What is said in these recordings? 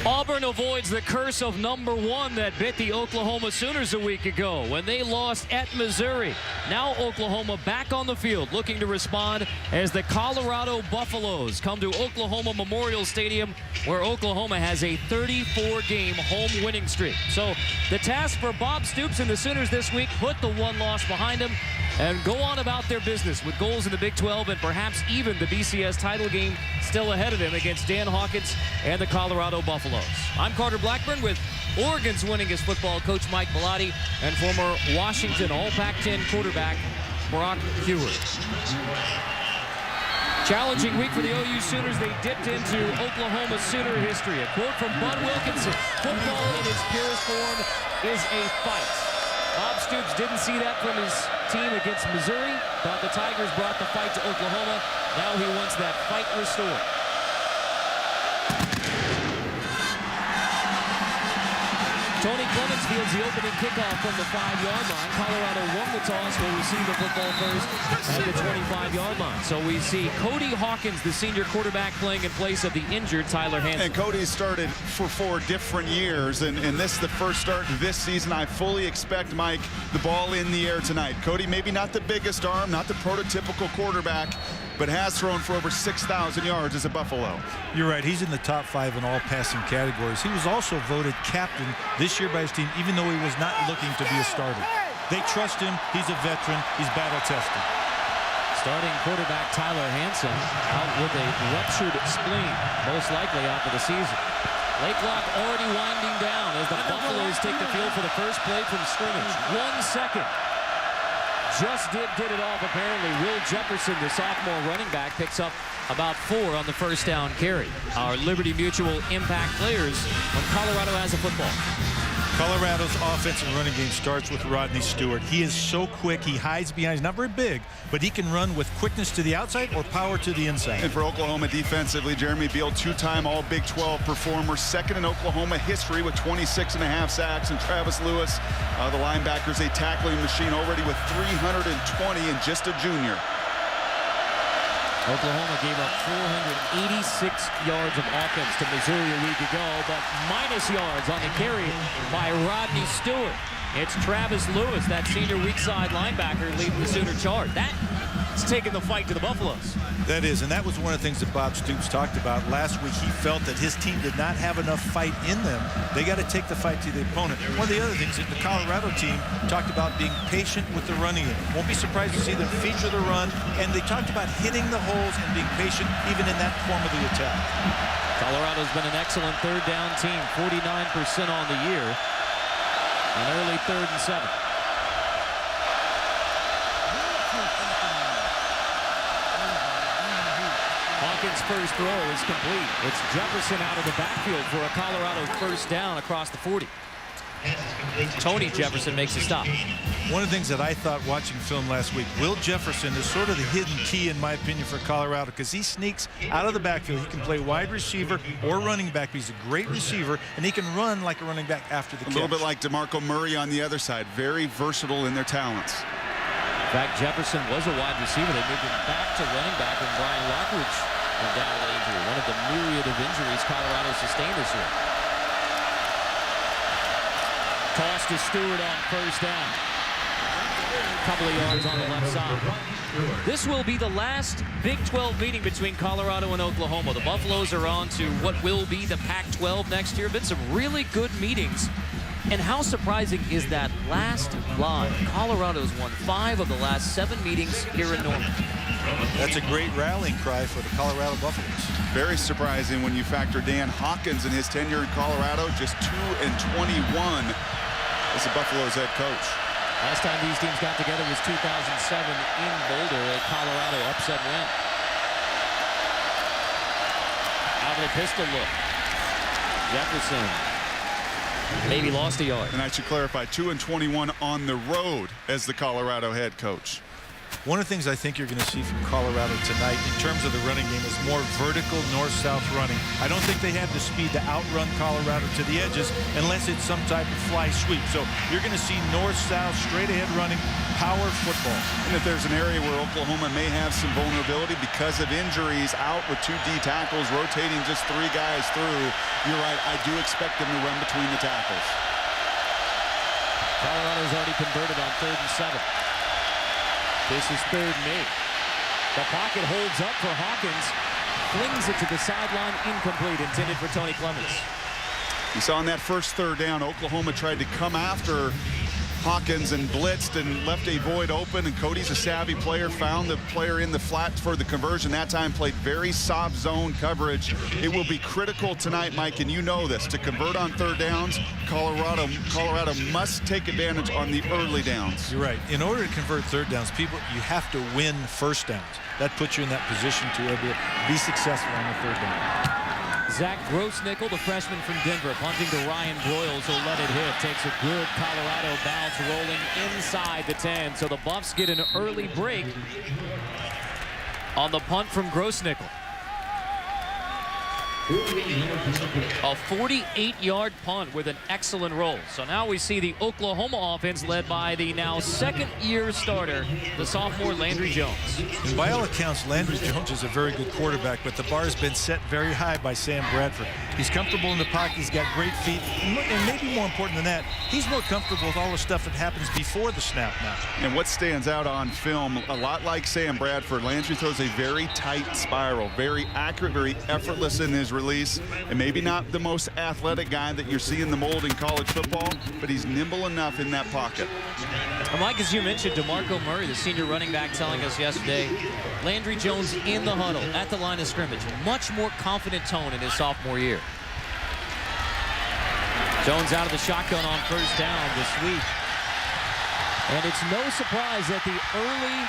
Auburn avoids the curse of #1 that bit the Oklahoma Sooners a week ago when they lost at Missouri. Now Oklahoma back on the field looking to respond as the Colorado Buffaloes come to Oklahoma Memorial Stadium, where Oklahoma has a 34-game home winning streak. So the task for Bob Stoops and the Sooners this week: put the one loss behind them and go on about their business with goals in the Big 12 and perhaps even the BCS title game still ahead of them against Dan Hawkins and the Colorado Buffaloes. I'm Carter Blackburn with Oregon's winningest football coach Mike Bellotti and former Washington All Pac-10 quarterback Brock Huard. Challenging week for the OU Sooners. They dipped into Oklahoma Sooner history. A quote from Bud Wilkinson: "Football in its purest form is a fight." Bob Stoops didn't see that from his team against Missouri. Thought the Tigers brought the fight to Oklahoma. Now he wants that fight restored. Tony Clemens fields the opening kickoff from the 5-yard line. Colorado won the toss, will receive the football first at the 25-yard line. So we see Cody Hawkins, the senior quarterback, playing in place of the injured Tyler Hansen. And Cody started for 4 different years, and this is the first start this season. I fully expect, Mike, the ball in the air tonight. Cody, maybe not the biggest arm, not the prototypical quarterback, but has thrown for over 6,000 yards as a Buffalo. You're right. He's in the top 5 in all passing categories. He was also voted captain this year by his team, even though he was not looking to be a starter. They trust him. He's a veteran. He's battle-tested. Starting quarterback Tyler Hansen out with a ruptured spleen, most likely out for the season. Late clock already winding down as the Buffaloes take the field for the first play from scrimmage. 1 second. Just did it off, apparently. Will Jefferson, the sophomore running back, picks up about 4 on the first down carry. Our Liberty Mutual impact players when Colorado has a football. Colorado's offensive running game starts with Rodney Stewart. He is so quick. He hides behind. He's not very big, but he can run with quickness to the outside or power to the inside. And for Oklahoma defensively, Jeremy Beal, 2-time All Big 12 performer, second in Oklahoma history with 26.5 sacks. And Travis Lewis, the linebacker's a tackling machine, already with 320 and just a junior. Oklahoma gave up 486 yards of offense to Missouri a week ago, but minus yards on the carry by Rodney Stewart. It's Travis Lewis, that senior weak side linebacker, leading the Sooner charge. That's taking the fight to the Buffaloes. That is, and that was one of the things that Bob Stoops talked about last week. He felt that his team did not have enough fight in them. They got to take the fight to the opponent. One of the other things that the Colorado team talked about, being patient with the running game. Won't be surprised to see them feature the run, and they talked about hitting the holes and being patient even in that form of the attack. Colorado's been an excellent third down team, 49% on the year. An early 3rd and 7. Hawkins' first throw is complete. It's Jefferson out of the backfield for a Colorado first down across the 40. Tony Jefferson makes a stop. One of the things that I thought watching film last week, Will Jefferson is sort of the hidden key, in my opinion, for Colorado, because he sneaks out of the backfield. He can play wide receiver or running back, but he's a great receiver, and he can run like a running back after the catch. A little bit like DeMarco Murray on the other side. Very versatile in their talents. In fact, Jefferson was a wide receiver. They moved him back to running back when Brian Lockridge went down with injury. One of the myriad of injuries Colorado sustained this year. Toss to Stewart on first down. A couple of yards on the left side. This will be the last Big 12 meeting between Colorado and Oklahoma. The Buffaloes are on to what will be the Pac-12 next year. Been some really good meetings. And how surprising is that last line? Colorado's won 5 of the last 7 meetings here in Norman. That's a great rallying cry for the Colorado Buffaloes. Very surprising when you factor Dan Hawkins in his tenure in Colorado, just 2-21 as the Buffalo's head coach. Last time these teams got together was 2007 in Boulder, a Colorado upset win. Out of the pistol look. Jefferson maybe lost a yard. And I should clarify, 2-21 on the road as the Colorado head coach. One of the things I think you're going to see from Colorado tonight in terms of the running game is more vertical north-south running. I don't think they have the speed to outrun Colorado to the edges unless it's some type of fly sweep. So you're going to see north-south, straight-ahead running, power football. And if there's an area where Oklahoma may have some vulnerability because of injuries, out with 2 D tackles, rotating just 3 guys through, you're right, I do expect them to run between the tackles. Colorado's already converted on 3rd and 7. This is 3rd and 8. The pocket holds up for Hawkins. Flings it to the sideline, incomplete, intended for Tony Clemens. You saw on that first 3rd down, Oklahoma tried to come after Hawkins and blitzed and left a void open, and Cody's a savvy player, found the player in the flat for the conversion. That time played very soft zone coverage. It will be critical tonight, Mike, and you know this, to convert on 3rd downs. Colorado must take advantage on the early downs. You're right. In order to convert 3rd downs, you have to win 1st downs. That puts you in that position to be successful on the 3rd down. Zach Grossnickel, the freshman from Denver, punting to Ryan Broyles, who'll let it hit. Takes a good Colorado bounce, rolling inside the 10. So the Buffs get an early break on the punt from Grossnickel. A 48-yard punt with an excellent roll. So now we see the Oklahoma offense led by the now 2nd-year starter, the sophomore Landry Jones. And by all accounts, Landry Jones is a very good quarterback, but the bar has been set very high by Sam Bradford. He's comfortable in the pocket. He's got great feet. And maybe more important than that, he's more comfortable with all the stuff that happens before the snap now. And what stands out on film, a lot like Sam Bradford, Landry throws a very tight spiral, very accurate, very effortless in his release, and maybe not the most athletic guy that you're seeing the mold in college football, but he's nimble enough in that pocket. And Mike, as you mentioned, DeMarco Murray, the senior running back, telling us yesterday, Landry Jones in the huddle at the line of scrimmage. Much more confident tone in his sophomore year. Jones out of the shotgun on 1st down, the sweep. And it's no surprise that the early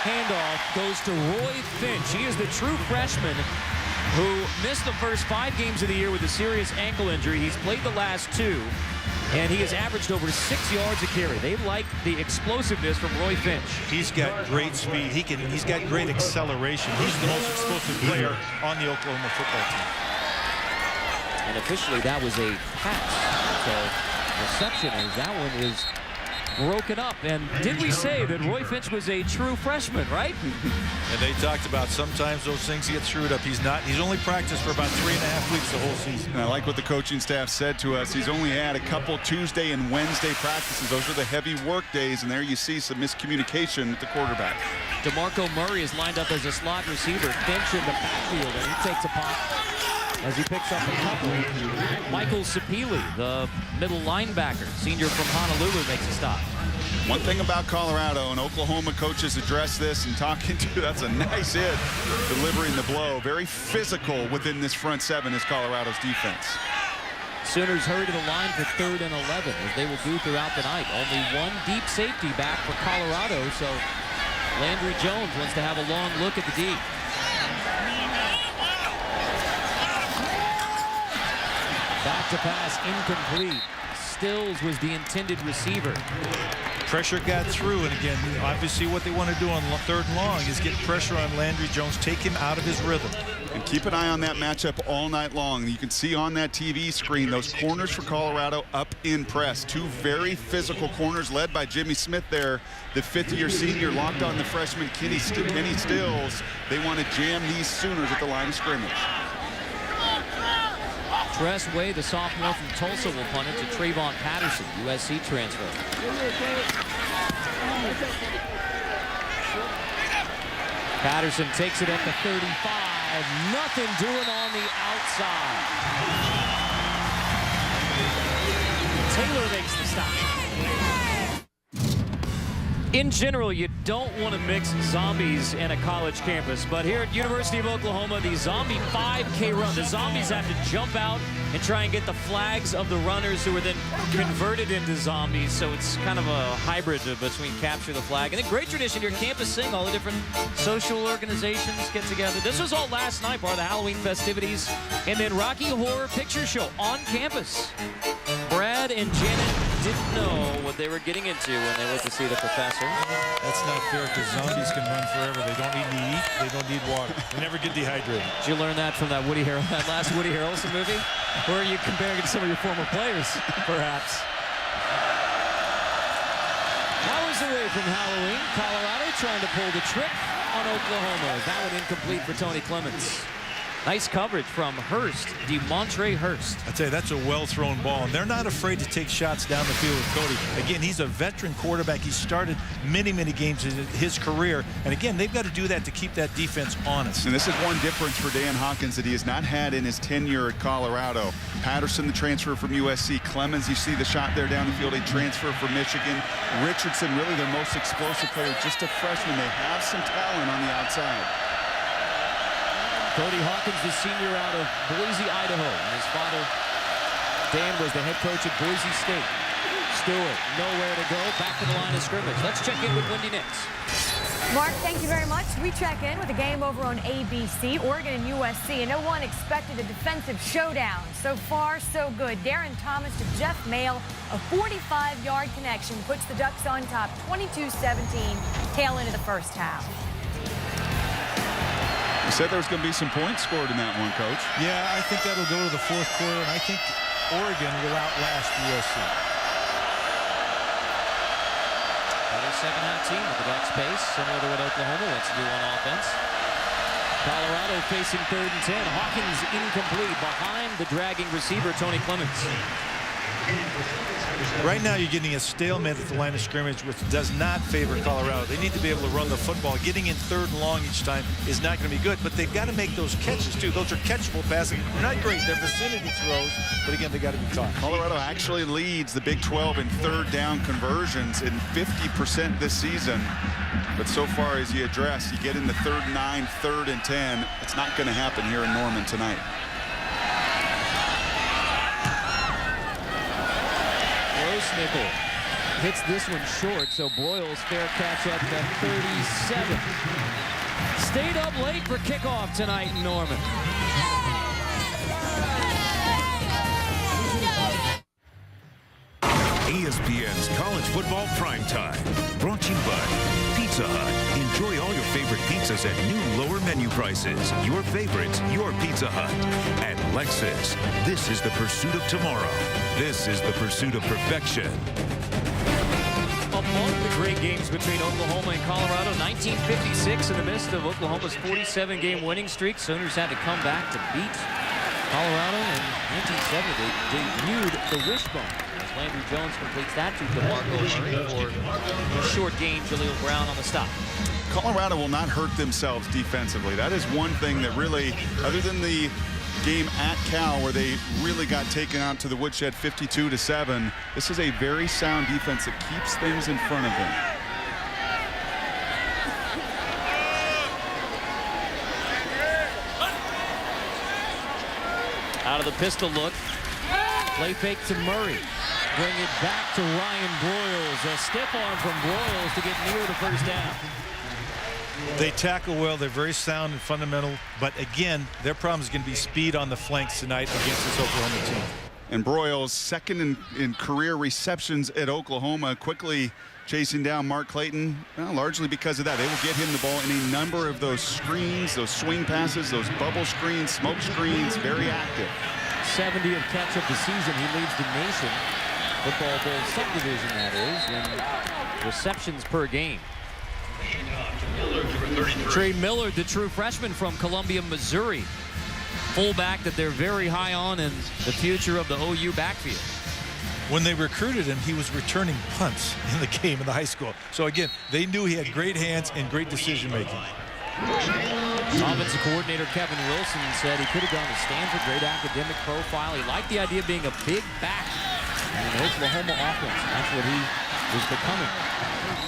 handoff goes to Roy Finch. He is the true freshman who missed the first 5 games of the year with a serious ankle injury. He's played the last 2, and he has averaged over 6 yards a carry. They like the explosiveness from Roy Finch. He's got great speed. He's got great acceleration. He's the most explosive player on the Oklahoma football team. And officially, that was a pass. So reception as that one is broken up. And did we say that Roy Finch was a true freshman, right? And they talked about sometimes those things get screwed up. He's only practiced for about 3.5 weeks the whole season. And I like what the coaching staff said to us. He's only had a couple Tuesday and Wednesday practices. Those are the heavy work days, and there you see some miscommunication at the quarterback. DeMarco Murray is lined up as a slot receiver. Finch in the backfield, and he takes a pop as he picks up a couple. Michael Sapili, the middle linebacker, senior from Honolulu, makes a stop. One thing about Colorado, and Oklahoma coaches address this and talking to, that's a nice hit, delivering the blow. Very physical within this front 7 is Colorado's defense. Sooners hurry to the line for 3rd and 11, as they will do throughout the night. Only one deep safety back for Colorado, so Landry Jones wants to have a long look at the D. Back to pass, incomplete. Stills was the intended receiver. Pressure got through, and again, obviously what they want to do on 3rd and long is get pressure on Landry Jones, take him out of his rhythm. And keep an eye on that matchup all night long. You can see on that TV screen those corners for Colorado up in press. 2 very physical corners led by Jimmy Smith there, the 5th-year senior, locked on the freshman Kenny Stills. They want to jam these Sooners at the line of scrimmage. Tress Way, the sophomore from Tulsa, will punt it to Trayvon Patterson, USC transfer. Patterson takes it at the 35. Nothing doing on the outside. Taylor makes the stop. In general, you don't want to mix zombies in a college campus, but here at University of Oklahoma, the zombie 5K run, the zombies have to jump out and try and get the flags of the runners who are then converted into zombies. So it's kind of a hybrid between capture the flag and a great tradition. Your campus sing, all the different social organizations get together. This was all last night, part of the Halloween festivities, and then Rocky Horror Picture Show on campus. Brad Dad and Janet didn't know what they were getting into when they went to see the professor. That's not fair because zombies can run forever. They don't need to eat. They don't need water. They never get dehydrated. Did you learn that from that that last Woody Harrelson movie? Or are you comparing it to some of your former players, perhaps? Hours away from Halloween, Colorado trying to pull the trick on Oklahoma. That one incomplete for Tony Clements. Nice coverage from Hurst, DeMontre Hurst. I tell you, that's a well-thrown ball, and they're not afraid to take shots down the field with Cody. Again, he's a veteran quarterback. He started many, many games in his career, and again, they've got to do that to keep that defense honest. And this is one difference for Dan Hawkins that he has not had in his tenure at Colorado. Patterson, the transfer from USC. Clemens, you see the shot there down the field, a transfer from Michigan. Richardson, really their most explosive player, just a freshman. They have some talent on the outside. Cody Hawkins, the senior out of Boise, Idaho. And his father, Dan, was the head coach at Boise State. Stewart, nowhere to go. Back to the line of scrimmage. Let's check in with Wendy Nix. Mark, thank you very much. We check in with a game over on ABC, Oregon and USC, and no one expected a defensive showdown. So far, so good. Darren Thomas to Jeff Mail, a 45-yard connection, puts the Ducks on top, 22-17, tail end of the first half. You said there was going to be some points scored in that one, Coach. Yeah, I think that'll go to the fourth quarter, and I think Oregon will outlast USC. Another second-half team with the Ducks pace, similar to what Oklahoma wants to do on offense. Colorado facing 3rd and 10. Hawkins incomplete behind the dragging receiver, Tony Clements. Right now, you're getting a stalemate at the line of scrimmage, which does not favor Colorado. They need to be able to run the football. Getting in 3rd and long each time is not going to be good, but they've got to make those catches, too. Those are catchable passing. They're not great. They're vicinity throws, but again, they got to be caught. Colorado actually leads the Big 12 in 3rd down conversions in 50% this season. But so far, as you address, you get in the 3rd and 9, 3rd and 10. It's not going to happen here in Norman tonight. Nickel hits this one short, so Broyles fair catch at the 37. Stayed up late for kickoff tonight in Norman. ESPN's College Football Primetime, brought to you by Pizza Hut. Enjoy all your favorite pizzas at new lower menu prices. Your favorites, your Pizza Hut. At Lexus, this is the pursuit of tomorrow. This is the pursuit of perfection. Among the great games between Oklahoma and Colorado, 1956 in the midst of Oklahoma's 47-game winning streak. Sooners had to come back to beat Colorado. In 1970, they debuted the wishbone. As Landry Jones completes that to DeMarco Murray for a short gain. Jaleel Brown on the stop. Colorado will not hurt themselves defensively. That is one thing that really, other than the game at Cal where they really got taken out to the woodshed 52-7, this is a very sound defense that keeps things in front of them. Out of the pistol look. Play fake to Murray. Bring it back to Ryan Broyles. A stiff arm from Broyles to get near the first down. They tackle well. They're very sound and fundamental. But again, their problem is going to be speed on the flanks tonight against this Oklahoma team. And Broyles, second in career receptions at Oklahoma, quickly chasing down Mark Clayton, well, largely because of that. They will get him the ball in a number of those screens, those swing passes, those bubble screens, smoke screens, very active. 70 of catch-up the season. He leads the nation. Football Bowl subdivision, that is, in receptions per game. Trey Miller, the true freshman from Columbia, Missouri. Fullback that they're very high on in the future of the OU backfield. When they recruited him, he was returning punts in the game in the high school. So again, they knew he had great hands and great decision-making. Offensive coordinator Kevin Wilson said he could have gone to Stanford, great academic profile. He liked the idea of being a big back in an Oklahoma offense. That's what he was becoming.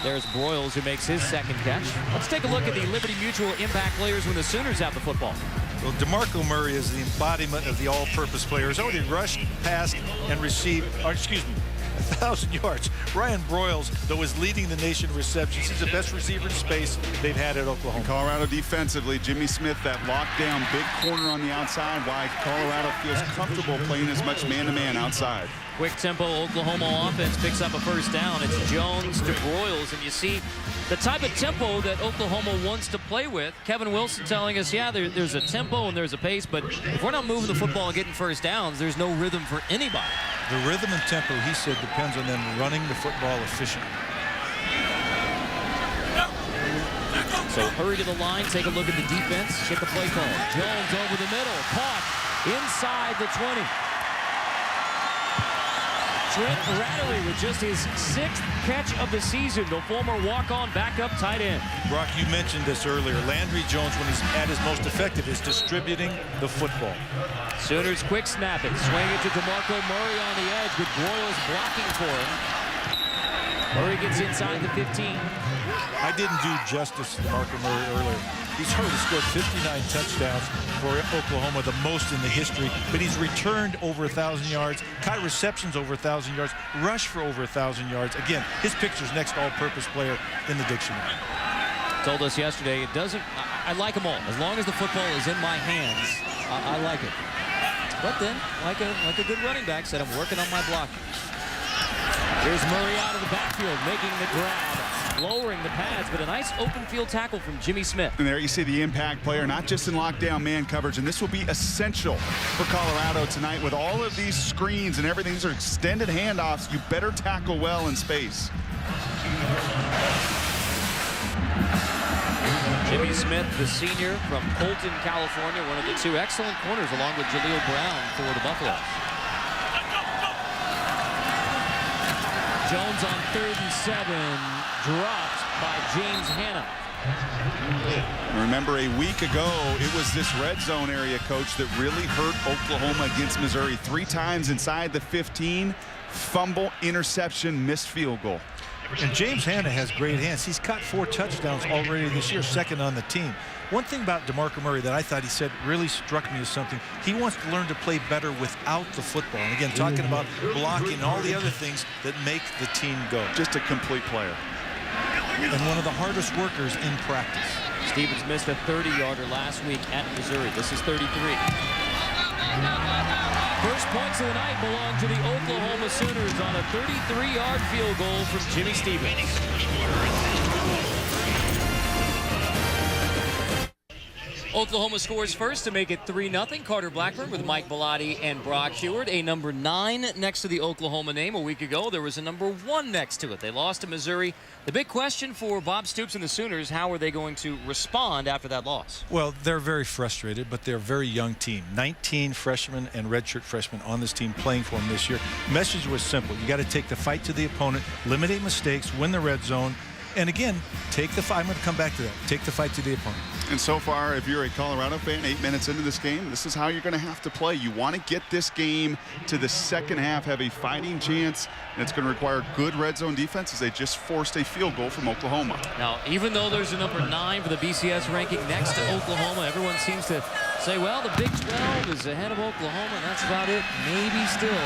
There's Broyles, who makes his second catch. Let's take a look at the Liberty Mutual impact players when the Sooners have the football. Well, DeMarco Murray is the embodiment of the all-purpose player. He's already rushed, passed, and received, or excuse me, 1,000 yards. Ryan Broyles, though, is leading the nation in receptions. He's the best receiver in space they've had at Oklahoma. And Colorado defensively, Jimmy Smith, that lockdown big corner on the outside, why Colorado feels comfortable playing as much man-to-man outside. Quick tempo Oklahoma offense picks up a first down. It's Jones to Broyles, and you see the type of tempo that Oklahoma wants to play with. Kevin Wilson telling us, yeah, there's a tempo and there's a pace, but if we're not moving the football and getting first downs, there's no rhythm for anybody. The rhythm and tempo, he said, depends on them running the football efficiently. So hurry to the line, take a look at the defense, get the play call. Jones over the middle, caught inside the 20. Trent Rattery with just his 6th catch of the season, the former walk-on backup tight end. Brock, you mentioned this earlier. Landry Jones, when he's at his most effective, is distributing the football. Sooners quick snap it, swing it to DeMarco Murray on the edge, with Broyles blocking for him. Murray gets inside the 15. I didn't do justice to DeMarco Murray earlier. He's already scored 59 touchdowns for Oklahoma, the most in the history, but he's returned over 1,000 yards, caught receptions over 1,000 yards, rushed for over 1,000 yards. Again, his picture's next all-purpose player in the dictionary. Told us yesterday, it doesn't, I like them all. As long as the football is in my hands, I like it. But then, like a good running back, said, I'm working on my blocking. Here's Murray out of the backfield, making the grab, lowering the pads, but a nice open field tackle from Jimmy Smith. And there you see the impact player, not just in lockdown man coverage, and this will be essential for Colorado tonight with all of these screens and everything. These are extended handoffs. You better tackle well in space. Jimmy Smith, the senior from Colton, California, one of the 2 excellent corners along with Jaleel Brown for the Buffaloes. Jones on 3rd and 7, dropped by James Hanna. Remember, a week ago, it was this red zone area, Coach, that really hurt Oklahoma against Missouri. 3 times inside the 15, fumble, interception, missed field goal. And James Hanna has great hands. He's caught 4 touchdowns already this year, 2nd on the team. One thing about DeMarco Murray that I thought he said really struck me as something. He wants to learn to play better without the football. And again, talking about blocking and all the other things that make the team go. Just a complete player. And one of the hardest workers in practice. Stevens missed a 30-yarder last week at Missouri. This is 33. First points of the night belong to the Oklahoma Sooners on a 33-yard field goal from Jimmy Stevens. Oklahoma scores first to make it 3-0. Carter Blackburn with Mike Bellotti and Brock Heward. A number 9 next to the Oklahoma name. A week ago, there was a number 1 next to it. They lost to Missouri. The big question for Bob Stoops and the Sooners, how are they going to respond after that loss? Well, they're very frustrated, but they're a very young team. 19 freshmen and redshirt freshmen on this team playing for them this year. The message was simple. You got to take the fight to the opponent, eliminate mistakes, win the red zone, and again, take the fight. I'm going to come back to that. Take the fight to the opponent. And so far, if you're a Colorado fan, 8 minutes into this game, this is how you're going to have to play. You want to get this game to the second half, have a fighting chance, and it's going to require good red zone defense as they just forced a field goal from Oklahoma. Now, even though there's a number 9 for the BCS ranking next to Oklahoma, everyone seems to say, well, the Big 12 is ahead of Oklahoma, and that's about it. Maybe still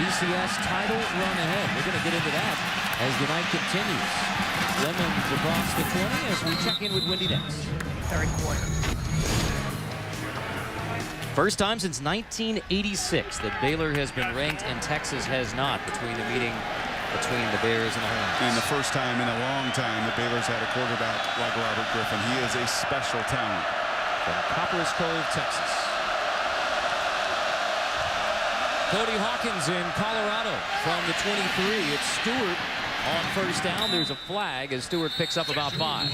BCS title run ahead. We're going to get into that as the night continues. Lemons across the 20 as we check in with Wendy next. 3rd quarter. First time since 1986 that Baylor has been ranked and Texas has not between the meeting between the Bears and the Hornets. And the first time in a long time that Baylor's had a quarterback like Robert Griffin. He is a special talent. From Copperas Cove, Texas. Cody Hawkins in Colorado from the 23. It's Stewart on first down. There's a flag as Stewart picks up about 5.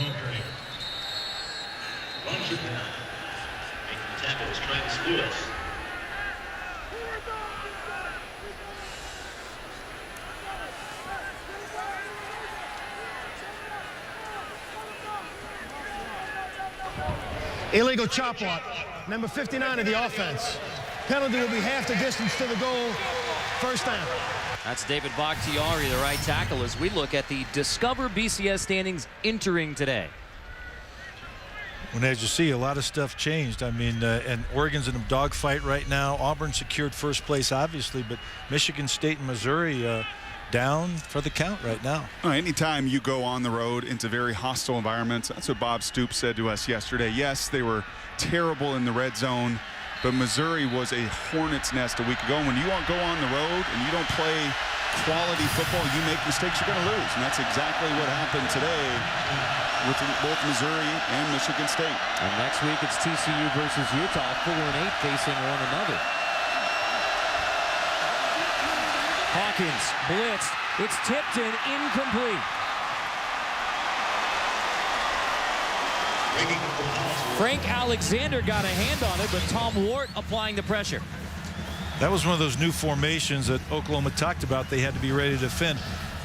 Illegal chop block, number 59 of the offense. Penalty will be half the distance to the goal. First down. That's David Bakhtiari, the right tackle, as we look at the Discover BCS standings entering today. When, as you see, a lot of stuff changed. I mean, and Oregon's in a dogfight right now. Auburn secured first place, obviously, but Michigan State and Missouri down for the count right now. Anytime you go on the road into very hostile environments, that's what Bob Stoops said to us yesterday. Yes, they were terrible in the red zone, but Missouri was a hornet's nest a week ago. And when you go on the road and you don't play quality football, you make mistakes, you're going to lose. And that's exactly what happened today with both Missouri and Michigan State. And next week it's TCU versus Utah, 4-8 facing one another. Hawkins blitzed. It's tipped in, incomplete. Frank Alexander got a hand on it, but Tom Ward applying the pressure. That was one of those new formations that Oklahoma talked about. They had to be ready to defend.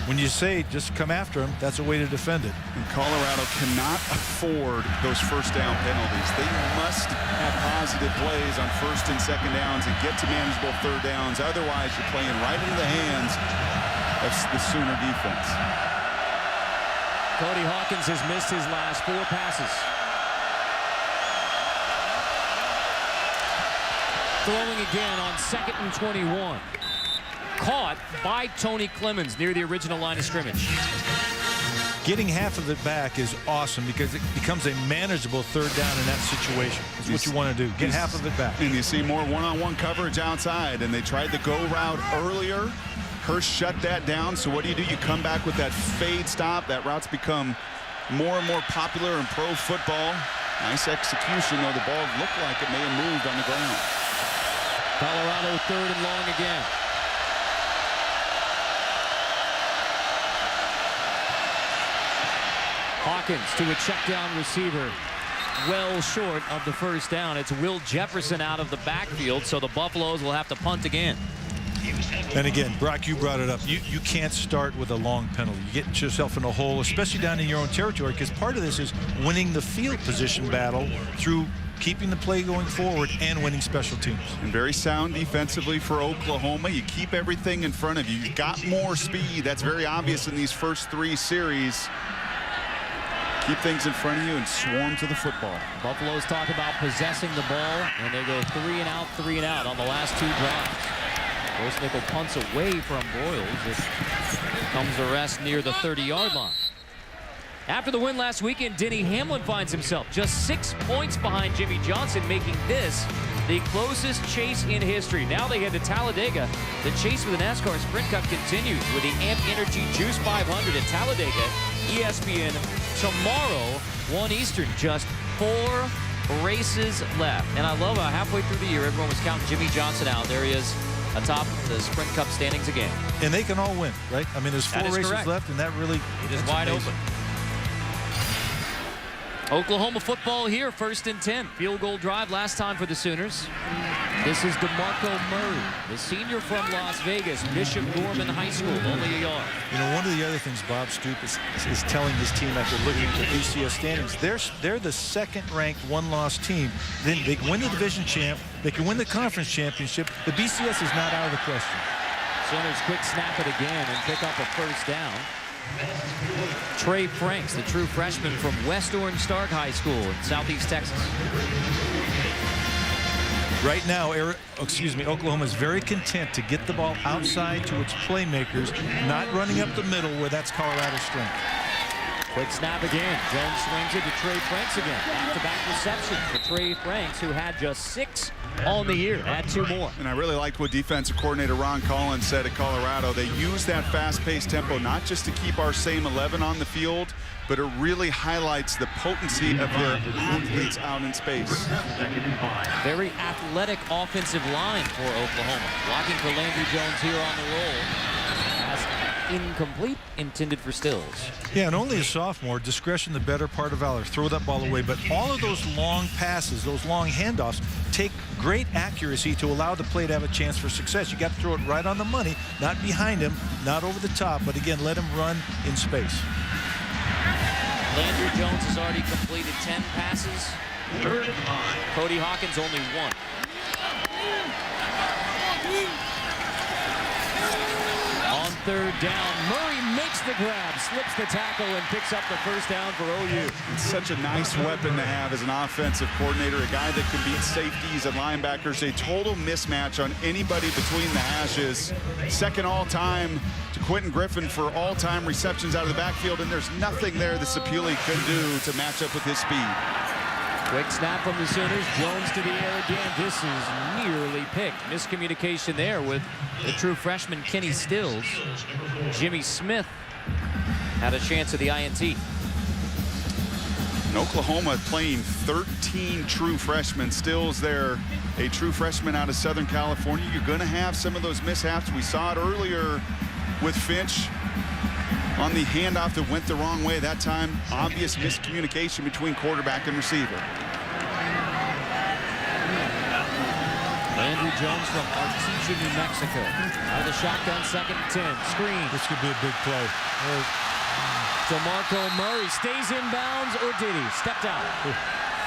When you say just come after them, that's a way to defend it. And Colorado cannot afford those first down penalties. They must have positive plays on first and second downs and get to manageable third downs. Otherwise, you're playing right into the hands of the Sooner defense. Cody Hawkins has missed his last 4 passes. Throwing again on 2nd and 21. Caught by Tony Clemens near the original line of scrimmage. Getting half of it back is awesome because it becomes a manageable third down in that situation. That's what you want to do. Get half of it back. And you see more one-on-one coverage outside, and they tried the go route earlier. Hurst shut that down. So what do? You come back with that fade stop. That route's become more and more popular in pro football. Nice execution, though the ball looked like it may have moved on the ground. Colorado 3rd and long again. Hawkins to a check down receiver, well short of the first down. It's Will Jefferson out of the backfield, so the Buffaloes will have to punt again. And again, Brock, you brought it up. You can't start with a long penalty. You get yourself in a hole, especially down in your own territory, because part of this is winning the field position battle through keeping the play going forward and winning special teams. And very sound defensively for Oklahoma. You keep everything in front of you. You've got more speed. That's very obvious in these first 3 series. Keep things in front of you and swarm to the football. Buffaloes talk about possessing the ball, and they go 3 and out on the last 2 drives. Gross Nickel punts away from Broyles. It comes the rest near the 30-yard line. After the win last weekend, Denny Hamlin finds himself just 6 points behind Jimmy Johnson, making this the closest chase in history. Now they head to Talladega. The chase for the NASCAR Sprint Cup continues with the AMP Energy Juice 500 at Talladega. ESPN tomorrow, 1 Eastern. Just 4 races left. And I love how halfway through the year, everyone was counting Jimmy Johnson out. There he is atop the Sprint Cup standings again. And they can all win, right? I mean, there's 4 races left, and that really is wide open. Oklahoma football here, 1st and 10. Field goal drive last time for the Sooners. This is DeMarco Murray, the senior from Las Vegas, Bishop Gorman High School, only a yard. You know, one of the other things Bob Stoops is telling his team after looking at the BCS standings, they're the 2nd-ranked 1-loss team. Then they can win the division champ, they can win the conference championship. The BCS is not out of the question. Sooners quick snap it again and pick up a first down. Trey Franks, the true freshman from West Orange Stark High School in Southeast Texas. Right now, Oklahoma is very content to get the ball outside to its playmakers, not running up the middle where that's Colorado's strength. Quick snap again. Jones swings it to Trey Franks again. Back-to-back reception for Trey Franks, who had just 6 on the year. Add 2 more. And I really liked what defensive coordinator Ron Collins said at Colorado. They use that fast-paced tempo not just to keep our same 11 on the field, but it really highlights the potency of their athletes out in space. Very athletic offensive line for Oklahoma. Blocking for Landry Jones here on the roll. Incomplete, intended for Stills. Yeah, and only a sophomore. Discretion, the better part of valor. Throw that ball away. But all of those long passes, those long handoffs, take great accuracy to allow the play to have a chance for success. You got to throw it right on the money, not behind him, not over the top, but again, let him run in space. Landry Jones has already completed 10 passes. Cody Hawkins only 1. On third down. Murray makes the grab, slips the tackle, and picks up the first down for OU. It's such a nice weapon to have as an offensive coordinator, a guy that can beat safeties and linebackers. A total mismatch on anybody between the hashes. Second all-time to Quentin Griffin for all-time receptions out of the backfield, and there's nothing there that Sapili could do to match up with his speed. Quick snap from the Sooners. Jones to the air again. This is nearly picked. Miscommunication there with the true freshman Kenny Stills. Jimmy Smith had a chance at the INT. In Oklahoma playing 13 true freshmen. Stills there, a true freshman out of Southern California. You're going to have some of those mishaps. We saw it earlier with Finch on the handoff that went the wrong way that time. Obvious miscommunication between quarterback and receiver. Landry Jones from Artesia, New Mexico. Out of the shotgun, 2nd and 10. Screen. This could be a big play. DeMarco Murray stays in bounds, or did he? Stepped out.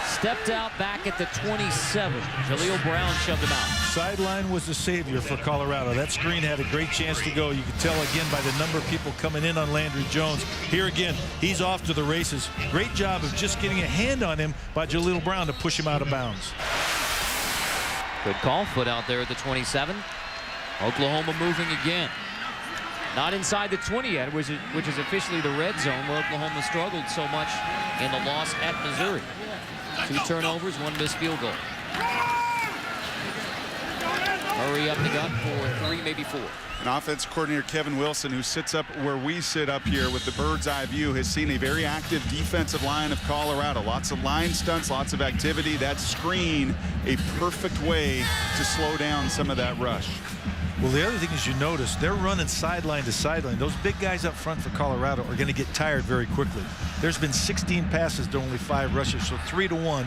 Stepped out back at the 27. Jaleel Brown shoved him out. Sideline was the savior for Colorado. That screen had a great chance to go. You could tell again by the number of people coming in on Landry Jones. Here again, he's off to the races. Great job of just getting a hand on him by Jaleel Brown to push him out of bounds. Good call, foot out there at the 27. Oklahoma moving again. Not inside the 20 yet, which is officially the red zone where Oklahoma struggled so much in the loss at Missouri. 2 turnovers, 1 missed field goal. Murray up the gut for 3, maybe 4. And offense coordinator Kevin Wilson, who sits up where we sit up here with the bird's eye view, has seen a very active defensive line of Colorado. Lots of line stunts, lots of activity. That screen, a perfect way to slow down some of that rush. Well, the other thing is you notice they're running sideline to sideline. Those big guys up front for Colorado are going to get tired very quickly. There's been 16 passes to only 5 rushes, so 3-to-1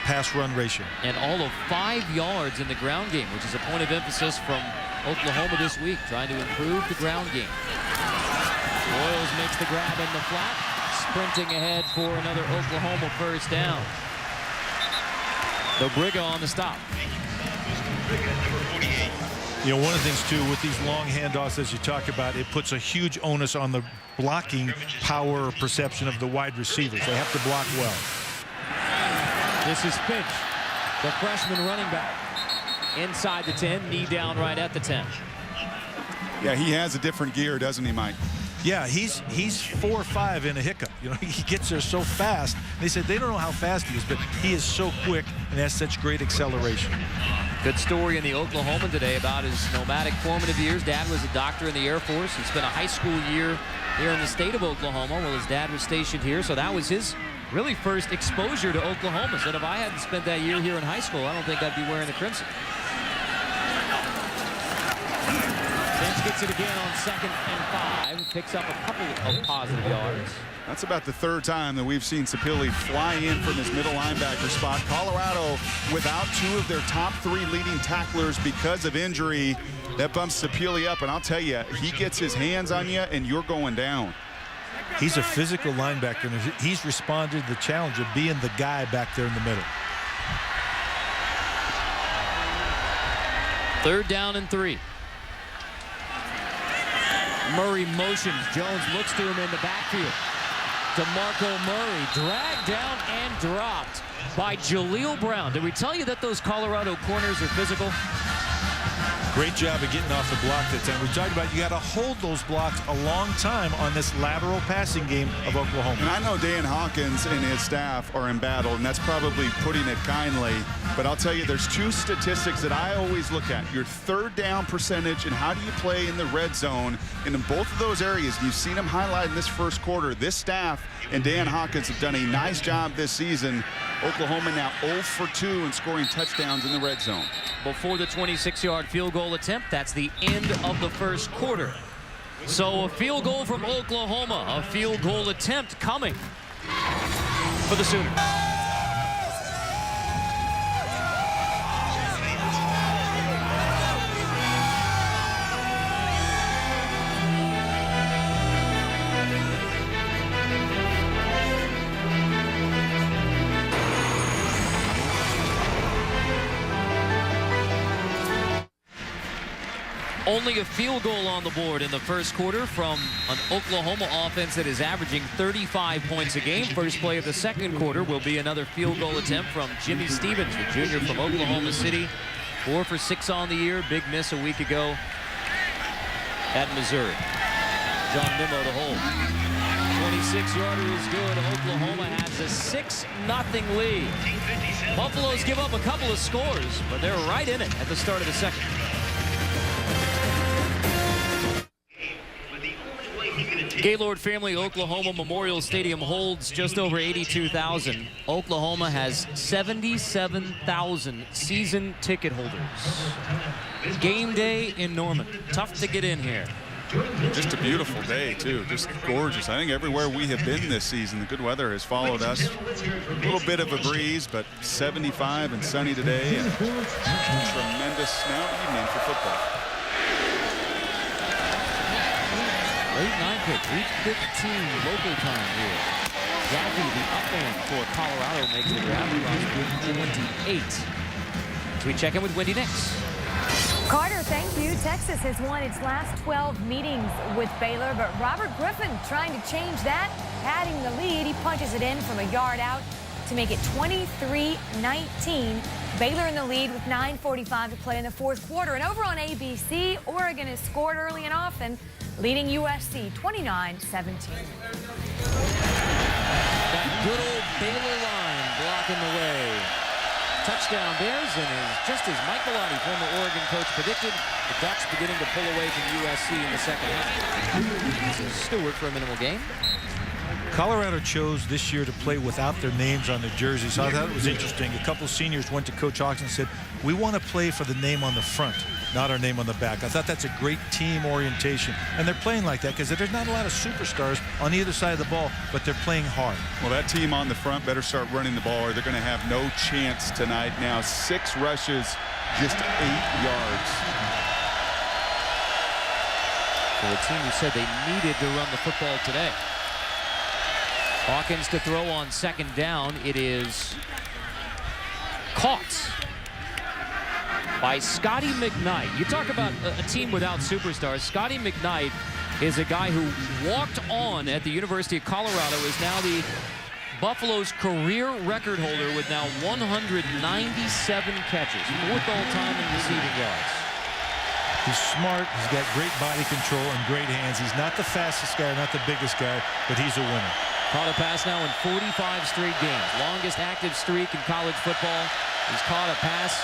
pass-run ratio. And all of 5 yards in the ground game, which is a point of emphasis from Oklahoma this week, trying to improve the ground game. Boyles makes the grab in the flat, sprinting ahead for another Oklahoma first down. Dobriga on the stop. You know, one of the things, too, with these long handoffs, as you talk about, it puts a huge onus on the blocking power or perception of the wide receivers. They have to block well. This is Finch, the freshman running back. Inside the 10, knee down right at the 10. Yeah, he has a different gear, doesn't he, Mike? Yeah, he's 4.5 in a hiccup. You know, he gets there so fast. They said they don't know how fast he is, but he is so quick and has such great acceleration. Good story in the Oklahoman today about his nomadic formative years. Dad was a doctor in the Air Force. He spent a high school year here in the state of Oklahoma while his dad was stationed here. So that was his really first exposure to Oklahoma. Said if I hadn't spent that year here in high school, I don't think I'd be wearing the crimson. Finch gets it again on 2nd and 5. Picks up a couple of positive yards. That's about the 3rd time that we've seen Sapili fly in from his middle linebacker spot. Colorado without 2 of their top 3 leading tacklers because of injury. That bumps Sapili up, and I'll tell you, he gets his hands on you, and you're going down. He's a physical linebacker, and he's responded to the challenge of being the guy back there in the middle. 3rd down and 3. Murray motions. Jones looks to him in the backfield. DeMarco Murray dragged down and dropped by Jaleel Brown. Did we tell you that those Colorado corners are physical? Great job of getting off the block that time. We talked about you got to hold those blocks a long time on this lateral passing game of Oklahoma. And I know Dan Hawkins and his staff are in battle, and that's probably putting it kindly. But I'll tell you, there's 2 statistics that I always look at. Your 3rd down percentage and how do you play in the red zone. And in both of those areas, you've seen them highlighted in this first quarter. This staff and Dan Hawkins have done a nice job this season. Oklahoma now 0 for 2 in scoring touchdowns in the red zone. Before the 26-yard field goal attempt, that's the end of the first quarter. So a field goal from Oklahoma, a field goal attempt coming for the Sooners. Only a field goal on the board in the first quarter from an Oklahoma offense that is averaging 35 points a game. First play of the second quarter will be another field goal attempt from Jimmy Stevens, the junior from Oklahoma City. 4 for 6 on the year. Big miss a week ago at Missouri. John Nimmo to hold. 26-yarder is good. Oklahoma has a 6-0 lead. Buffaloes give up a couple of scores, but they're right in it at the start of the second. Gaylord Family Oklahoma Memorial Stadium holds just over 82,000. Oklahoma has 77,000 season ticket holders. Game day in Norman. Tough to get in here. Just a beautiful day, too. Just gorgeous. I think everywhere we have been this season, the good weather has followed us. A little bit of a breeze, but 75 and sunny today. And tremendous now evening for football. Late 9 pick, 8:15 local time here. Jackie, the up man for Colorado, makes the grab across 28. So we check in with Wendy Nix. Carter, thank you. Texas has won its last 12 meetings with Baylor, but Robert Griffin trying to change that, padding the lead. He punches it in from a yard out to make it 23-19. Baylor in the lead with 9:45 to play in the fourth quarter. And over on ABC, Oregon has scored early and often, leading USC 29-17. That good old Baylor line blocking the way. Touchdown Bears, and is just as Mike Bellotti, former Oregon coach, predicted, the Ducks beginning to pull away from USC in the second half. This is Stewart for a minimal game. Colorado chose this year to play without their names on their jerseys. So I thought it was interesting. A couple of seniors went to Coach Hawks and said, we want to play for the name on the front, not our name on the back. I thought that's a great team orientation. And they're playing like that because there's not a lot of superstars on either side of the ball, but they're playing hard. Well, that team on the front better start running the ball or they're going to have no chance tonight. Now 6 rushes, just 8 yards. For a team who said they needed to run the football today. Hawkins to throw on second down. It is caught by Scotty McKnight. You talk about a team without superstars. Scotty McKnight is a guy who walked on at the University of Colorado, is now the Buffalo's career record holder with now 197 catches, 4th all-time in receiving yards. He's smart, he's got great body control and great hands. He's not the fastest guy, not the biggest guy, but he's a winner. Caught a pass now in 45 straight games. Longest active streak in college football. He's caught a pass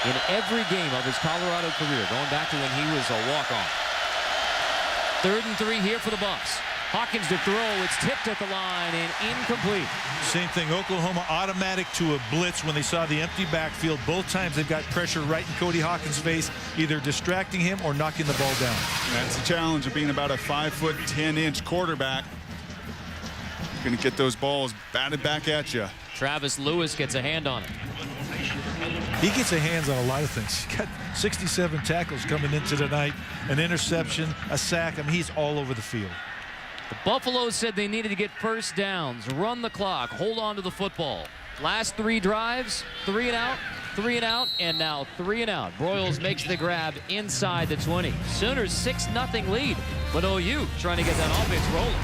in every game of his Colorado career, going back to when he was a walk-on. 3rd and 3 here for the Buffs. Hawkins to throw. It's tipped at the line and incomplete. Same thing. Oklahoma automatic to a blitz when they saw the empty backfield. Both times they've got pressure right in Cody Hawkins' face, either distracting him or knocking the ball down. That's the challenge of being about a 5'10" quarterback. Going to get those balls batted back at you. Travis Lewis gets a hand on it. He gets a hands on a lot of things. He's got 67 tackles coming into tonight, an interception, a sack. I mean, he's all over the field. The Buffaloes said they needed to get first downs, run the clock, hold on to the football. Last 3 drives, 3 and out, 3 and out, and now 3 and out. Broyles makes the grab inside the 20. Sooners 6-0 lead, but OU trying to get that offense rolling.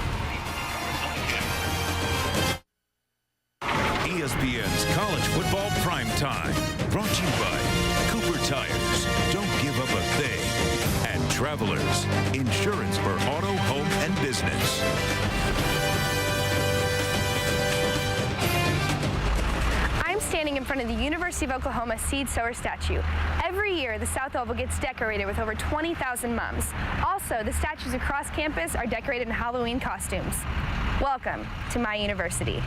ESPN's College Football Primetime. Brought to you by Cooper Tires. Don't give up a thing. And Travelers. Insurance for auto, home, and business. I'm standing in front of the University of Oklahoma Seed Sower statue. Every year, the South Oval gets decorated with over 20,000 mums. Also, the statues across campus are decorated in Halloween costumes. Welcome to my university.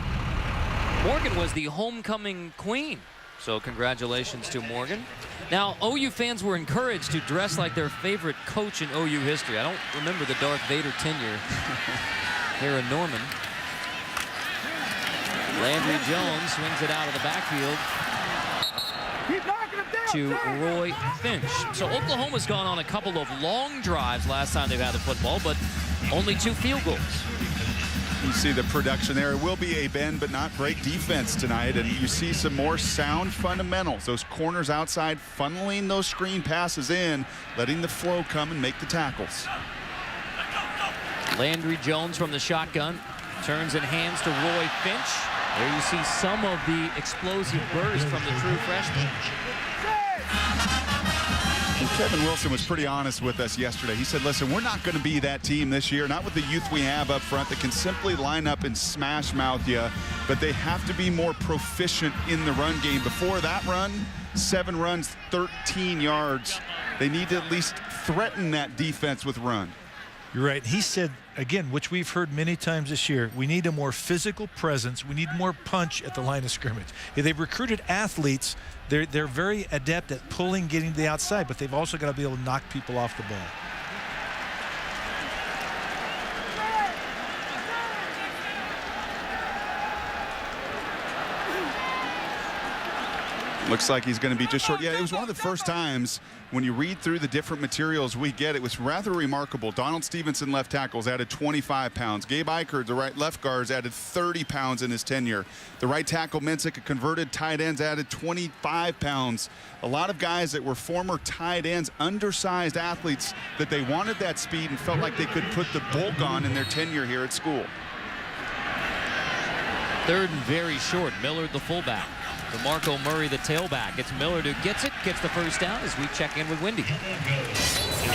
Morgan was the homecoming queen, so congratulations to Morgan. Now, OU fans were encouraged to dress like their favorite coach in OU history. I don't remember the Darth Vader tenure here in Norman. Landry Jones swings it out of the backfield to Roy Finch. So Oklahoma's gone on a couple of long drives last time they've had the football, but only 2 field goals. You see the production there. It will be a bend but not break defense tonight, and you see some more sound fundamentals. Those corners outside funneling those screen passes in, letting the flow come and make the tackles. Landry Jones from the shotgun turns and hands to Roy Finch. There you see some of the explosive burst from the true freshman. And Kevin Wilson was pretty honest with us yesterday. He said, listen, we're not going to be that team this year, not with the youth we have up front that can simply line up and smash mouth you, but they have to be more proficient in the run game. Before that run, 7 runs, 13 yards. They need to at least threaten that defense with run. You're right. He said, again, which we've heard many times this year, we need a more physical presence. We need more punch at the line of scrimmage. They've recruited athletes. They're very adept at pulling, getting to the outside, but they've also got to be able to knock people off the ball. Looks like he's going to be just short. Yeah, it was one of the first times when you read through the different materials we get, it was rather remarkable. Donald Stevenson, left tackles, added 25 pounds. Gabe Eichert, the right left guards, added 30 pounds in his tenure. The right tackle, Mensick, a converted tight ends, added 25 pounds. A lot of guys that were former tight ends, undersized athletes, that they wanted that speed and felt like they could put the bulk on in their tenure here at school. Third and very short. Millard, the fullback. DeMarco Murray, the tailback. It's Millard who gets it, gets the first down as we check in with Wendy.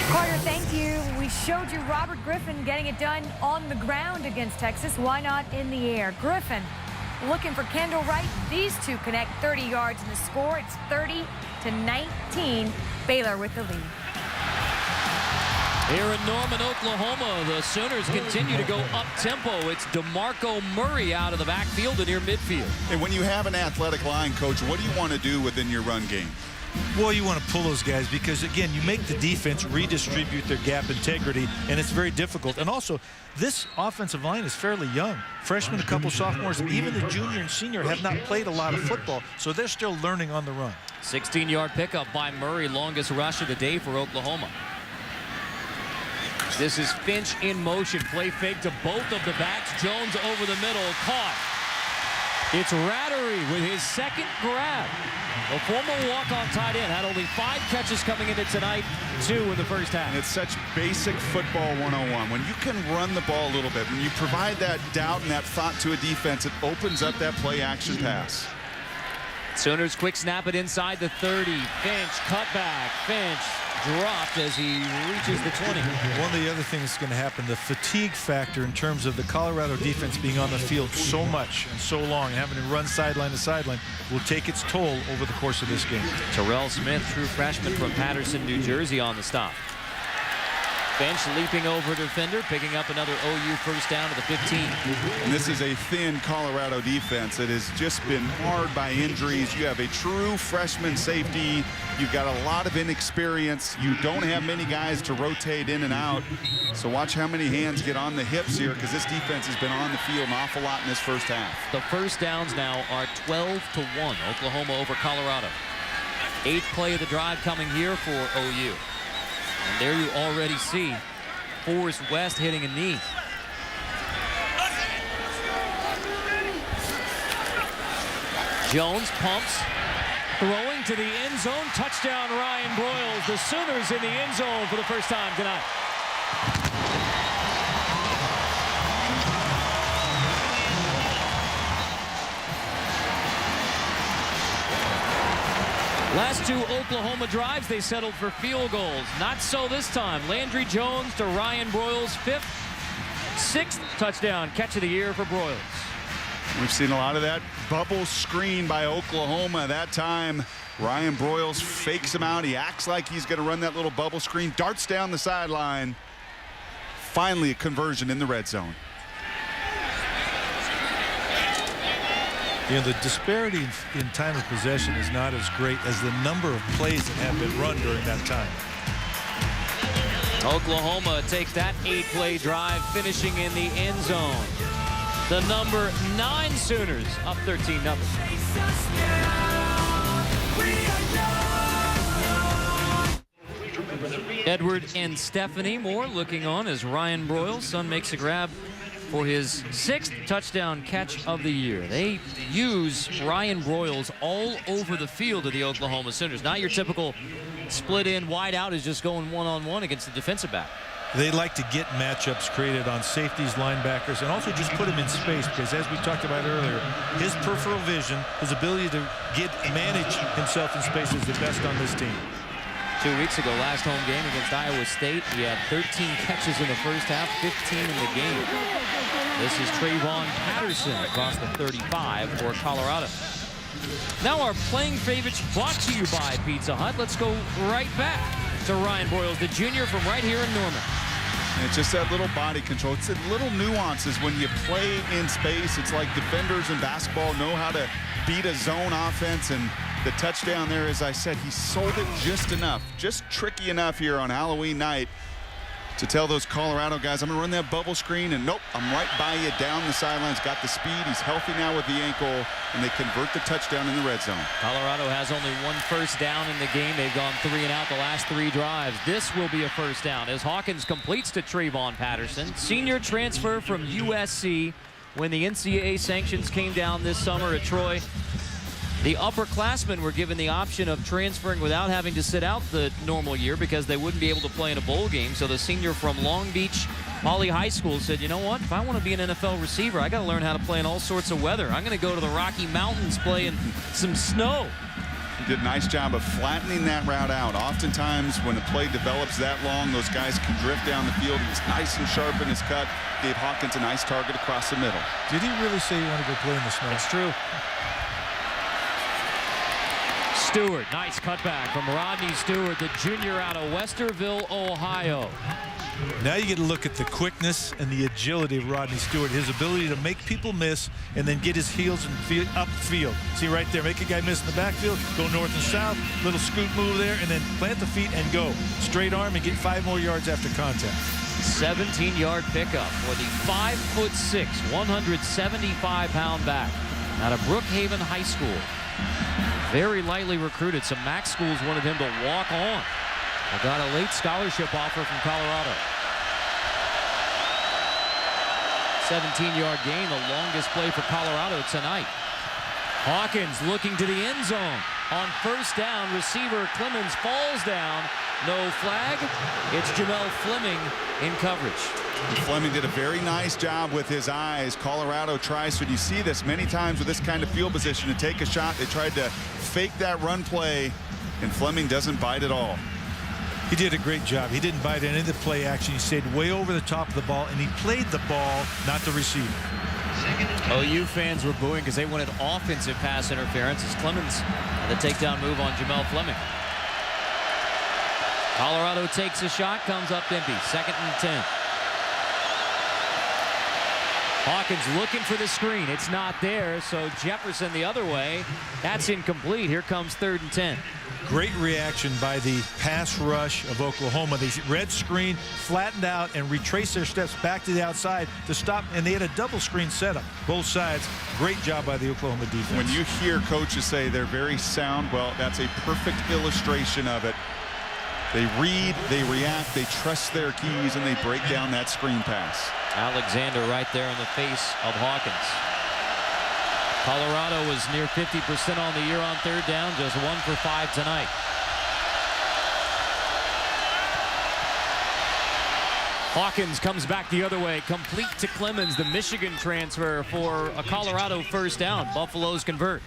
Carter, thank you. We showed you Robert Griffin getting it done on the ground against Texas. Why not in the air? Griffin looking for Kendall Wright. These two connect 30 yards in the score. It's 30-19. Baylor with the lead. Here in Norman, Oklahoma, the Sooners continue to go up-tempo. It's DeMarco Murray out of the backfield and near midfield. And when you have an athletic line, Coach, what do you want to do within your run game? Well, you want to pull those guys because, again, you make the defense redistribute their gap integrity, and it's very difficult. And also, this offensive line is fairly young. Freshmen, a couple sophomores, even the junior and senior have not played a lot of football, so they're still learning on the run. 16-yard pickup by Murray, longest rush of the day for Oklahoma. This is Finch in motion. Play fake to both of the backs. Jones over the middle. Caught. It's Rattery with his second grab. A former walk-on tight end had only 5 catches coming into tonight, 2 in the first half. And it's such basic football 101. When you can run the ball a little bit, when you provide that doubt and that thought to a defense, it opens up that play-action pass. Sooners quick snap it inside the 30. Finch, cutback. Finch dropped as he reaches the 20. One of the other things that's going to happen, the fatigue factor in terms of the Colorado defense being on the field so much and so long and having to run sideline to sideline will take its toll over the course of this game. Terrell Smith, true freshman from Patterson, New Jersey, on the stop. Finch leaping over defender, picking up another OU first down to the 15. And this is a thin Colorado defense that has just been marred by injuries. You have a true freshman safety. You've got a lot of inexperience. You don't have many guys to rotate in and out. So watch how many hands get on the hips here, because this defense has been on the field an awful lot in this first half. The first downs now are 12-1. Oklahoma over Colorado. 8th play of the drive coming here for OU. And there you already see Forrest West hitting a knee. Jones pumps, throwing to the end zone. Touchdown, Ryan Broyles. The Sooners in the end zone for the first time tonight. Last 2 Oklahoma drives, they settled for field goals. Not so this time. Landry Jones to Ryan Broyles, 5th, 6th touchdown catch of the year for Broyles. We've seen a lot of that bubble screen by Oklahoma. That time, Ryan Broyles fakes him out. He acts like he's going to run that little bubble screen, darts down the sideline. Finally, a conversion in the red zone. You know, the disparity in time of possession is not as great as the number of plays that have been run during that time. Oklahoma takes that 8-play drive, finishing in the end zone. The number 9 Sooners up 13-0. Edward and Stephanie Moore looking on as Ryan Broyles' son makes a grab for his 6th touchdown catch of the year. They use Ryan Broyles all over the field of the Oklahoma Sooners. Not your typical split in wide out is just going one-on-one against the defensive back. They like to get matchups created on safeties, linebackers, and also just put him in space because, as we talked about earlier, his peripheral vision, his ability to manage himself in space is the best on this team. 2 weeks ago, last home game against Iowa State, he had 13 catches in the first half, 15 in the game. This is Trayvon Patterson across the 35 for Colorado. Now our playing favorites brought to you by Pizza Hut. Let's go right back to Ryan Broyles, the junior from right here in Norman. And it's just that little body control. It's the little nuances when you play in space. It's like defenders in basketball know how to beat a zone offense, and the touchdown there, as I said, he sold it just enough, just tricky enough here on Halloween night to tell those Colorado guys, I'm going to run that bubble screen, and nope, I'm right by you down the sidelines. Got the speed. He's healthy now with the ankle, and they convert the touchdown in the red zone. Colorado has only 1 first down in the game. They've gone 3 and out the last 3 drives. This will be a first down as Hawkins completes to Trayvon Patterson, senior transfer from USC. When the NCAA sanctions came down this summer at Troy, the upperclassmen were given the option of transferring without having to sit out the normal year because they wouldn't be able to play in a bowl game. So the senior from Long Beach Poly High School said, you know what, if I want to be an NFL receiver, I got to learn how to play in all sorts of weather. I'm going to go to the Rocky Mountains, play in some snow. He did a nice job of flattening that route out. Oftentimes when a play develops that long, those guys can drift down the field. He was nice and sharp in his cut. Gave Hawkins a nice target across the middle. Did he really say he wanted to go play in the snow? That's true. Stewart, nice cutback from Rodney Stewart, the junior out of Westerville, Ohio. Now you get to look at the quickness and the agility of Rodney Stewart, his ability to make people miss and then get his heels and upfield. See right there, make a guy miss in the backfield, go north and south, little scoot move there, and then plant the feet and go. Straight arm and get 5 more yards after contact. 17-yard pickup for the 5'6", 175-pound back out of Brookhaven High School. Very lightly recruited. Some MAC schools wanted him to walk on. They got a late scholarship offer from Colorado. 17-yard gain, the longest play for Colorado tonight. Hawkins looking to the end zone. On first down, receiver Clemens falls down. No flag. It's Jamel Fleming in coverage. Fleming did a very nice job with his eyes. Colorado tries to, you see this many times with this kind of field position, to take a shot. They tried to fake that run play, and Fleming doesn't bite at all. He did a great job. He didn't bite any of the play action. He stayed way over the top of the ball, and he played the ball, not the receiver. OU fans were booing because they wanted offensive pass interference as Clemens had the takedown move on Jamel Fleming. Colorado takes a shot, comes up empty. 2nd and 10. Hawkins looking for the screen. It's not there, so Jefferson the other way. That's incomplete. Here comes 3rd and 10. Great reaction by the pass rush of Oklahoma. They read screen, flattened out, and retraced their steps back to the outside to stop, and they had a double screen setup. Both sides. Great job by the Oklahoma defense. When you hear coaches say they're very sound, well, that's a perfect illustration of it. They read, they react, they trust their keys, and they break down that screen pass. Alexander right there in the face of Hawkins. Colorado was near 50% on the year on 3rd down, just 1 for 5 tonight. Hawkins comes back the other way, complete to Clemens, the Michigan transfer, for a Colorado first down. Buffaloes convert.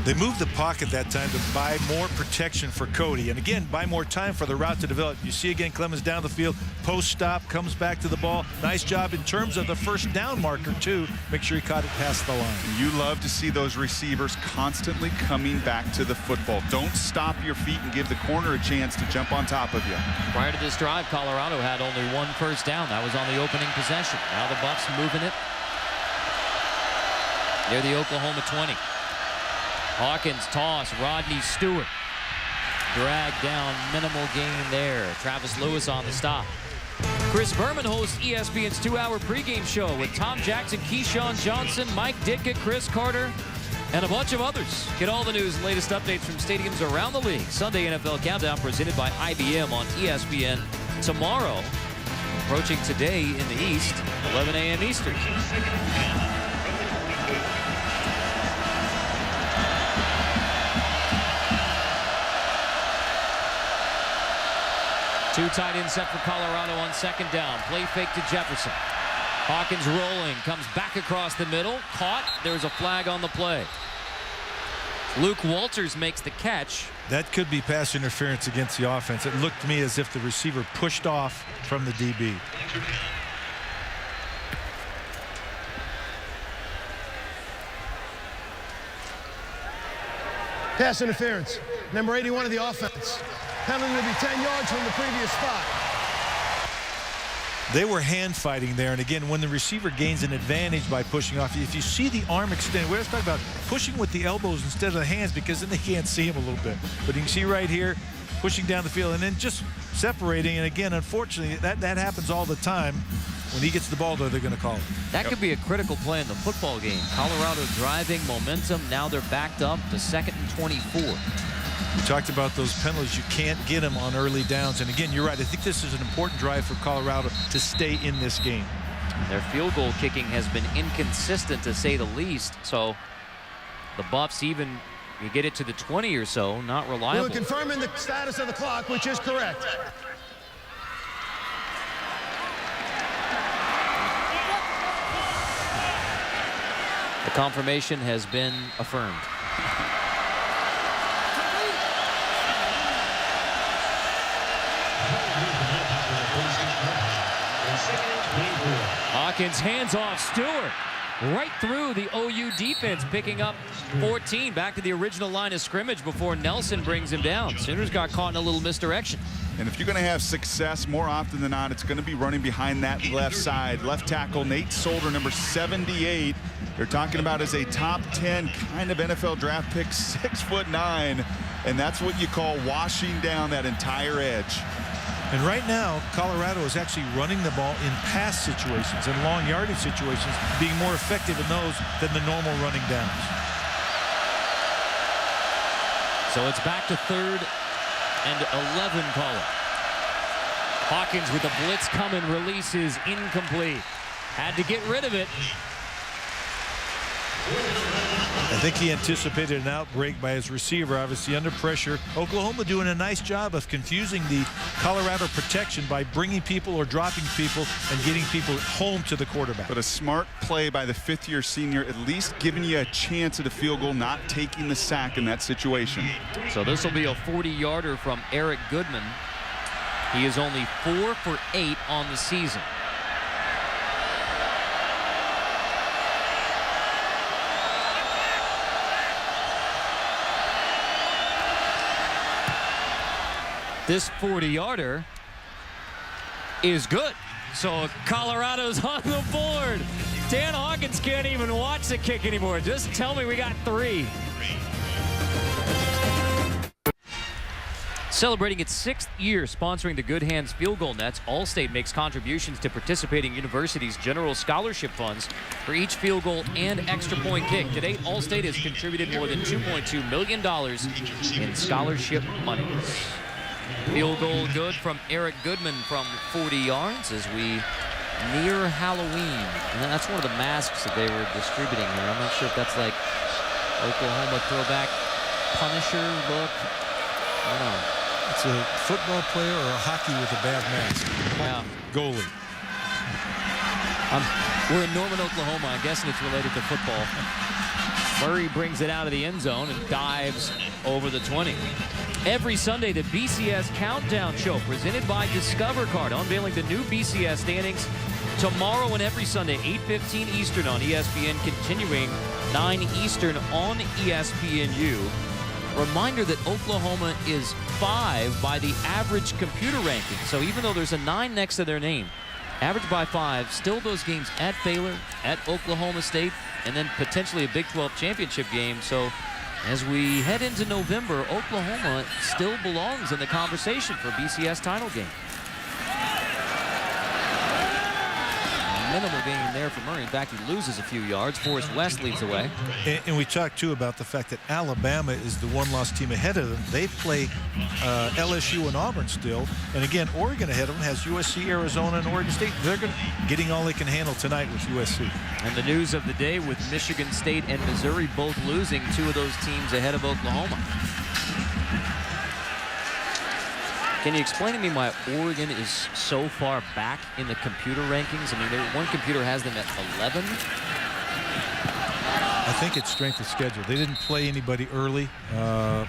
They moved the pocket that time to buy more protection for Cody, and again, buy more time for the route to develop. You see again Clemens down the field, post stop, comes back to the ball. Nice job in terms of the first down marker too. Make sure he caught it past the line. You love to see those receivers constantly coming back to the football. Don't stop your feet and give the corner a chance to jump on top of you. Prior to this drive, Colorado had only 1 first down. That was on the opening possession. Now the Buffs moving it near the Oklahoma 20. Hawkins toss, Rodney Stewart dragged down, minimal gain there. Travis Lewis on the stop. Chris Berman hosts ESPN's 2-hour pregame show with Tom Jackson, Keyshawn Johnson, Mike Ditka, Chris Carter, and a bunch of others. Get all the news and latest updates from stadiums around the league. Sunday NFL Countdown presented by IBM on ESPN tomorrow. approaching today in the East, 11 a.m. Eastern. Two tight end set for Colorado on second down. Play fake to Jefferson. Hawkins rolling, comes back across the middle, caught. There's a flag on the play. Luke Walters makes the catch. That could be pass interference against the offense. It looked to me as if the receiver pushed off from the DB. Pass interference. Number 81 of the offense. Penalty will be 10 yards from the previous spot. They were hand fighting there, and again, when the receiver gains an advantage by pushing off, if you see the arm extend, we're just talking about pushing with the elbows instead of the hands, because then they can't see him a little bit. But you can see right here, pushing down the field and then just separating. And again, unfortunately, that happens all the time. When he gets the ball, though, they're going to call it. That could be a critical play in the football game. Colorado driving momentum. Now they're backed up to 2nd and 24. We talked about those penalties. You can't get them on early downs. And again, you're right. I think this is an important drive for Colorado to stay in this game. Their field goal kicking has been inconsistent, to say the least. So the Buffs, even you get it to the 20 or so, not reliable. We're confirming the status of the clock, which is correct. The confirmation has been affirmed. Hawkins hands off Stewart right through the OU defense, picking up 14 back to the original line of scrimmage before Nelson brings him down. Sooners got caught in a little misdirection. And if you're going to have success, more often than not, it's going to be running behind that left side. Left tackle Nate Solder, number 78. They're talking about as a top 10 kind of NFL draft pick, 6'9", and that's what you call washing down that entire edge. And right now, Colorado is actually running the ball in pass situations and long yardage situations, being more effective in those than the normal running downs. So it's back to 3rd and 11, call it. Hawkins with the blitz coming, releases incomplete. Had to get rid of it. I think he anticipated an outbreak by his receiver, obviously under pressure. Oklahoma doing a nice job of confusing the Colorado protection by bringing people or dropping people and getting people home to the quarterback. But a smart play by the 5th-year senior, at least giving you a chance at a field goal, not taking the sack in that situation. So this will be a 40-yarder from Eric Goodman. He is only 4 for 8 on the season. This 40-yarder is good. So Colorado's on the board. Dan Hawkins can't even watch the kick anymore. Just tell me we got 3. Celebrating its 6th year sponsoring the Good Hands Field Goal Nets, Allstate makes contributions to participating universities' general scholarship funds for each field goal and extra point kick. To date, Allstate has contributed more than $2.2 million in scholarship monies. Field goal good from Eric Goodman from 40 yards as we near Halloween. And that's one of the masks that they were distributing here. I'm not sure if that's like Oklahoma throwback Punisher look. I don't know. It's a football player or a hockey with a bad mask. Yeah. Goalie. We're in Norman, Oklahoma. I'm guessing it's related to football. Murray brings it out of the end zone and dives over the 20. Every Sunday, the BCS Countdown Show, presented by Discover Card, unveiling the new BCS standings tomorrow and every Sunday, 8:15 Eastern on ESPN, continuing 9 Eastern on ESPNU. Reminder that Oklahoma is 5 by the average computer ranking. So even though there's a 9 next to their name, average by 5, still those games at Baylor, at Oklahoma State, and then potentially a Big 12 championship game. So as we head into November, Oklahoma still belongs in the conversation for BCS title game. minimal gain there for Murray. In fact, he loses a few yards. Forrest West leads the way. And we talked, too, about the fact that Alabama is the one-loss team ahead of them. They play LSU and Auburn still. And, again, Oregon ahead of them has USC, Arizona, and Oregon State. They're getting all they can handle tonight with USC. And the news of the day with Michigan State and Missouri both losing, two of those teams ahead of Oklahoma. Can you explain to me why Oregon is so far back in the computer rankings? I mean, one computer has them at 11. I think it's strength of schedule. They didn't play anybody early.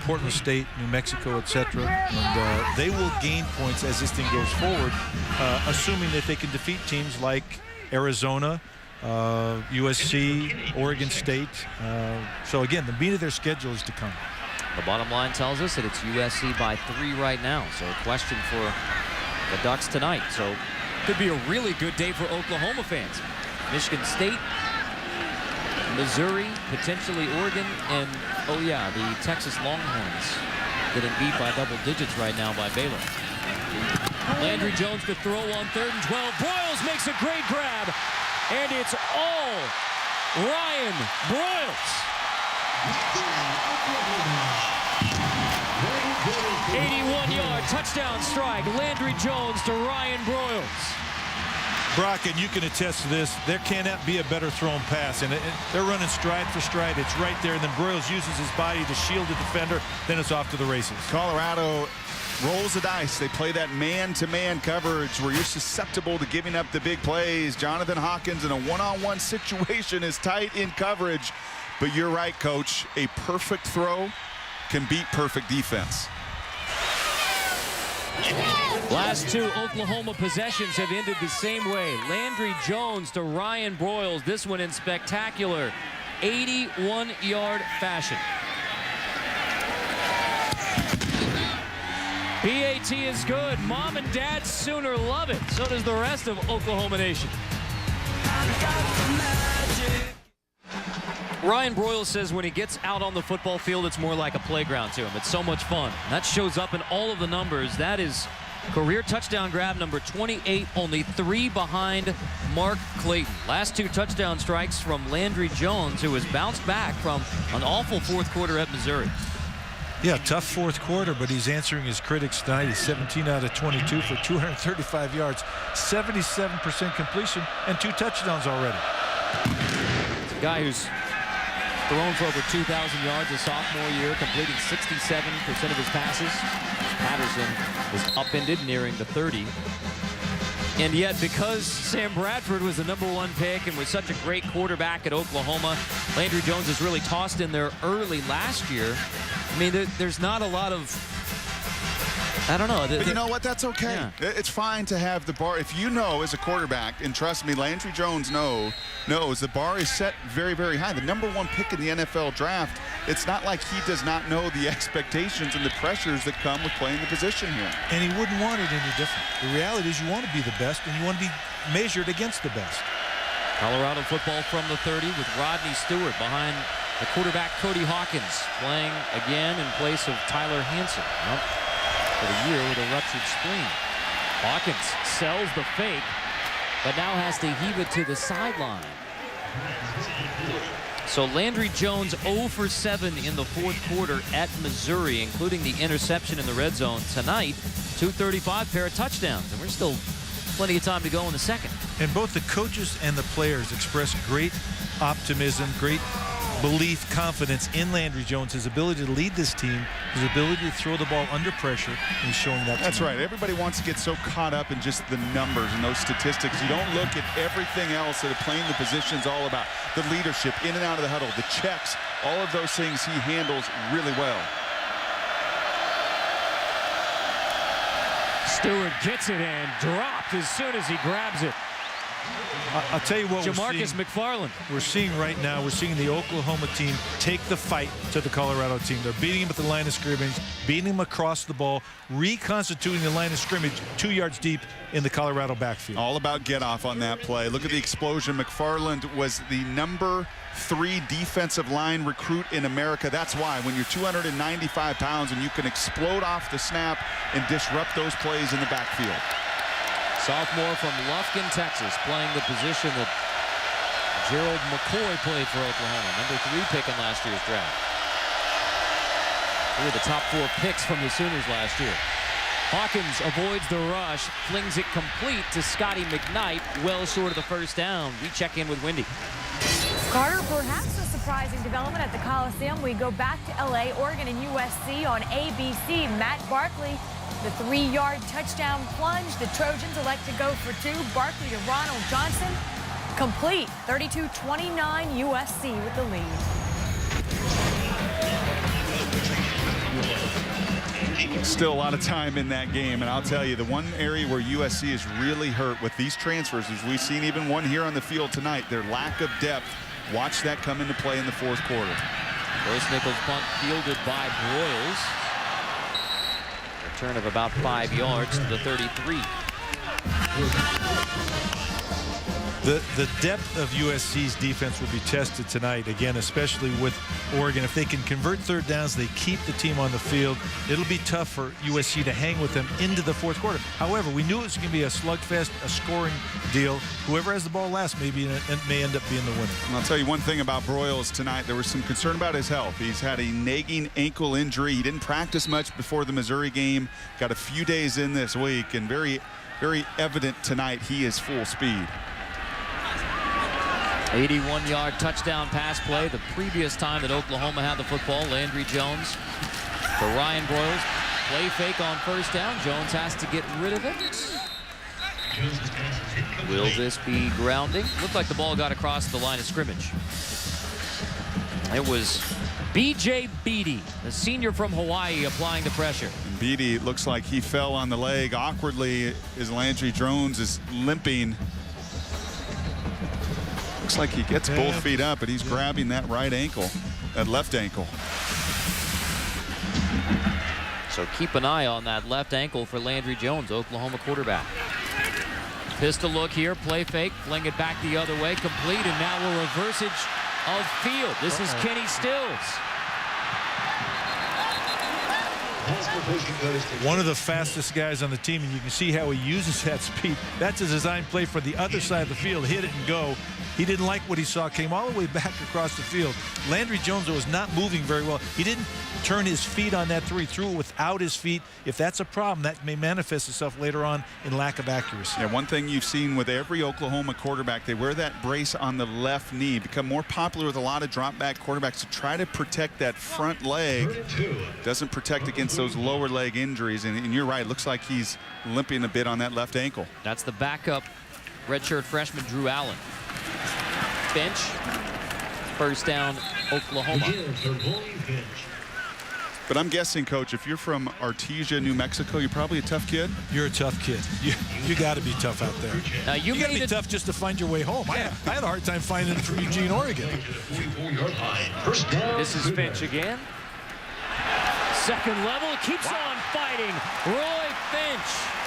Portland State, New Mexico, etc. And they will gain points as this thing goes forward, assuming that they can defeat teams like Arizona, USC, Oregon State. So again, the meat of their schedule is to come. The bottom line tells us that it's USC by 3 right now. So a question for the Ducks tonight. So could be a really good day for Oklahoma fans. Michigan State, Missouri, potentially Oregon, and oh yeah, the Texas Longhorns getting beat by double digits right now by Baylor. Landry Jones to throw on 3rd and 12. Broyles makes a great grab, and it's all Ryan Broyles. 81-yard touchdown strike. Landry Jones to Ryan Broyles. Brock, and you can attest to this, there cannot be a better thrown pass. And they're running stride for stride. It's right there. And then Broyles uses his body to shield the defender. Then it's off to the races. Colorado rolls the dice. They play that man-to-man coverage where you're susceptible to giving up the big plays. Jonathan Hawkins in a one-on-one situation is tight in coverage. But you're right, Coach. A perfect throw can beat perfect defense. Last 2 Oklahoma possessions have ended the same way. Landry Jones to Ryan Broyles. This one in spectacular 81-yard fashion. PAT is good. Mom and Dad Sooner love it. So does the rest of Oklahoma Nation. Ryan Broyles says when he gets out on the football field, it's more like a playground to him. It's so much fun. That shows up in all of the numbers. That is career touchdown grab number 28, only 3 behind Mark Clayton. Last 2 touchdown strikes from Landry Jones, who has bounced back from an awful 4th quarter at Missouri. Yeah, tough 4th quarter, but he's answering his critics tonight. He's 17 out of 22 for 235 yards, 77% completion, and 2 touchdowns already. It's a guy who's thrown for over 2,000 yards a sophomore year, completing 67% of his passes. Patterson was upended nearing the 30. And yet, because Sam Bradford was the #1 pick and was such a great quarterback at Oklahoma, Landry Jones is really tossed in there early last year. I mean, there's not a lot of, I don't know. But you know what? That's okay. Yeah. It's fine to have the bar. If you know as a quarterback, and trust me, Landry Jones knows the bar is set very, very high. The #1 pick in the NFL draft, it's not like he does not know the expectations and the pressures that come with playing the position here. And he wouldn't want it any different. The reality is you want to be the best, and you want to be measured against the best. Colorado football from the 30 with Rodney Stewart behind the quarterback Cody Hawkins, playing again in place of Tyler Hansen. For the year with a ruptured spleen. Hawkins sells the fake, but now has to heave it to the sideline. So Landry Jones 0 for 7 in the 4th quarter at Missouri, including the interception in the red zone. Tonight, 235, pair of touchdowns, and we're still plenty of time to go in the 2nd. And both the coaches and the players express great optimism, great belief, confidence in Landry Jones, his ability to lead this team, his ability to throw the ball under pressure, and he's showing that. That's right. Everybody wants to get so caught up in just the numbers and those statistics. You don't look at everything else that playing the position's all about. The leadership, in and out of the huddle, the checks, all of those things he handles really well. Stewart gets it and dropped as soon as he grabs it. I'll tell you what Jamarcus McFarland. We're seeing right now, we're seeing the Oklahoma team take the fight to the Colorado team. They're beating him at the line of scrimmage, beating him across the ball, reconstituting the line of scrimmage 2 yards deep in the Colorado backfield. All about get off on that play. Look at the explosion. McFarland was the #3 defensive line recruit in America. That's why when you're 295 pounds and you can explode off the snap and disrupt those plays in the backfield. Sophomore from Lufkin, Texas, playing the position that Gerald McCoy played for Oklahoma. Number 3 pick in last year's draft. 2 of the top 4 picks from the Sooners last year. Hawkins avoids the rush, flings it complete to Scotty McKnight, well short of the first down. We check in with Wendy. Carter, perhaps a surprising development at the Coliseum. We go back to LA, Oregon and USC on ABC. Matt Barkley, the 3-yard touchdown plunge. The Trojans elect to go for 2. Barkley to Ronald Johnson. Complete. 32-29, USC with the lead. Still a lot of time in that game, and I'll tell you, the one area where USC is really hurt with these transfers, as we've seen even one here on the field tonight, their lack of depth. Watch that come into play in the 4th quarter. Gross Nichols punt fielded by Broyles. Return of about 5 yards to the 33. The depth of USC's defense will be tested tonight, again, especially with Oregon. If they can convert 3rd downs, they keep the team on the field. It'll be tough for USC to hang with them into the 4th quarter. However, we knew it was going to be a slugfest, a scoring deal. Whoever has the ball last may end up being the winner. And I'll tell you one thing about Broyles tonight. There was some concern about his health. He's had a nagging ankle injury. He didn't practice much before the Missouri game. Got a few days in this week, and very, very evident tonight he is full speed. 81-yard touchdown pass play. The previous time that Oklahoma had the football, Landry Jones for Ryan Broyles. Play fake on first down. Jones has to get rid of it. Will this be grounding? Looked like the ball got across the line of scrimmage. It was B.J. Beatty, the senior from Hawaii, applying the pressure. And Beatty looks like he fell on the leg awkwardly as Landry Jones is limping. Looks like he gets both feet up, but he's grabbing that right ankle, that left ankle. So keep an eye on that left ankle for Landry Jones, Oklahoma quarterback. Pistol look here, play fake, fling it back the other way, complete, and now a reversage of field. This is Kenny Stills. One of the fastest guys on the team, and you can see how he uses that speed. That's a design play for the other side of the field. Hit it and go. He didn't like what he saw, came all the way back across the field. Landry Jones was not moving very well. He didn't turn his feet on that throw. He threw it without his feet. If that's a problem, that may manifest itself later on in lack of accuracy. Yeah, one thing you've seen with every Oklahoma quarterback, they wear that brace on the left knee. Become more popular with a lot of drop back quarterbacks to try to protect that front leg. Doesn't protect against those lower leg injuries. And you're right, looks like he's limping a bit on that left ankle. That's the backup redshirt freshman Drew Allen. Finch, first down, Oklahoma. But I'm guessing, Coach, if you're from Artesia, New Mexico, you're probably a tough kid. You're a tough kid. You got to be tough out there. Now you got to be tough just to find your way home. I had a hard time finding it from Eugene, Oregon. This is Finch again. Second level, keeps on fighting. Roy Finch.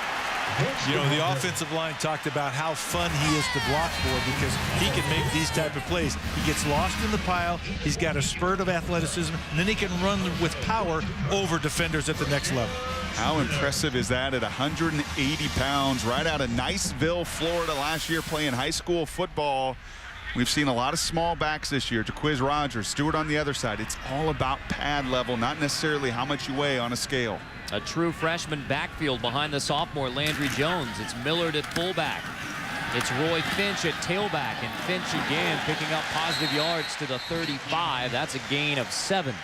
You know, the offensive line talked about how fun he is to block for because he can make these type of plays. He gets lost in the pile. He's got a spurt of athleticism, and then he can run with power over defenders at the next level. How impressive is that at 180 pounds, right out of Niceville, Florida last year playing high school football. We've seen a lot of small backs this year. Jaquiz Rogers, Stewart on the other side. It's all about pad level, not necessarily how much you weigh on a scale. A true freshman backfield behind the sophomore Landry Jones. It's Millard at fullback. It's Roy Finch at tailback, and Finch again picking up positive yards to the 35. That's a gain of 7.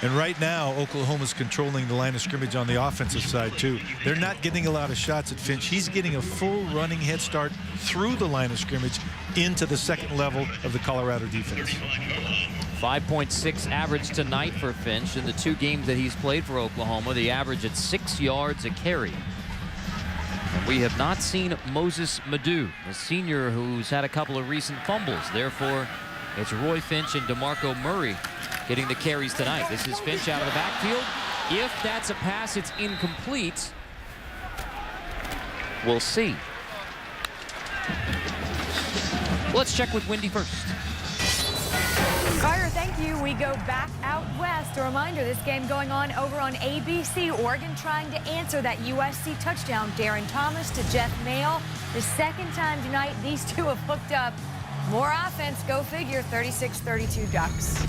And right now, Oklahoma's controlling the line of scrimmage on the offensive side, too. They're not getting a lot of shots at Finch. He's getting a full running head start through the line of scrimmage into the second level of the Colorado defense. 5.6 average tonight for Finch in the 2 games that he's played for Oklahoma. The average at 6 yards a carry. And we have not seen Moses Madu, a senior who's had a couple of recent fumbles. Therefore, it's Roy Finch and DeMarco Murray getting the carries tonight. This is Finch out of the backfield. If that's a pass, it's incomplete. We'll see. Let's check with Wendy first. Carter, thank you. you. We go back out west. A reminder, this game going on over on ABC. Oregon trying to answer that USC touchdown. Darren Thomas to Jeff Mail. The second time tonight these two have hooked up. More offense, go figure, 36-32 Ducks.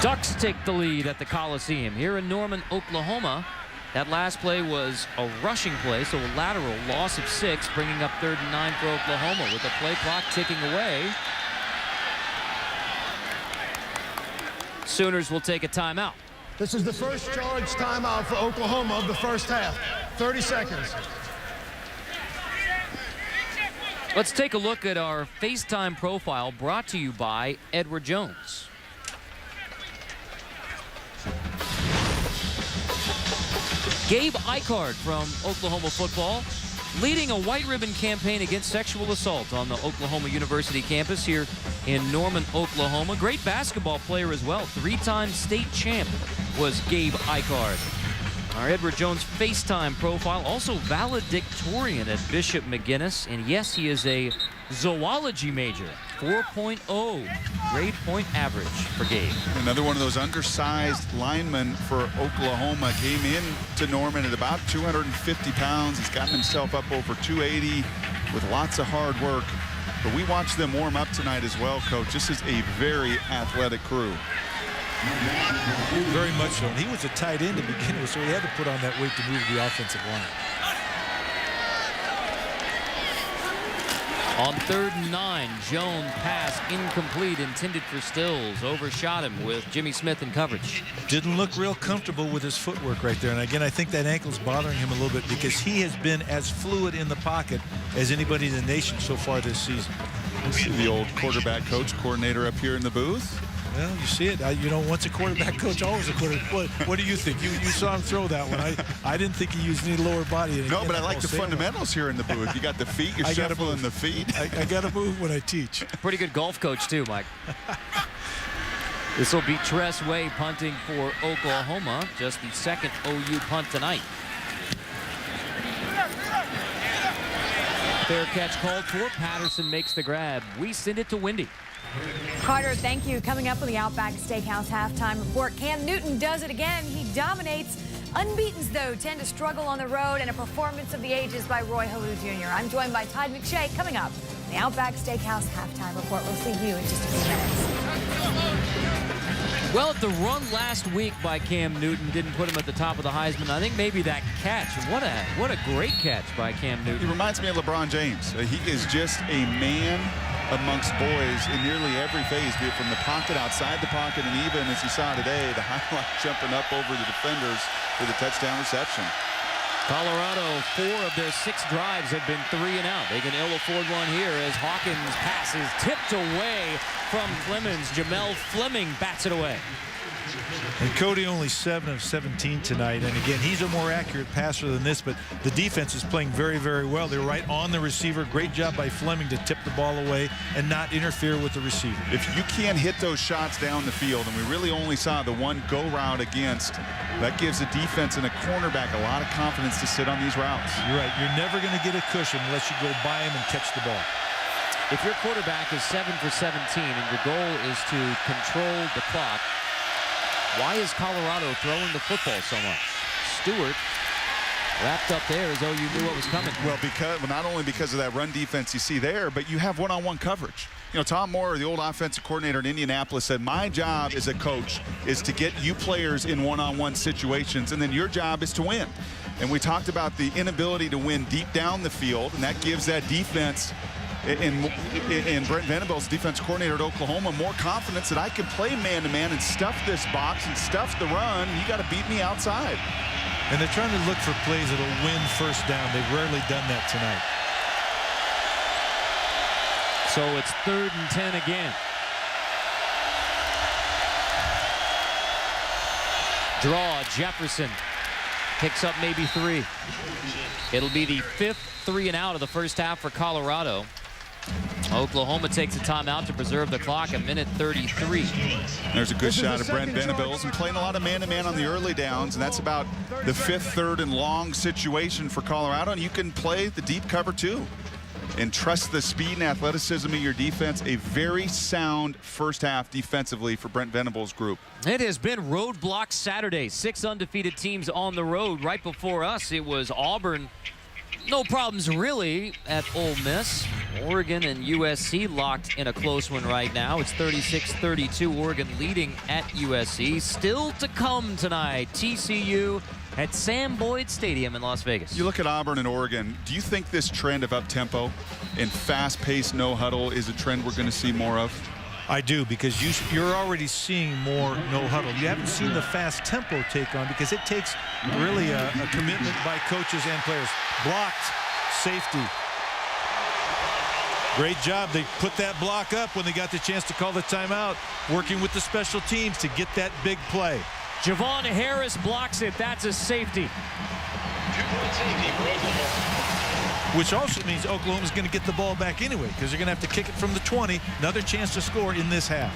Ducks take the lead at the Coliseum here in Norman, Oklahoma. That last play was a rushing play, so a lateral loss of 6, bringing up 3rd and 9 for Oklahoma with the play clock ticking away. Sooners will take a timeout. This is the first charge timeout for Oklahoma of the first half. 30 seconds. Let's take a look at our FaceTime profile brought to you by Edward Jones. Gabe Icard from Oklahoma football, leading a white ribbon campaign against sexual assault on the Oklahoma University campus here in Norman, Oklahoma. Great basketball player as well. 3-time state champ was Gabe Icard. Our Edward Jones FaceTime profile, also valedictorian at Bishop McGuinness. And yes, he is a zoology major. 4.0 grade point average for Gabe. Another one of those undersized linemen for Oklahoma. Came in to Norman at about 250 pounds. He's gotten himself up over 280 with lots of hard work. But we watched them warm up tonight as well, Coach. This is a very athletic crew. Very much so. And he was a tight end to begin with, so he had to put on that weight to move the offensive line. On 3rd and 9, Jones pass incomplete, intended for Stills. Overshot him with Jimmy Smith in coverage. Didn't look real comfortable with his footwork right there. And again, I think that ankle's bothering him a little bit because he has been as fluid in the pocket as anybody in the nation so far this season. You see the old quarterback coach coordinator up here in the booth. Well, you see it. You know, once a quarterback coach, always a quarterback. What do you think? You saw him throw that one. I didn't think he used any lower body. No, but I like the fundamentals here in the booth. You got the feet, you're shuffling the feet. I got to move when I teach. Pretty good golf coach, too, Mike. This will be Tress Way punting for Oklahoma. Just the second OU punt tonight. Fair catch called for. Patterson makes the grab. We send it to Wendy. Carter, thank you. Coming up with the Outback Steakhouse halftime report. Cam Newton does it again. He dominates. Unbeatens, though, tend to struggle on the road, and a performance of the ages by Roy Halou Jr. I'm joined by Todd McShay. Coming up, the Outback Steakhouse halftime report. We'll see you in just a few minutes. Well, the run last week by Cam Newton didn't put him at the top of the Heisman. I think maybe that catch. What a great catch by Cam Newton. He reminds me of LeBron James. He is just a man amongst boys in nearly every phase, be it from the pocket, outside the pocket, and even, as you saw today, the highlight jumping up over the defenders for the touchdown reception. Colorado, 4 of their 6 drives have been 3 and out. They can ill afford one here as Hawkins passes tipped away from Clemens. Jamel Fleming bats it away. And Cody only 7 of 17 tonight. And again, he's a more accurate passer than this, but the defense is playing very, very well. They're right on the receiver. Great job by Fleming to tip the ball away and not interfere with the receiver. If you can't hit those shots down the field, and we really only saw the one go route against, that gives the defense and a cornerback a lot of confidence to sit on these routes. You're right. You're never going to get a cushion unless you go by him and catch the ball. If your quarterback is 7 for 17 and your goal is to control the clock, why is Colorado throwing the football so much? Stewart wrapped up there as though you knew what was coming. Well, not only because of that run defense you see there, but you have one-on-one coverage. You know, Tom Moore, the old offensive coordinator in Indianapolis, said, my job as a coach is to get you players in one-on-one situations, and then your job is to win. And we talked about the inability to win deep down the field, and that gives that defense in Brent Venables, defense coordinator at Oklahoma, more confidence that I can play man-to-man and stuff this box and stuff the run. You got to beat me outside. And they're trying to look for plays that'll win first down. They've rarely done that tonight. So it's 3rd and 10 again. Draw, Jefferson picks up maybe 3. It'll be the 5th 3 and out of the first half for Colorado. Oklahoma takes a timeout to preserve the clock at minute 33. There's a good shot of Brent Venables, and playing a lot of man-to-man on the early downs, and that's about the 5th, 3rd, and long situation for Colorado, and you can play the deep cover too. and trust the speed and athleticism of your defense. A very sound first half defensively for Brent Venables' group. It has been Roadblock Saturday. 6 undefeated teams on the road. Right before us, it was Auburn. No problems really at Ole Miss. Oregon and USC locked in a close one right now. It's 36-32, Oregon leading at USC. Still to come tonight, TCU at Sam Boyd Stadium in Las Vegas. You look at Auburn and Oregon, do you think this trend of up-tempo and fast-paced no-huddle is a trend we're going to see more of? I do, because you're already seeing more no huddle. You haven't seen the fast tempo take on because it takes really a commitment by coaches and players. Blocked, safety. Great job. They put that block up when they got the chance to call the timeout, working with the special teams to get that big play. Javon Harris blocks it. That's a safety. Which also means Oklahoma's going to get the ball back anyway, because they're going to have to kick it from the 20. Another chance to score in this half.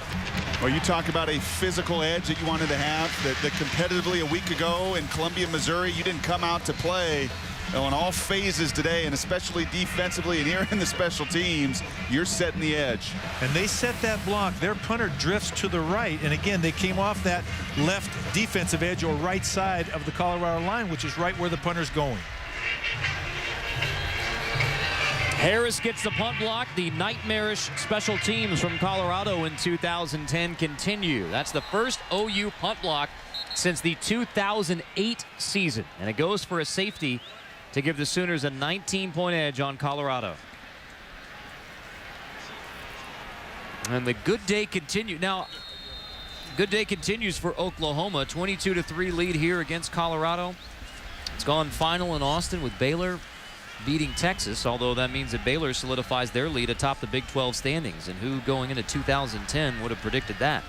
Well, you talk about a physical edge that you wanted to have, that competitively a week ago in Columbia, Missouri, you didn't come out to play. On all phases today, and especially defensively and here in the special teams, you're setting the edge. And they set that block. Their punter drifts to the right, and again, they came off that left defensive edge or right side of the Colorado line, which is right where the punter's going. Harris gets the punt block. The nightmarish special teams from Colorado in 2010 continue. That's the first OU punt block since the 2008 season, and it goes for a safety to give the Sooners a 19-point edge on Colorado. And the good day continues. Now, good day continues for Oklahoma. 22-3 lead here against Colorado. It's gone final in Austin with Baylor beating Texas, although that means that Baylor solidifies their lead atop the Big 12 standings. And who going into 2010 would have predicted that?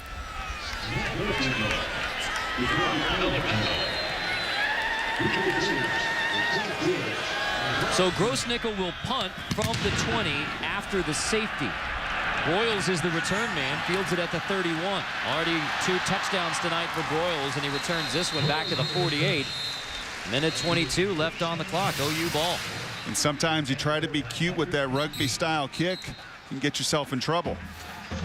So Gross-Nickel will punt from the 20 after the safety. Broyles is the return man, fields it at the 31. Already 2 touchdowns tonight for Broyles, and he returns this one back to the 48. Minute 22 left on the clock. OU ball. And sometimes you try to be cute with that rugby-style kick, you can get yourself in trouble.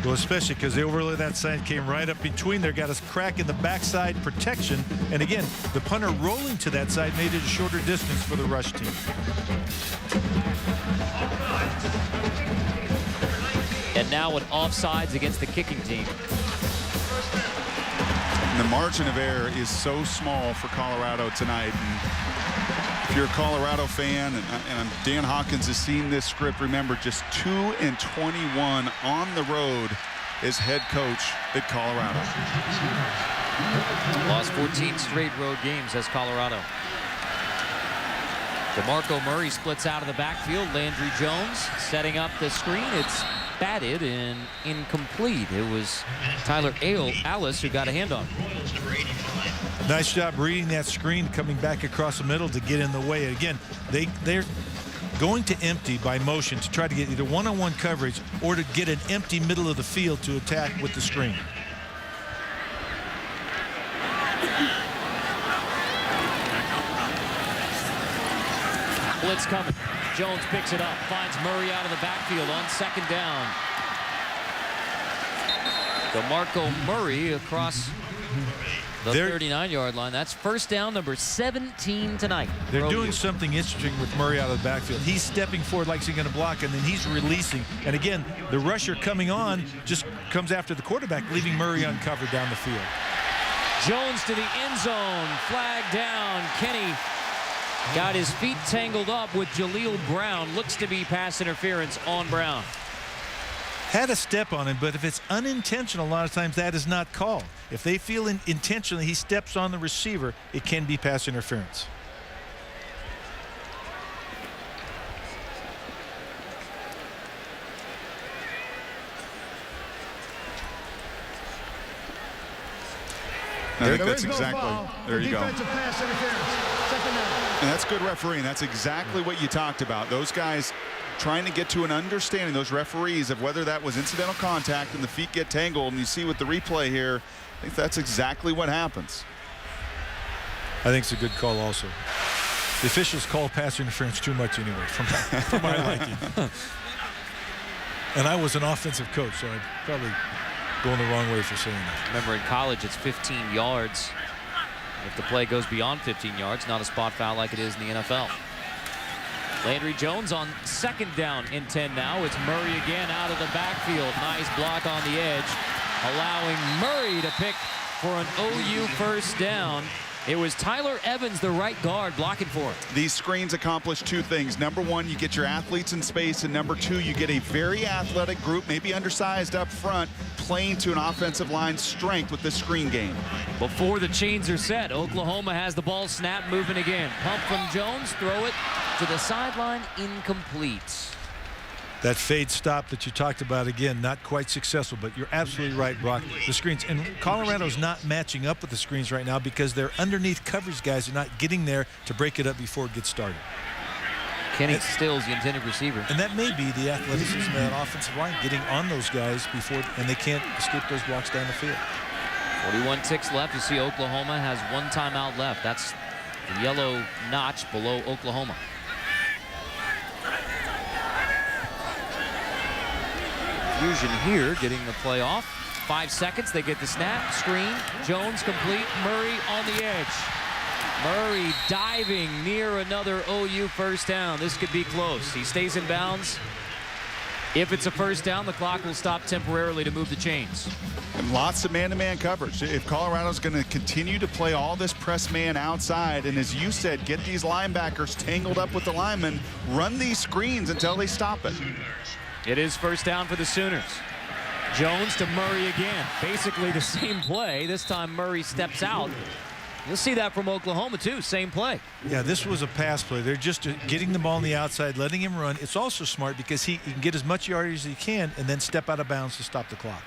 Well, especially because the overlay that side came right up between there, got us crack in the backside protection. And again, the punter rolling to that side made it a shorter distance for the rush team. And now with offsides against the kicking team. And the margin of error is so small for Colorado tonight. And if you're a Colorado fan, and Dan Hawkins has seen this script, remember, just 2-21 on the road as head coach at Colorado. Lost 14 straight road games as Colorado. DeMarco Murray splits out of the backfield. Landry Jones setting up the screen. It's batted and incomplete. It was Tyler Alice who got a hand on. Nice job reading that screen, coming back across the middle to get in the way. Again, they're going to empty by motion to try to get either one-on-one coverage or to get an empty middle of the field to attack with the screen. Blitz coming. Jones picks it up, finds Murray out of the backfield on second down. DeMarco Murray across the 39-yard line. That's first down number 17 tonight. They're doing something interesting with Murray out of the backfield. He's stepping forward like he's going to block, and then he's releasing. And again, the rusher coming on just comes after the quarterback, leaving Murray uncovered down the field. Jones to the end zone. Flag down. Kenny got his feet tangled up with Jaleel Brown. Looks to be pass interference on Brown. Had a step on him, but if it's unintentional, a lot of times that is not called. If they feel intentionally he steps on the receiver, it can be pass interference. I think that's exactly, there you go. Defensive pass interference. Second down. And that's good refereeing. That's exactly what you talked about. Those guys trying to get to an understanding, those referees, of whether that was incidental contact and the feet get tangled. And you see with the replay here, I think that's exactly what happens. I think it's a good call also. The officials call pass interference too much anyway, for my liking. And I was an offensive coach, so I'd probably going the wrong way for saying that. Remember, in college, it's 15 yards. If the play goes beyond 15 yards, not a spot foul like it is in the NFL. Landry Jones on second down and 10 now. It's Murray again out of the backfield. Nice block on the edge, allowing Murray to pick for an OU first down. It was Tyler Evans, the right guard, blocking for him. These screens accomplish two things. Number one, you get your athletes in space, and number two, you get a very athletic group, maybe undersized up front, playing to an offensive line strength with this screen game. Before the chains are set, Oklahoma has the ball snap, moving again. Pump from Jones, throw it to the sideline, incomplete. That fade stop that you talked about, again, not quite successful, but you're absolutely right, Brock. The screens, and Colorado's not matching up with the screens right now because their underneath coverage guys are not getting there to break it up before it gets started. Kenny Stills, the intended receiver. And that may be the athleticism of that offensive line, getting on those guys before, and they can't escape those blocks down the field. 41 ticks left. You see Oklahoma has one timeout left. That's the yellow notch below Oklahoma. Fusion here getting the play off. 5 seconds, they get the snap, screen, Jones complete, Murray on the edge. Murray diving near another OU first down. This could be close. He stays in bounds. If it's a first down, the clock will stop temporarily to move the chains. And lots of man-to-man coverage. If Colorado's going to continue to play all this press man outside, and as you said, get these linebackers tangled up with the linemen, run these screens until they stop it. It is first down for the Sooners. Jones to Murray again. Basically the same play. This time Murray steps out. You'll see that from Oklahoma too. Same play. Yeah, this was a pass play. They're just getting the ball on the outside, letting him run. It's also smart because he can get as much yardage as he can and then step out of bounds to stop the clock.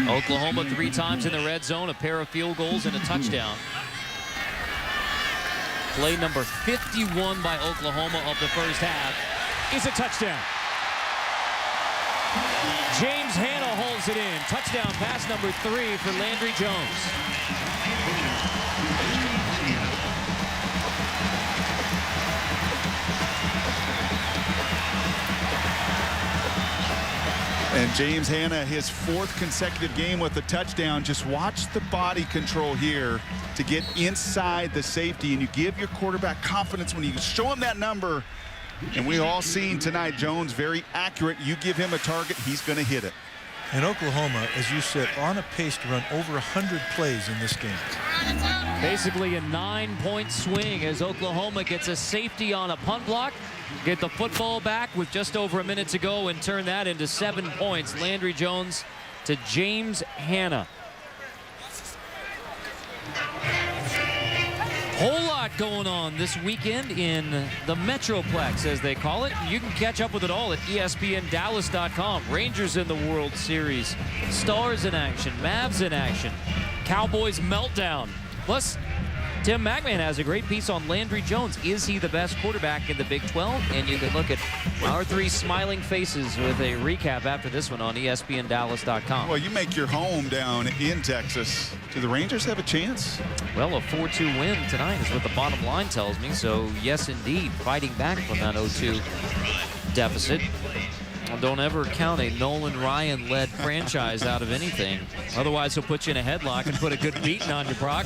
Oklahoma 3 times in the red zone, a pair of field goals and a touchdown. Play number 51 by Oklahoma of the first half is a touchdown. James Hanna holds it in. Touchdown pass number 3 for Landry Jones. And James Hanna, his 4th consecutive game with a touchdown. Just watch the body control here to get inside the safety, and you give your quarterback confidence when you show him that number. And we've all seen tonight, Jones very accurate. You give him a target, he's going to hit it. And Oklahoma, as you said, on a pace to run over 100 plays in this game. Basically a 9-point swing as Oklahoma gets a safety on a punt block, get the football back with just over a minute to go and turn that into 7 points. Landry Jones to James Hanna. Whole lot going on this weekend in the Metroplex, as they call it. You can catch up with it all at ESPNDallas.com. Rangers in the World Series, Stars in action, Mavs in action, Cowboys meltdown. Plus, Tim McMahon has a great piece on Landry Jones. Is he the best quarterback in the Big 12? And you can look at our 3 smiling faces with a recap after this one on ESPNDallas.com. Well, you make your home down in Texas. Do the Rangers have a chance? Well, a 4-2 win tonight is what the bottom line tells me. So, yes, indeed, fighting back from that 0-2 deficit. Well, don't ever count a Nolan Ryan-led franchise out of anything. Otherwise, he'll put you in a headlock and put a good beating on you, Brock.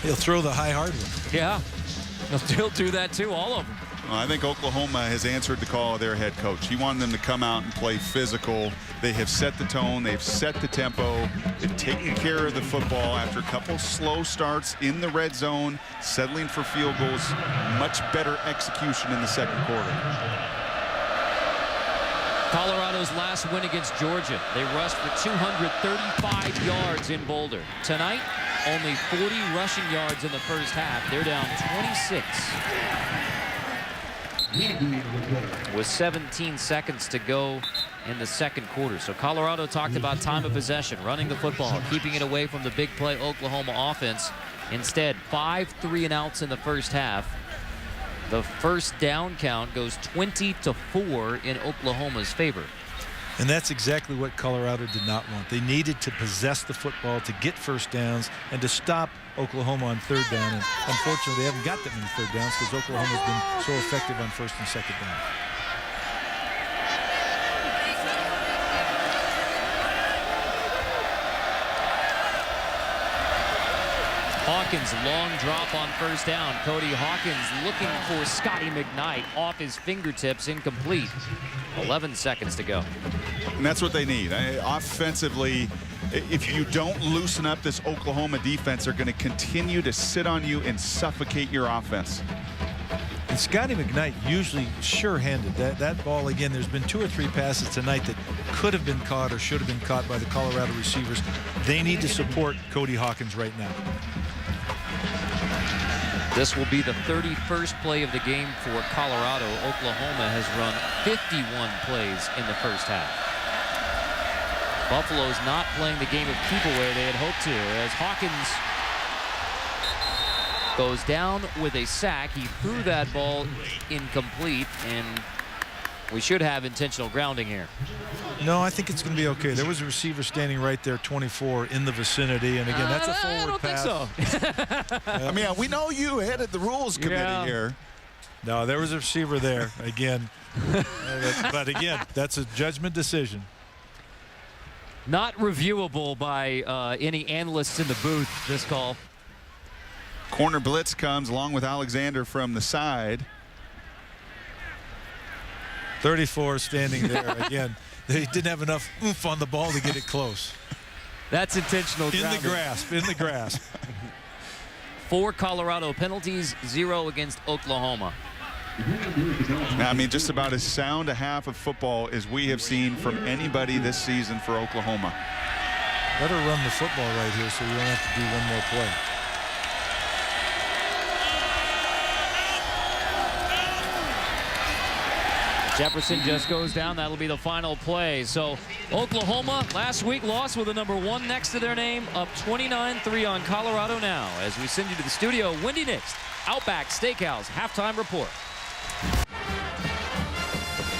He'll throw the high hard one. Yeah, he'll do that too, all of them. Well, I think Oklahoma has answered the call of their head coach. He wanted them to come out and play physical. They have set the tone. They've set the tempo. They've taken care of the football after a couple slow starts in the red zone, settling for field goals. Much better execution in the second quarter. Colorado's last win against Georgia. They rushed for 235 yards in Boulder. Tonight, only 40 rushing yards in the first half. They're down 26 with 17 seconds to go in the second quarter. So Colorado talked about time of possession, running the football, keeping it away from the big play Oklahoma offense. Instead, 5 3-and-outs in the first half. The first down count goes 20-4 in Oklahoma's favor. And that's exactly what Colorado did not want. They needed to possess the football, to get first downs, and to stop Oklahoma on third down. And unfortunately, they haven't got that many third downs because Oklahoma's been so effective on first and second down. Hawkins, long drop on first down. Cody Hawkins looking for Scotty McKnight off his fingertips, incomplete. 11 seconds to go. And that's what they need. Offensively, if you don't loosen up this Oklahoma defense, they're going to continue to sit on you and suffocate your offense. And Scotty McKnight usually sure-handed. That ball, again, there's been 2 or 3 passes tonight that could have been caught or should have been caught by the Colorado receivers. They need to support Cody Hawkins right now. This will be the 31st play of the game for Colorado. Oklahoma has run 51 plays in the first half. Buffalo's not playing the game of keep away they had hoped to, as Hawkins goes down with a sack. He threw that ball incomplete, and we should have intentional grounding here. No, I think it's going to be okay. There was a receiver standing right there, 24, in the vicinity, and again, that's a forward pass. I don't think so. I mean, we know you headed the rules committee here. No, there was a receiver there again. But again, that's a judgment decision. Not reviewable by any analysts in the booth, this call. Corner blitz comes along with Alexander from the side. 34 standing there again. They didn't have enough oomph on the ball to get it close. That's intentional in grounding. the grasp, in the grasp. 4 Colorado penalties, 0 against Oklahoma. I mean, just about as sound a half of football as we have seen from anybody this season for Oklahoma. Better run the football right here so you don't have to do one more play. Jefferson just goes down. That'll be the final play. So Oklahoma last week lost with a number 1 next to their name, up 29-3 on Colorado now. As we send you to the studio, Wendy Nix, Outback Steakhouse halftime report.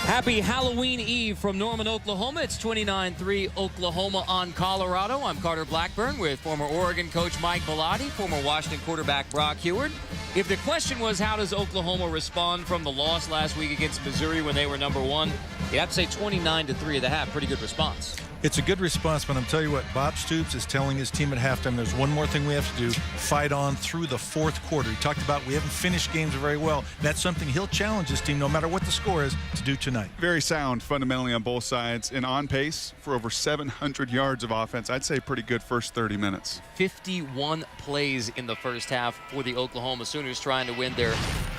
Happy Halloween Eve from Norman, Oklahoma. It's 29-3 Oklahoma on Colorado. I'm Carter Blackburn with former Oregon coach Mike Bellotti, former Washington quarterback Brock Heward. If the question was how does Oklahoma respond from the loss last week against Missouri when they were number 1, you'd have to say 29-3 at the half. Pretty good response. It's a good response, but I'm telling you what, Bob Stoops is telling his team at halftime there's one more thing we have to do, fight on through the 4th quarter. He talked about we haven't finished games very well. That's something he'll challenge his team, no matter what the score is, to do tonight. Very sound fundamentally on both sides and on pace for over 700 yards of offense. I'd say pretty good first 30 minutes. 51 plays in the first half for the Oklahoma Sooners, trying to win their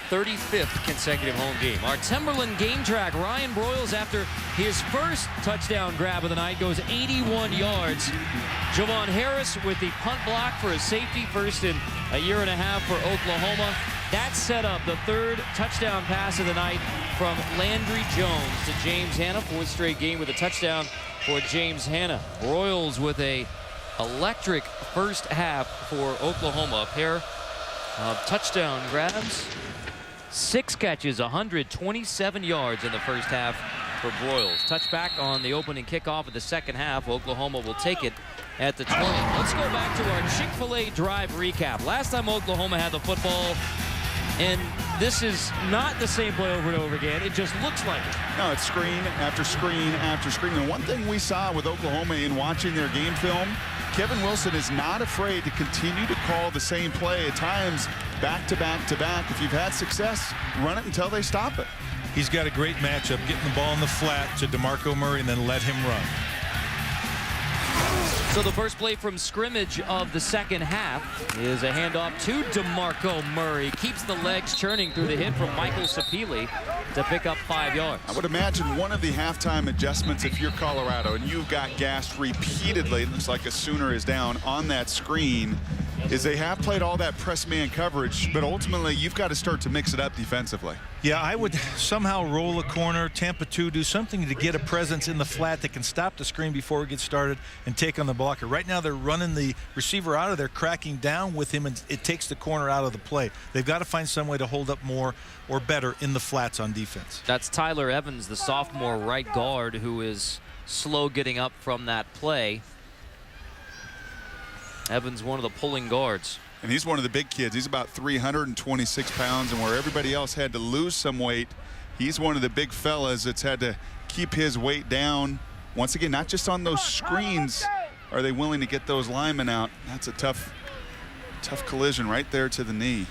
35th consecutive home game. Our Timberland game track, Ryan Broyles, after his first touchdown grab of the night, goes 81 yards. Javon Harris with the punt block for a safety, first in a year and a half for Oklahoma. That set up the 3rd touchdown pass of the night from Landry Jones to James Hanna. 4th straight game with a touchdown for James Hanna. Broyles with a electric first half for Oklahoma. A pair of touchdown grabs. 6 catches, 127 yards in the first half for Broyles. Touchback on the opening kickoff of the second half. Oklahoma will take it at the 20. Let's go back to our Chick-fil-A drive recap. Last time Oklahoma had the football, and this is not the same play over and over again. It just looks like it. No, it's screen after screen after screen. And one thing we saw with Oklahoma in watching their game film, Kevin Wilson is not afraid to continue to call the same play at times back to back to back. If you've had success, run it until they stop it. He's got a great matchup, getting the ball in the flat to DeMarco Murray and then let him run. So the first play from scrimmage of the second half is a handoff to DeMarco Murray. Keeps the legs churning through the hit from Michael Sapili to pick up 5 yards. I would imagine one of the halftime adjustments, if you're Colorado and you've got gassed repeatedly, it looks like a Sooner is down on that screen, is they have played all that press man coverage, but ultimately you've got to start to mix it up defensively. Yeah, I would somehow roll a corner, Tampa 2, do something to get a presence in the flat that can stop the screen before it gets started and take on the blocker. Right now they're running the receiver out of there, cracking down with him, and it takes the corner out of the play. They've got to find some way to hold up more or better in the flats on defense. That's Tyler Evans, the sophomore right guard, who is slow getting up from that play. Evans, one of the pulling guards. And he's one of the big kids. He's about 326 pounds, and where everybody else had to lose some weight, he's one of the big fellas that's had to keep his weight down. Once again, not just on those screens are they willing to get those linemen out. That's a tough collision right there to the knee.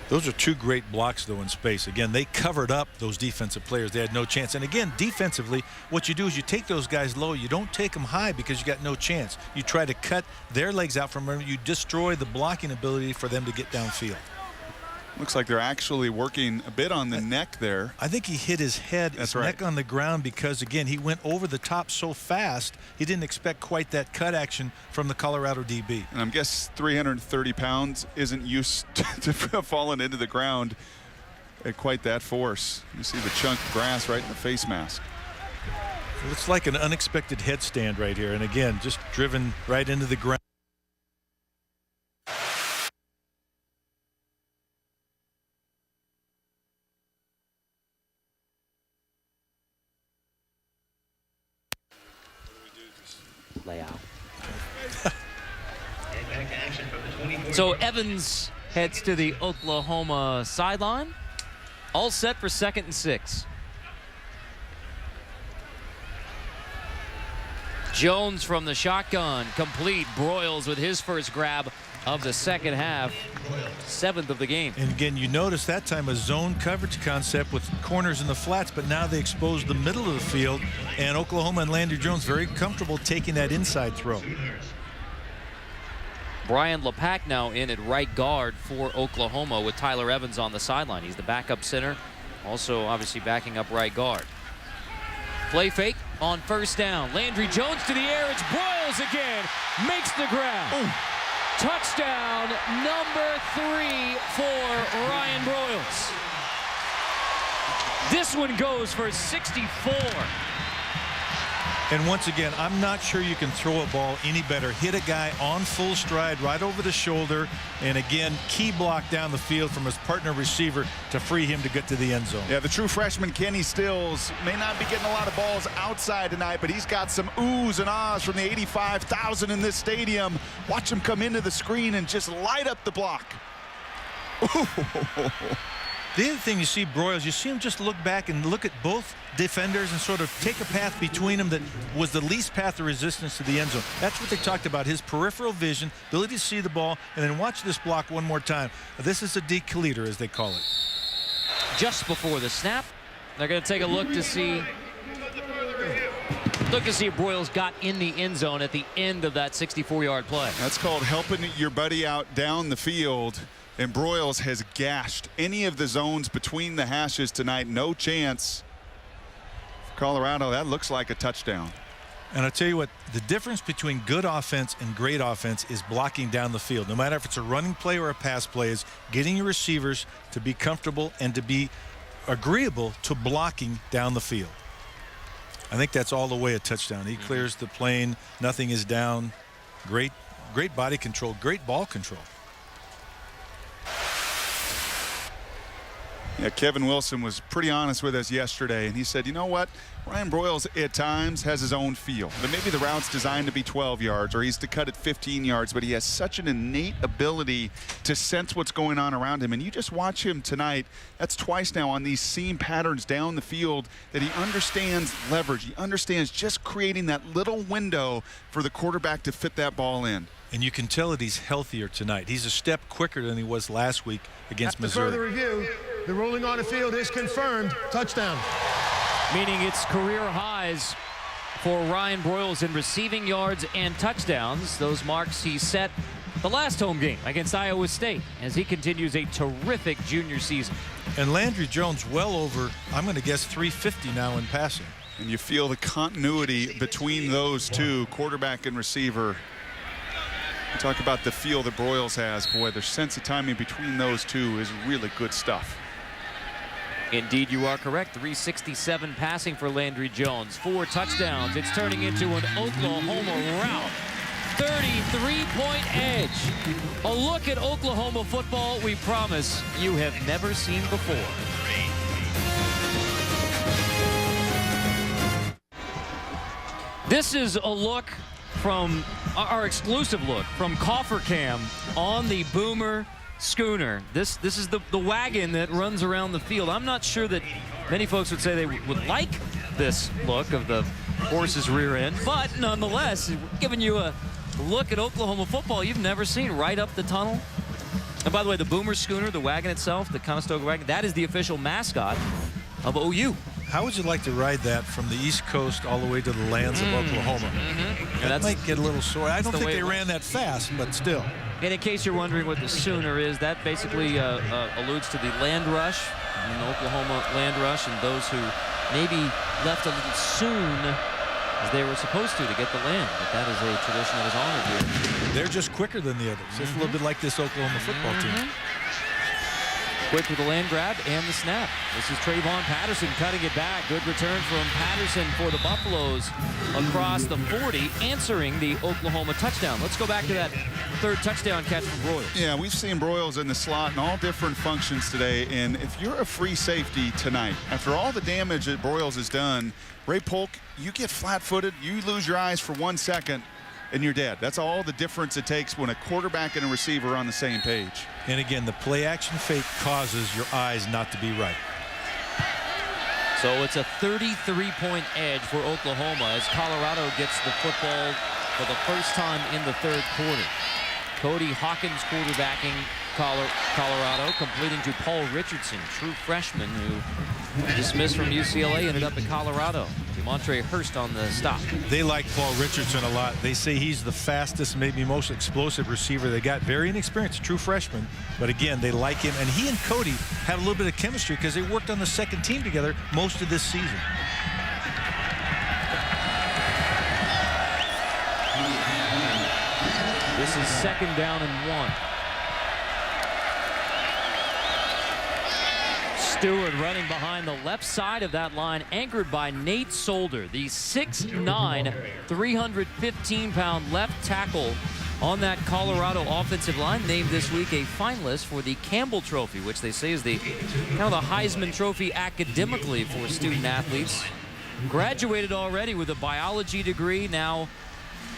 Those are two great blocks, though, in space. Again, they covered up those defensive players. They had no chance. And again, defensively, what you do is you take those guys low. You don't take them high because you got no chance. You try to cut their legs out from them. You destroy the blocking ability for them to get downfield. Looks like they're actually working a bit on the neck there. I think he hit his head, That's his right. neck on the ground because, again, he went over the top so fast, he didn't expect quite that cut action from the Colorado DB. And I guess 330 pounds isn't used to falling into the ground at quite that force. You see the chunk of grass right in the face mask. It's like an unexpected headstand right here. And, again, just driven right into the ground. Layout. So Evans heads to the Oklahoma sideline. All set for 2nd and 6. Jones from the shotgun, complete. Broyles with his first grab of the second half, 7th of the game. And again, you notice that time a zone coverage concept with corners in the flats, but now they expose the middle of the field, and Oklahoma and Landry Jones very comfortable taking that inside throw. Brian LePack now in at right guard for Oklahoma with Tyler Evans on the sideline. He's the backup center, also obviously backing up right guard. Play fake on 1st down. Landry Jones to the air. It's Broyles again. Makes the grab. Ooh. Touchdown number 3 for Ryan Broyles. This one goes for 64. And once again, I'm not sure you can throw a ball any better. Hit a guy on full stride right over the shoulder, and again, key block down the field from his partner receiver to free him to get to the end zone. Yeah, the true freshman Kenny Stills may not be getting a lot of balls outside tonight, but he's got some oohs and ahs from the 85,000 in this stadium. Watch him come into the screen and just light up the block. The other thing you see, Broyles, you see him just look back and look at both defenders and sort of take a path between them that was the least path of resistance to the end zone. That's what they talked about, his peripheral vision, ability to see the ball, and then watch this block one more time. This is a decollator, as they call it. Just before the snap, they're going to take a look to see if Broyles got in the end zone at the end of that 64-yard play. That's called helping your buddy out down the field. And Broyles has gashed any of the zones between the hashes tonight. No chance for Colorado. That looks like a touchdown. And I'll tell you what, the difference between good offense and great offense is blocking down the field. No matter if it's a running play or a pass play, is getting your receivers to be comfortable and to be agreeable to blocking down the field. I think that's all the way a touchdown. He clears the plane. Nothing is down. Great body control. Great ball control. Yeah, Kevin Wilson was pretty honest with us yesterday, and he said, you know what, Ryan Broyles at times has his own feel. But maybe the route's designed to be 12 yards or he's to cut it 15 yards, but he has such an innate ability to sense what's going on around him. And you just watch him tonight. That's twice now on these seam patterns down the field that he understands leverage. He understands just creating that little window for the quarterback to fit that ball in. And you can tell that he's healthier tonight. He's a step quicker than he was last week against Missouri. Further review, the ruling on the field is confirmed. Touchdown. Meaning it's career highs for Ryan Broyles in receiving yards and touchdowns. Those marks he set the last home game against Iowa State as he continues a terrific junior season. And Landry Jones well over, I'm going to guess, 350 now in passing. And you feel the continuity between those two, quarterback and receiver. You talk about the feel that Broyles has. Boy, the sense of timing between those two is really good stuff. Indeed, you are correct. 367 passing for Landry Jones. 4 touchdowns. It's turning into an Oklahoma rout. 33-point edge. A look at Oklahoma football we promise you have never seen before. This is a look from our exclusive look from Coffer Cam on the Boomer Schooner. This is the wagon that runs around the field. I'm not sure that many folks would say they would like this look of the horse's rear end, but nonetheless, giving you a look at Oklahoma football you've never seen right up the tunnel. And by the way, the Boomer Schooner, the wagon itself, the Conestoga wagon, that is the official mascot of OU. How would you like to ride that from the East Coast all the way to the lands of Oklahoma? That might get a little sore. I don't think they ran that fast, but still. And in case you're wondering what the Sooner is, that basically alludes to the land rush, the Oklahoma land rush, and those who maybe left a little soon as they were supposed to get the land. But that is a tradition that is honored here. They're just quicker than the others. It's a little bit like this Oklahoma football team. Quick with the land grab and the snap. This is Trayvon Patterson cutting it back. Good return from Patterson for the Buffaloes across the 40, answering the Oklahoma touchdown. Let's go back to that third touchdown catch from Broyles. Yeah, we've seen Broyles in the slot in all different functions today, and if you're a free safety tonight, after all the damage that Broyles has done, Ray Polk, you get flat-footed, you lose your eyes for 1 second, and you're dead. That's all the difference it takes when a quarterback and a receiver are on the same page. And again, the play-action fake causes your eyes not to be right. So it's a 33-point edge for Oklahoma as Colorado gets the football for the first time in the third quarter. Cody Hawkins quarterbacking Colorado, completing to Paul Richardson, true freshman who dismissed from UCLA, ended up at Colorado. Demontre Hurst on the stop. They like Paul Richardson a lot. They say he's the fastest, maybe most explosive receiver they got. Very inexperienced, true freshman. But again, they like him. And he and Cody have a little bit of chemistry because they worked on the second team together most of this season. This is 2nd down and 1. Stewart running behind the left side of that line, anchored by Nate Solder, the 6'9", 315-pound left tackle on that Colorado offensive line, named this week a finalist for the Campbell Trophy, which they say is the kind of the Heisman Trophy academically for student athletes. Graduated already with a biology degree, now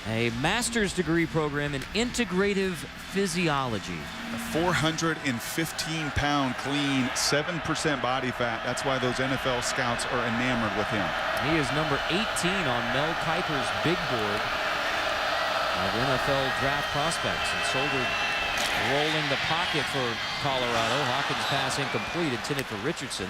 a master's degree program in integrative physiology. A 415-pound clean, 7% body fat. That's why those NFL scouts are enamored with him. He is number 18 on Mel Kiper's big board of NFL draft prospects. And Solder rolling the pocket for Colorado. Hawkins pass incomplete, intended for Richardson.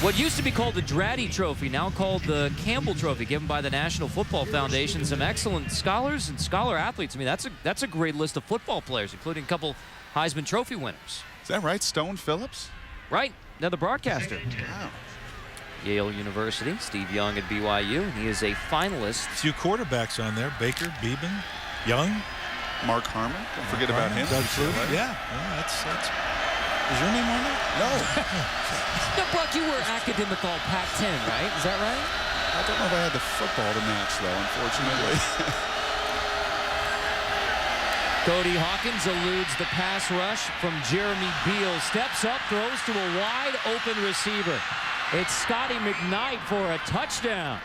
What used to be called the Draddy Trophy, now called the Campbell Trophy, given by the National Football Foundation. Some excellent scholars and scholar athletes. I mean, that's a great list of football players, including a couple Heisman Trophy winners. Is that right, Stone Phillips? Right, now the broadcaster. Wow. Yale University, Steve Young at BYU. He is a finalist. A few quarterbacks on there: Baker, Beeben, Young, Mark Harmon. Don't forget about him. Doug Flutie. Yeah, that's. Is your name on there? No. Now, Buck, you were academic all Pac-10, right? Is that right? I don't know if I had the football to match, though, unfortunately. Cody Hawkins eludes the pass rush from Jeremy Beal. Steps up, throws to a wide open receiver. It's Scotty McKnight for a touchdown.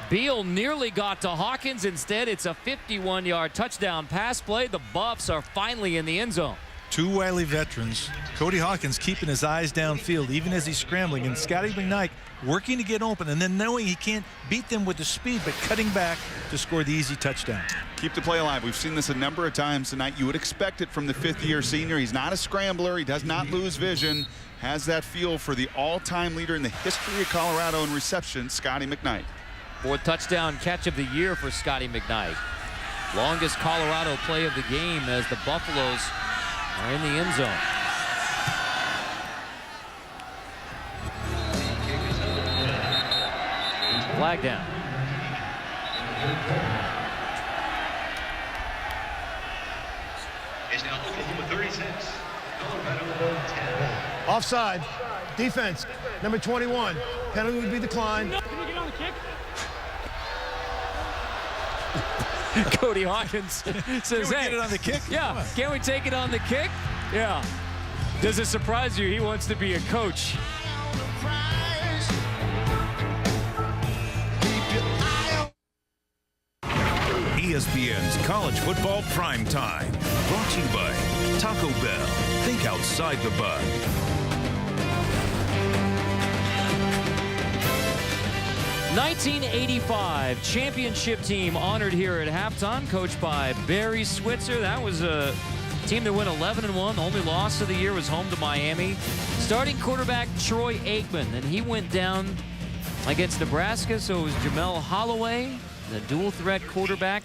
Beal nearly got to Hawkins. Instead, it's a 51-yard touchdown pass play. The Buffs are finally in the end zone. Two wily veterans. Cody Hawkins keeping his eyes downfield even as he's scrambling, and Scotty McKnight working to get open and then knowing he can't beat them with the speed, but cutting back to score the easy touchdown. Keep the play alive. We've seen this a number of times tonight. You would expect it from the fifth-year senior. He's not a scrambler. He does not lose vision. Has that feel for the all-time leader in the history of Colorado in reception, Scotty McKnight. 4th touchdown catch of the year for Scotty McKnight. Longest Colorado play of the game as the Buffaloes are in the end zone. Flag down. It's now Oklahoma 36, Colorado 10. Offside. Defense. Number 21. Penalty would be declined. Can we get on the kick? Cody Hawkins says, Can we get it on the kick? Yeah, can we take it on the kick? Yeah. Does it surprise you? He wants to be a coach. Keep your ESPN's College Football Primetime. Brought to you by Taco Bell. Think outside the bun. '85 championship team honored here at halftime, coached by Barry Switzer. That was a team that went 11-1. The only loss of the year was home to Miami. Starting quarterback Troy Aikman, and he went down against Nebraska, so it was Jamel Holloway, the dual threat quarterback.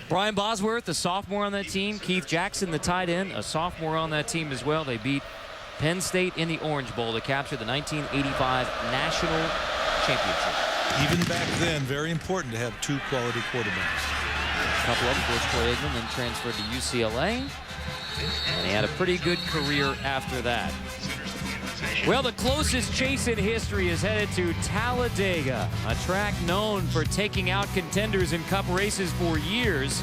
Brian Bosworth, the sophomore on that team. Keith Jackson, the tight end, a sophomore on that team as well. They beat Penn State in the Orange Bowl to capture the 1985 national championship. Even back then, very important to have two quality quarterbacks. A couple of them, of course, Troy Aikman, then transferred to UCLA. And he had a pretty good career after that. Well, the closest chase in history is headed to Talladega, a track known for taking out contenders in cup races for years.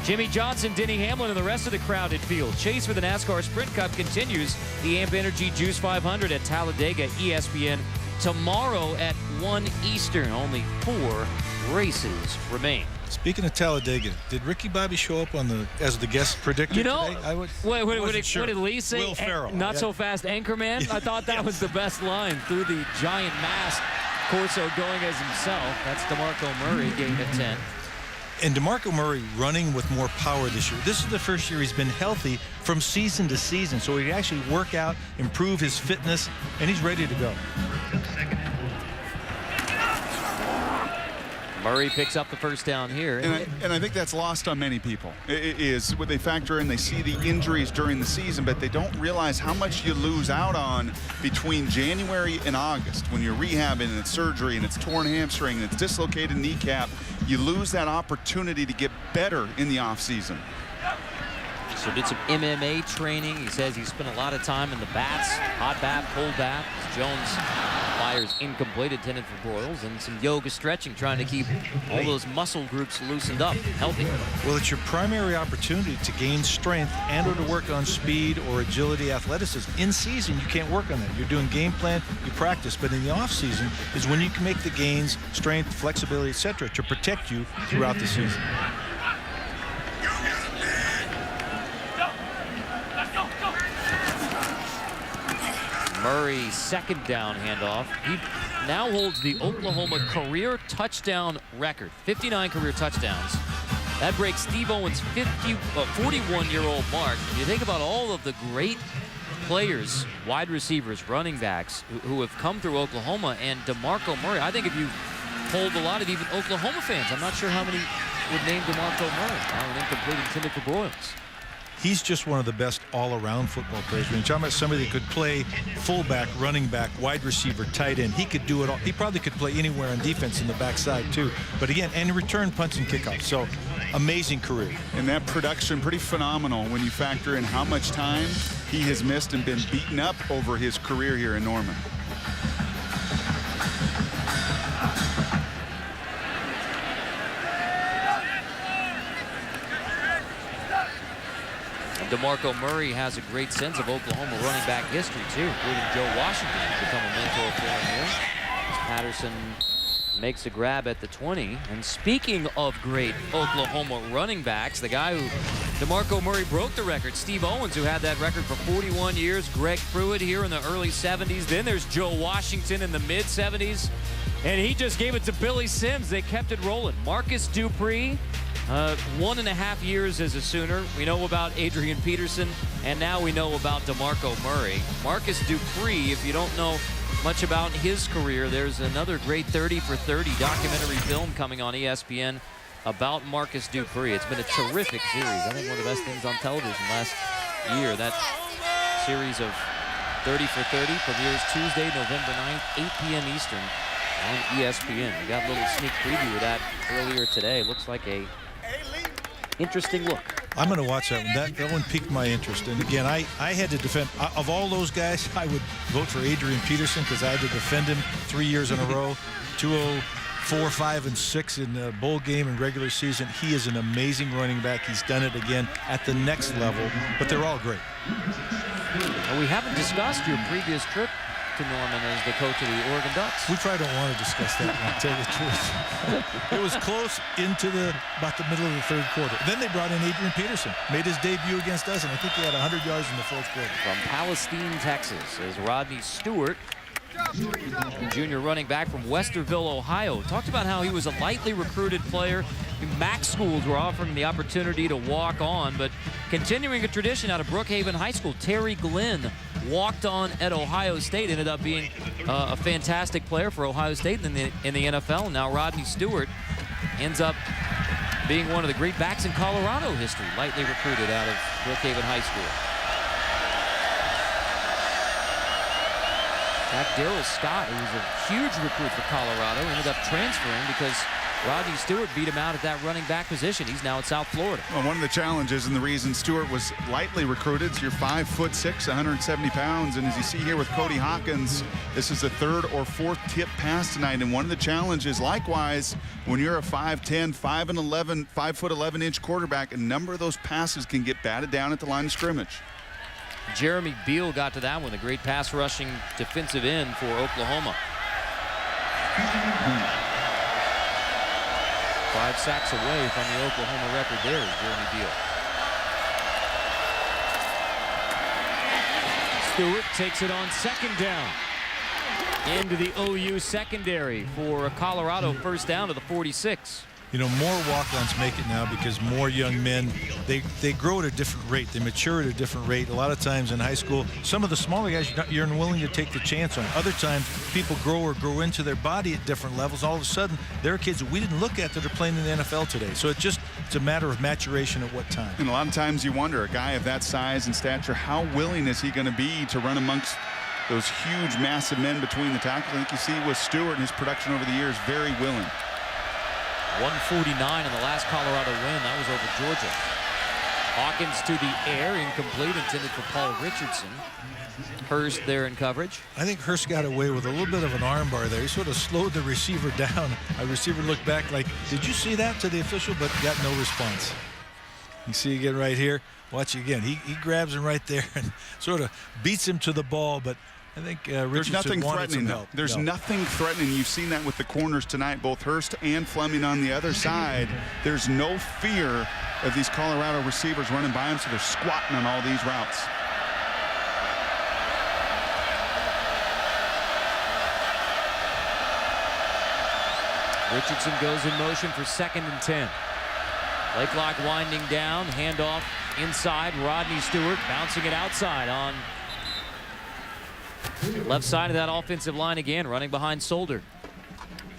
Jimmy Johnson, Denny Hamlin, and the rest of the crowded field. Chase for the NASCAR Sprint Cup continues. The AMP Energy Juice 500 at Talladega, ESPN, tomorrow at 1 Eastern. Only 4 races remain. Speaking of Talladega, did Ricky Bobby show up as the guest predictor today? What did Lee say? Will Ferrell. Not so fast, Anchorman? I thought that was the best line through the giant mask. Corso going as himself. That's DeMarco Murray getting a 10. And DeMarco Murray running with more power this year. This is the first year he's been healthy from season to season, so he can actually work out, improve his fitness, and he's ready to go. Murray picks up the first down here. And I think that's lost on many people. It is what they factor in. They see the injuries during the season, but they don't realize how much you lose out on between January and August when you're rehabbing and it's surgery and it's torn hamstring and it's dislocated kneecap. You lose that opportunity to get better in the offseason. So did some MMA training. He says he spent a lot of time in the baths, hot bath, cold bath. Jones fires incomplete, intended for Broyles, and some yoga stretching, trying to keep all those muscle groups loosened up, healthy. Well, it's your primary opportunity to gain strength and or to work on speed or agility, athleticism. In season, you can't work on that. You're doing game plan, you practice, but in the off season is when you can make the gains, strength, flexibility, etc., to protect you throughout the season. Murray, second down handoff. He now holds the Oklahoma career touchdown record, 59 career touchdowns. That breaks Steve Owens' 41-year-old mark. You think about all of the great players, wide receivers, running backs who have come through Oklahoma, and DeMarco Murray. I think if you polled a lot of even Oklahoma fans, I'm not sure how many would name DeMarco Murray. Now an incomplete intended for Broyles. He's just one of the best all-around football players. When you're talking about somebody that could play fullback, running back, wide receiver, tight end, he could do it all. He probably could play anywhere on defense in the backside too. But again, and return punts and kickoffs. So amazing career. And that production pretty phenomenal when you factor in how much time he has missed and been beaten up over his career here in Norman. DeMarco Murray has a great sense of Oklahoma running back history, too, including Joe Washington, who's become a mentor for him here. As Patterson makes a grab at the 20. And speaking of great Oklahoma running backs, the guy who DeMarco Murray broke the record, Steve Owens, who had that record for 41 years, Greg Pruitt here in the early 70s. Then there's Joe Washington in the mid-70s. And he just gave it to Billy Sims. They kept it rolling. Marcus Dupree. 1.5 years as a Sooner. We know about Adrian Peterson, and now we know about DeMarco Murray. Marcus Dupree, if you don't know much about his career, there's another great 30 for 30 documentary film coming on ESPN about Marcus Dupree. It's been a terrific series. I think one of the best things on television last year. That series of 30 for 30 premieres Tuesday, November 9th, 8 p.m. Eastern on ESPN. We got a little sneak preview of that earlier today. Looks like a interesting look. I'm going to watch that one. That one piqued my interest. And again, I had to defend. Of all those guys, I would vote for Adrian Peterson because I had to defend him 3 years in a row. 204, 5, and 6 in the bowl game and regular season. He is an amazing running back. He's done it again at the next level. But they're all great. Well, we haven't discussed your previous trip to Norman as the coach of the Oregon Ducks. We probably don't want to discuss that one, to tell you the truth. It was close into about the middle of the third quarter. Then they brought in Adrian Peterson, made his debut against us, and I think he had 100 yards in the fourth quarter. From Palestine, Texas, is Rodney Stewart, junior running back from Westerville, Ohio. Talked about how he was a lightly recruited player. MAC schools were offering him the opportunity to walk on, but continuing a tradition out of Brookhaven High School, Terry Glenn walked on at Ohio State, ended up being a fantastic player for Ohio State in the NFL. And now Rodney Stewart ends up being one of the great backs in Colorado history, lightly recruited out of Brookhaven High School. That Darrell Scott, who was a huge recruit for Colorado, ended up transferring because Rodney Stewart beat him out at that running back position. He's now at South Florida. Well, one of the challenges and the reason Stewart was lightly recruited is you're 5'6", 170 pounds. And as you see here with Cody Hawkins, this is the third or fourth tip pass tonight. And one of the challenges, likewise, when you're a 5'10", 5'11" quarterback, a number of those passes can get batted down at the line of scrimmage. Jeremy Beal got to that one, the great pass rushing defensive end for Oklahoma. 5 sacks away from the Oklahoma record there is Jeremy Beal. Stewart takes it on second down into the OU secondary for a Colorado first down to the 46. You know, more walk-ons make it now because more young men, they grow at a different rate. They mature at a different rate. A lot of times in high school, some of the smaller guys you're unwilling to take the chance on. Other times, people grow into their body at different levels. All of a sudden, there are kids that we didn't look at that are playing in the NFL today. So it's a matter of maturation at what time. And a lot of times you wonder, a guy of that size and stature, how willing is he going to be to run amongst those huge, massive men between the tackles? I think you see with Stewart and his production over the years, very willing. 149 in the last Colorado win. That was over Georgia. Hawkins to the air, incomplete, intended for Paul Richardson. Hurst there in coverage. I think Hurst got away with a little bit of an armbar there. He sort of slowed the receiver down. A receiver looked back like, did you see that, to the official, but got no response. You see again right here. Watch again. He grabs him right there and sort of beats him to the ball, but I think there's nothing threatening. There's nothing threatening. You've seen that with the corners tonight, both Hurst and Fleming on the other side. There's no fear of these Colorado receivers running by him, so they're squatting on all these routes. Richardson goes in motion for 2nd and 10. Play clock winding down. Handoff inside. Rodney Stewart bouncing it outside on left side of that offensive line again, running behind Solder.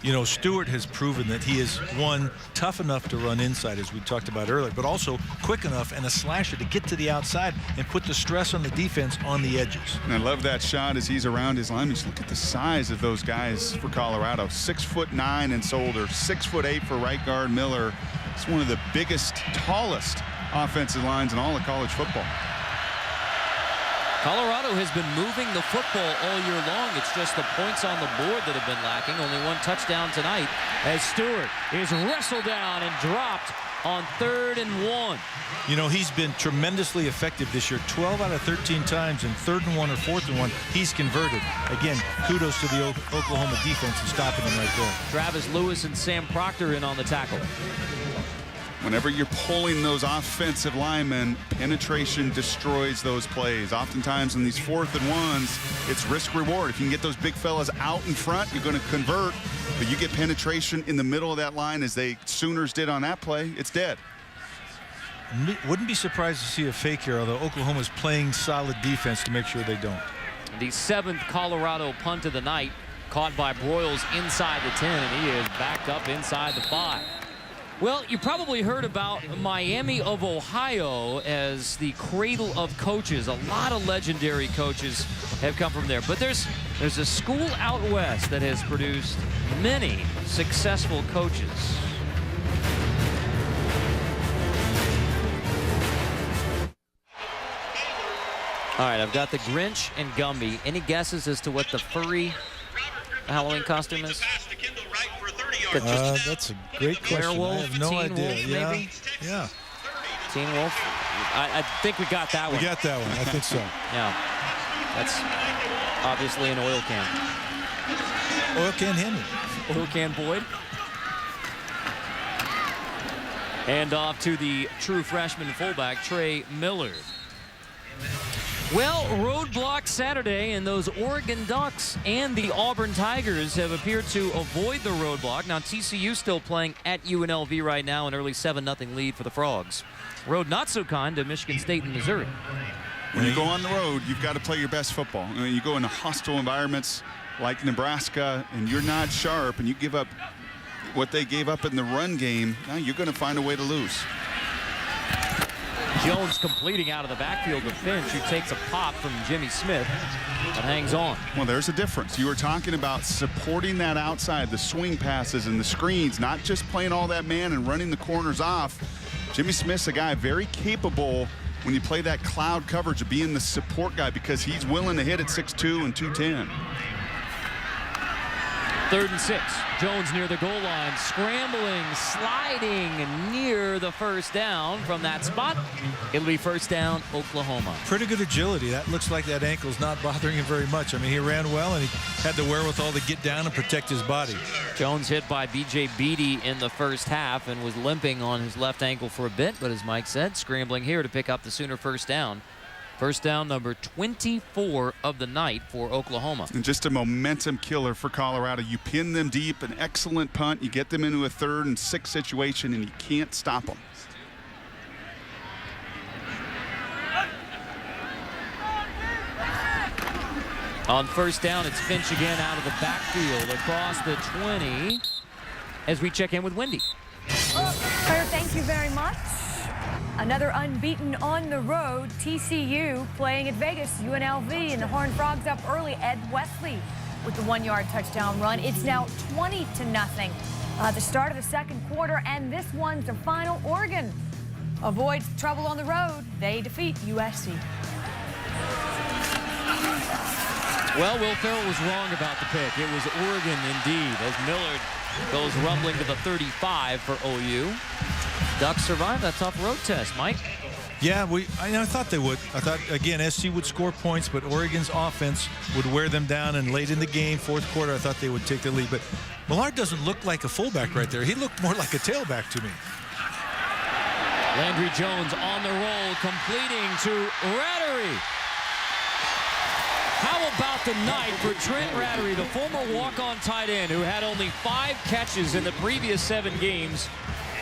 You know, Stewart has proven that he is, one, tough enough to run inside, as we talked about earlier, but also quick enough and a slasher to get to the outside and put the stress on the defense on the edges. And I love that shot as he's around his linemen. Just look at the size of those guys for Colorado. 6'9" in Solder, 6'8" for right guard Miller. It's one of the biggest, tallest offensive lines in all of college football. Colorado has been moving the football all year long. It's just the points on the board that have been lacking. Only one touchdown tonight as Stewart is wrestled down and dropped on 3rd and 1. You know, he's been tremendously effective this year. 12 out of 13 times in 3rd and 1 or 4th and 1, he's converted. Again, kudos to the Oklahoma defense in stopping him right there. Travis Lewis and Sam Proctor in on the tackle. Whenever you're pulling those offensive linemen, penetration destroys those plays. Oftentimes in these 4th and 1s, it's risk reward. If you can get those big fellas out in front, you're going to convert. But you get penetration in the middle of that line, as they Sooners did on that play, it's dead. Wouldn't be surprised to see a fake here, although Oklahoma's playing solid defense to make sure they don't. The 7th Colorado punt of the night, caught by Broyles inside the 10, and he is backed up inside the 5. Well, you probably heard about Miami of Ohio as the cradle of coaches. A lot of legendary coaches have come from there. But there's a school out west that has produced many successful coaches. All right, I've got the Grinch and Gumby. Any guesses as to what the furry Halloween costume is? That's a great question. Werewolf, I have no idea. Wolf, maybe? Yeah. Teen Wolf? I think we got that one. We got that one. I think so. Yeah. That's Obviously an oil can. Oil can Henry. Oil can Boyd. And off to the true freshman fullback, Trey Millard. Well, roadblock Saturday, and those Oregon Ducks and the Auburn Tigers have appeared to avoid the roadblock. Now, TCU still playing at UNLV right now, an early 7-0 lead for the Frogs. Road not so kind to Michigan State and Missouri. When you go on the road, you've got to play your best football. I mean, you go into hostile environments like Nebraska, and you're not sharp, and you give up what they gave up in the run game, now you're going to find a way to lose. Jones completing out of the backfield to Finch, who takes a pop from Jimmy Smith and hangs on. Well, there's a difference. You were talking about supporting that outside, the swing passes and the screens, not just playing all that man and running the corners off. Jimmy Smith's a guy very capable when you play that cloud coverage of being the support guy, because he's willing to hit at 6'2" and 210. 3rd and 6. Jones near the goal line, scrambling, sliding near the first down from that spot. It'll be first down, Oklahoma. Pretty good agility. That looks like that ankle's not bothering him very much. I mean, he ran well, and he had the wherewithal to get down and protect his body. Jones hit by B.J. Beatty in the first half and was limping on his left ankle for a bit, but as Mike said, scrambling here to pick up the Sooner first down. First down number 24 of the night for Oklahoma. And just a momentum killer for Colorado. You pin them deep, an excellent punt. You get them into a 3rd and 6 situation, and you can't stop them. On first down, it's Finch again out of the backfield across the 20 as we check in with Wendy. Claire, thank you very much. Another unbeaten on the road, TCU playing at Vegas, UNLV, and the Horned Frogs up early. Ed Wesley with the 1-yard touchdown run. It's now 20-0. The start of the second quarter, and this one's the final. Oregon avoids trouble on the road. They defeat USC. Well, Will Ferrell was wrong about the pick. It was Oregon indeed, as Millard goes rumbling to the 35 for OU. Ducks survive that tough road test, Mike. Yeah, I thought they would. I thought, again, SC would score points, but Oregon's offense would wear them down, and late in the game, fourth quarter, I thought they would take the lead. But Millard doesn't look like a fullback right there. He looked more like a tailback to me. Landry Jones on the roll, completing to Rattery. How about the night for Trent Rattery, the former walk-on tight end who had only 5 catches in the previous 7 games.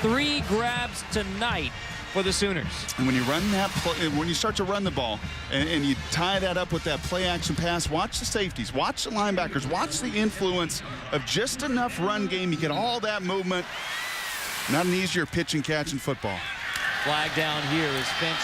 3 grabs tonight for the Sooners. And when you run that play, when you start to run the ball and you tie that up with that play action pass, watch the safeties, watch the linebackers, watch the influence of just enough run game. You get all that movement. Not an easier pitch and catch in football. Flag down here as Finch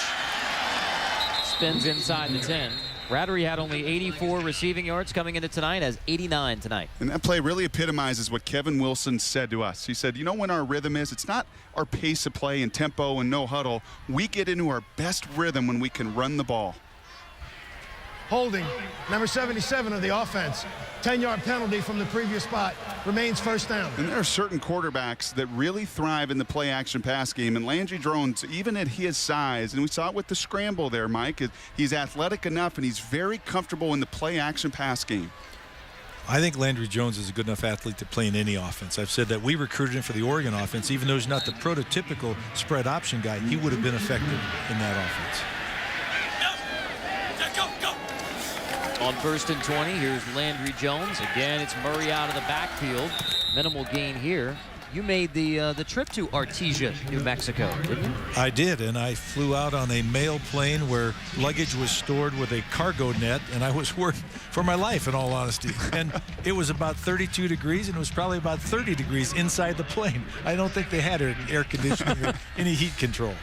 spins inside the 10. Rattery had only 84 receiving yards coming into tonight, has 89 tonight. And that play really epitomizes what Kevin Wilson said to us. He said, you know when our rhythm is? It's not our pace of play and tempo and no huddle. We get into our best rhythm when we can run the ball. Holding, number 77 of the offense. 10-yard penalty from the previous spot. Remains first down. And there are certain quarterbacks that really thrive in the play-action pass game. And Landry Jones, even at his size, and we saw it with the scramble there, Mike, he's athletic enough and he's very comfortable in the play-action pass game. I think Landry Jones is a good enough athlete to play in any offense. I've said that we recruited him for the Oregon offense. Even though he's not the prototypical spread option guy, he would have been effective in that offense. On 1st and 20, here's Landry Jones. Again, it's Murray out of the backfield. Minimal gain here. You made the trip to Artesia, New Mexico, didn't you? I did, and I flew out on a mail plane where luggage was stored with a cargo net, and I was worried for my life, in all honesty. And it was about 32 degrees, and it was probably about 30 degrees inside the plane. I don't think they had air conditioning or any heat control.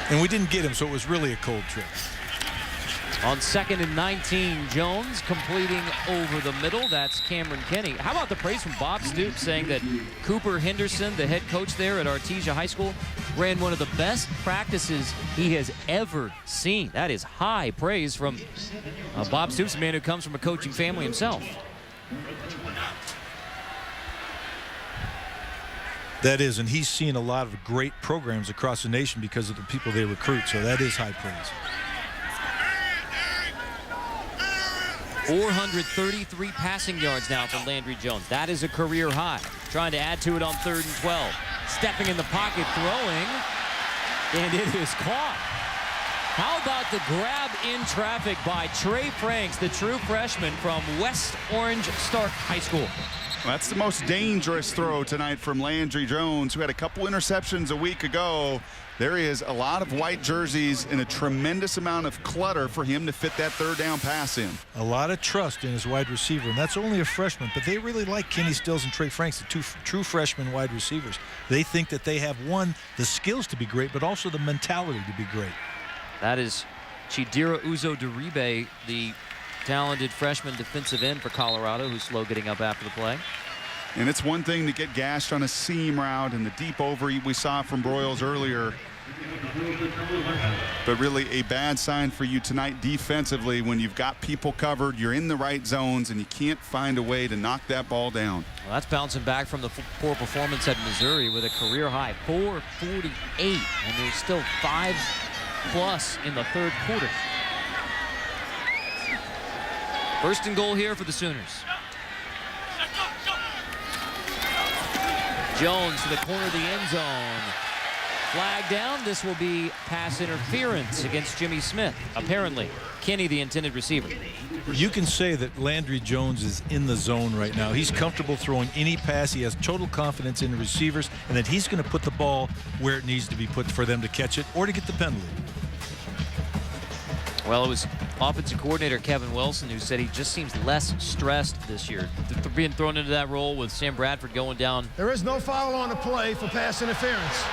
And we didn't get him, so it was really a cold trip. On 2nd and 19, Jones completing over the middle. That's Cameron Kenny. How about the praise from Bob Stoops saying that Cooper Henderson, the head coach there at Artesia High School, ran one of the best practices he has ever seen. That is high praise from Bob Stoops, a man who comes from a coaching family himself. That is, and he's seen a lot of great programs across the nation because of the people they recruit, so that is high praise. 433 passing yards now for Landry Jones. That is a career high. Trying to add to it on 3rd and 12. Stepping in the pocket, throwing, and it is caught. How about the grab in traffic by Trey Franks, the true freshman from West Orange Stark High School. That's the most dangerous throw tonight from Landry Jones, who had a couple interceptions a week ago. There is a lot of white jerseys and a tremendous amount of clutter for him to fit that 3rd down pass in. A lot of trust in his wide receiver, and that's only a freshman, but they really like Kenny Stills and Trey Franks, the 2 true freshman wide receivers. They think that they have, one, the skills to be great, but also the mentality to be great. That is Chidera Uzo-Deribe, the talented freshman defensive end for Colorado, who's slow getting up after the play. And it's one thing to get gashed on a seam route and the deep overeat we saw from Broyles earlier. But really a bad sign for you tonight defensively when you've got people covered, you're in the right zones, and you can't find a way to knock that ball down. Well, that's bouncing back from the poor performance at Missouri with a career high 448, and there's still 5+ in the 3rd quarter. 1st and goal here for the Sooners. Jones to the corner of the end zone. Flag down. This will be pass interference against Jimmy Smith. Apparently, Kenny, the intended receiver. You can say that Landry Jones is in the zone right now. He's comfortable throwing any pass. He has total confidence in the receivers, and that he's going to put the ball where it needs to be put for them to catch it or to get the penalty. Well, it was offensive coordinator Kevin Wilson who said he just seems less stressed this year. Being thrown into that role with Sam Bradford going down. There is no foul on the play for pass interference.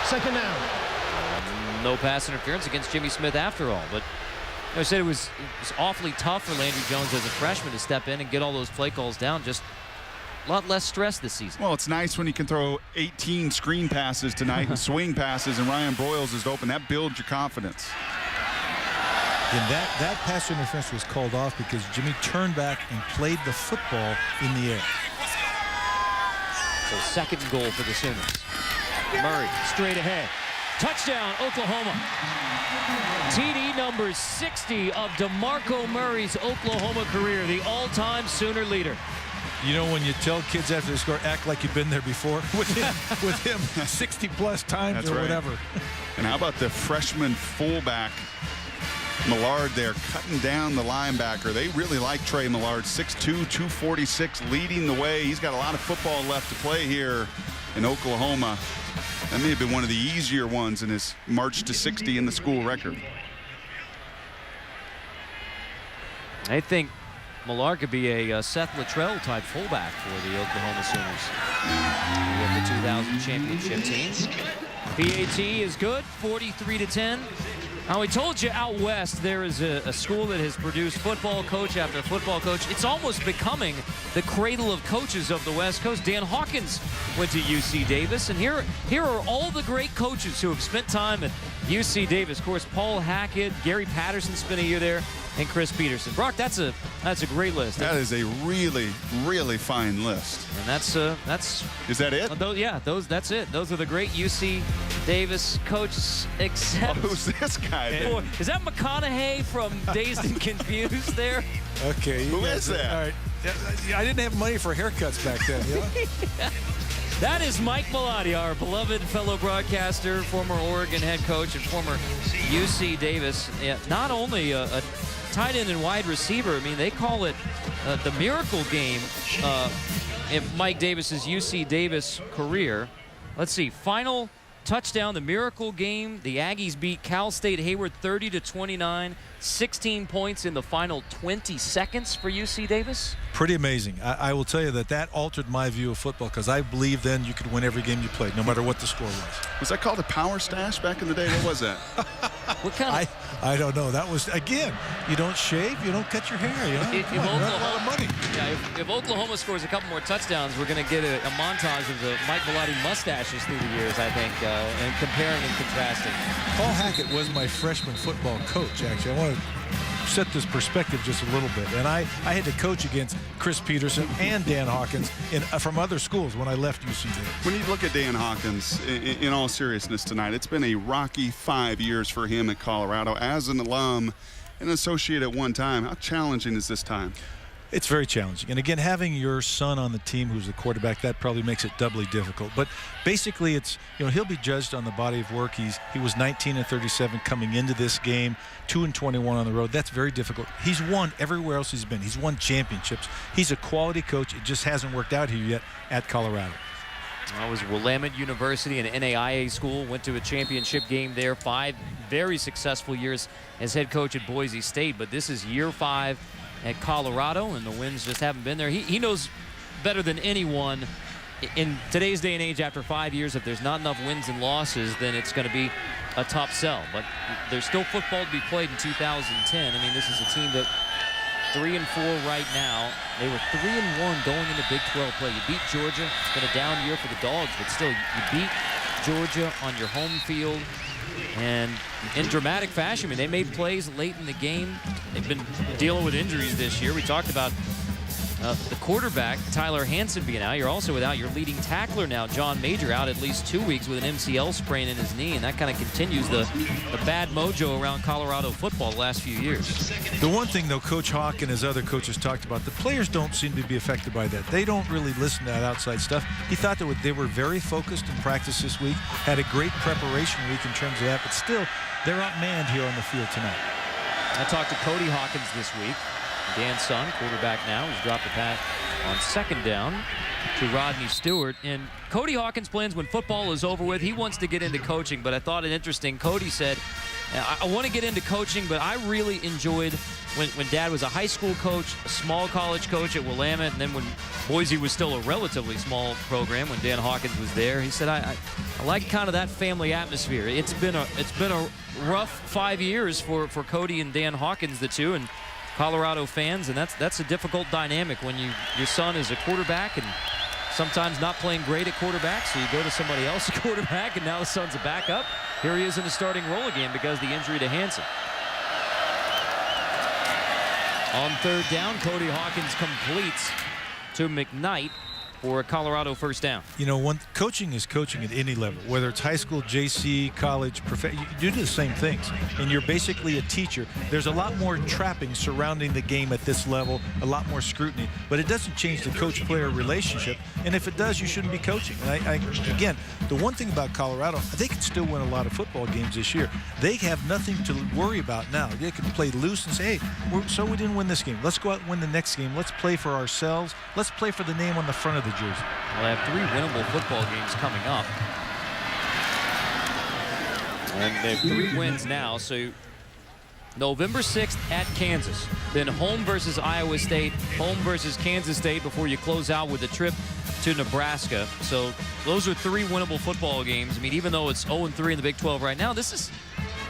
2nd down. No pass interference against Jimmy Smith after all. But I said it was awfully tough for Landry Jones as a freshman to step in and get all those play calls down. Just a lot less stress this season. Well, it's nice when you can throw 18 screen passes tonight and swing passes, and Ryan Broyles is open. That builds your confidence. And that pass interference was called off because Jimmy turned back and played the football in the air. So 2nd and goal for the Sooners. Murray straight ahead. Touchdown, Oklahoma. TD number 60 of DeMarco Murray's Oklahoma career, the all-time Sooner leader. You know, when you tell kids after they score, act like you've been there before with him 60+ times. That's or right. whatever. And how about the freshman fullback Millard there cutting down the linebacker? They really like Trey Millard, 6'2", 246, leading the way. He's got a lot of football left to play here in Oklahoma. That may have been one of the easier ones in his march to 60 in the school record. I think Millard could be a Seth Luttrell type fullback for the Oklahoma Sooners with the 2000 championship team. PAT is good, 43-10. Now, we told you out west there is a school that has produced football coach after football coach. It's almost becoming the cradle of coaches of the West Coast. Dan Hawkins went to UC Davis, and here are all the great coaches who have spent time at UC Davis. Of course, Paul Hackett, Gary Patterson spent a year there, and Chris Peterson. Brock, that's a great list. That is a really, really fine list. And that's is that it? That's it. Those are the great UC Davis coaches, except who's this guy? Is that McConaughey from Dazed and Confused there? Okay. Who is that? All right. I didn't have money for haircuts back then. Yeah? That is Mike Bellotti, our beloved fellow broadcaster, former Oregon head coach, and former UC Davis. Yeah, not only a tight end and wide receiver, I mean, they call it the miracle game in Mike Davis's UC Davis career. Let's see, final touchdown, the miracle game. The Aggies beat Cal State Hayward 30-29, 16 points in the final 20 seconds for UC Davis. Pretty amazing. I will tell you that altered my view of football, because I believed then you could win every game you played, no matter what the score was. Was that called a power stash back in the day? What was that? What kind of? I don't know. That was, again, you don't shave, you don't cut your hair. You know? If you have a lot of money. Yeah, if Oklahoma scores a couple more touchdowns, we're going to get a montage of the Mike Bellotti mustaches through the years, I think, and comparing and contrasting. Paul Hackett was my freshman football coach, actually. I want to set this perspective just a little bit. And I had to coach against Chris Peterson and Dan Hawkins from other schools when I left UC Davis. When you look at Dan Hawkins, in all seriousness tonight, it's been a rocky 5 years for him at Colorado. As an alum, an associate at one time. How challenging is this time? It's very challenging. And again, having your son on the team who's the quarterback, that probably makes it doubly difficult. But basically, it's, he'll be judged on the body of work. He was 19-37 coming into this game, 2-21 on the road. That's very difficult. He's won everywhere else he's been. He's won championships. He's a quality coach. It just hasn't worked out here yet at Colorado. I was Willamette University, an NAIA school, went to a championship game there, 5 very successful years as head coach at Boise State, but this is year 5 at Colorado, and the wins just haven't been there. He knows better than anyone in today's day and age, after 5 years, if there's not enough wins and losses, then it's going to be a tough sell. But there's still football to be played in 2010. I mean, this is a team that 3-4 right now. They were 3-1 going into Big 12 play. You beat Georgia. It's been a down year for the Dogs, but still, you beat Georgia on your home field. And in dramatic fashion, I mean, they made plays late in the game. They've been dealing with injuries this year. We talked about the quarterback, Tyler Hansen, being out. You're also without your leading tackler now, John Major, out at least 2 weeks with an MCL sprain in his knee, and that kind of continues the bad mojo around Colorado football the last few years. The one thing, though, Coach Hawk and his other coaches talked about, the players don't seem to be affected by that. They don't really listen to that outside stuff. He thought that they were very focused in practice this week, had a great preparation week in terms of that, but still, they're outmanned here on the field tonight. I talked to Cody Hawkins this week. Dan's son, quarterback now, he's dropped the pass on 2nd down to Rodney Stewart. And Cody Hawkins plans when football is over with. He wants to get into coaching, but I thought it interesting. Cody said, I want to get into coaching, but I really enjoyed when Dad was a high school coach, a small college coach at Willamette, and then when Boise was still a relatively small program when Dan Hawkins was there. He said, I like kind of that family atmosphere. It's been a rough 5 years for Cody and Dan Hawkins, the two, and Colorado fans, and that's a difficult dynamic when your son is a quarterback and sometimes not playing great at quarterback, so you go to somebody else at quarterback, and now the son's a backup. Here he is in the starting role again because of the injury to Hansen. On 3rd down, Cody Hawkins completes to McKnight for a Colorado 1st down. Coaching is coaching at any level, whether it's high school, JC, college, you do the same things, and you're basically a teacher. There's a lot more trappings surrounding the game at this level, a lot more scrutiny, but it doesn't change the coach-player relationship, and if it does, you shouldn't be coaching. And again, the one thing about Colorado, they can still win a lot of football games this year. They have nothing to worry about now. They can play loose and say, hey, we didn't win this game. Let's go out and win the next game. Let's play for ourselves. Let's play for the name on the front of the jersey. We'll have 3 winnable football games coming up. And they have 3 wins now, so November 6th at Kansas. Then home versus Iowa State, home versus Kansas State before you close out with a trip to Nebraska. So those are 3 winnable football games. I mean, even though it's 0-3 in the Big 12 right now, this is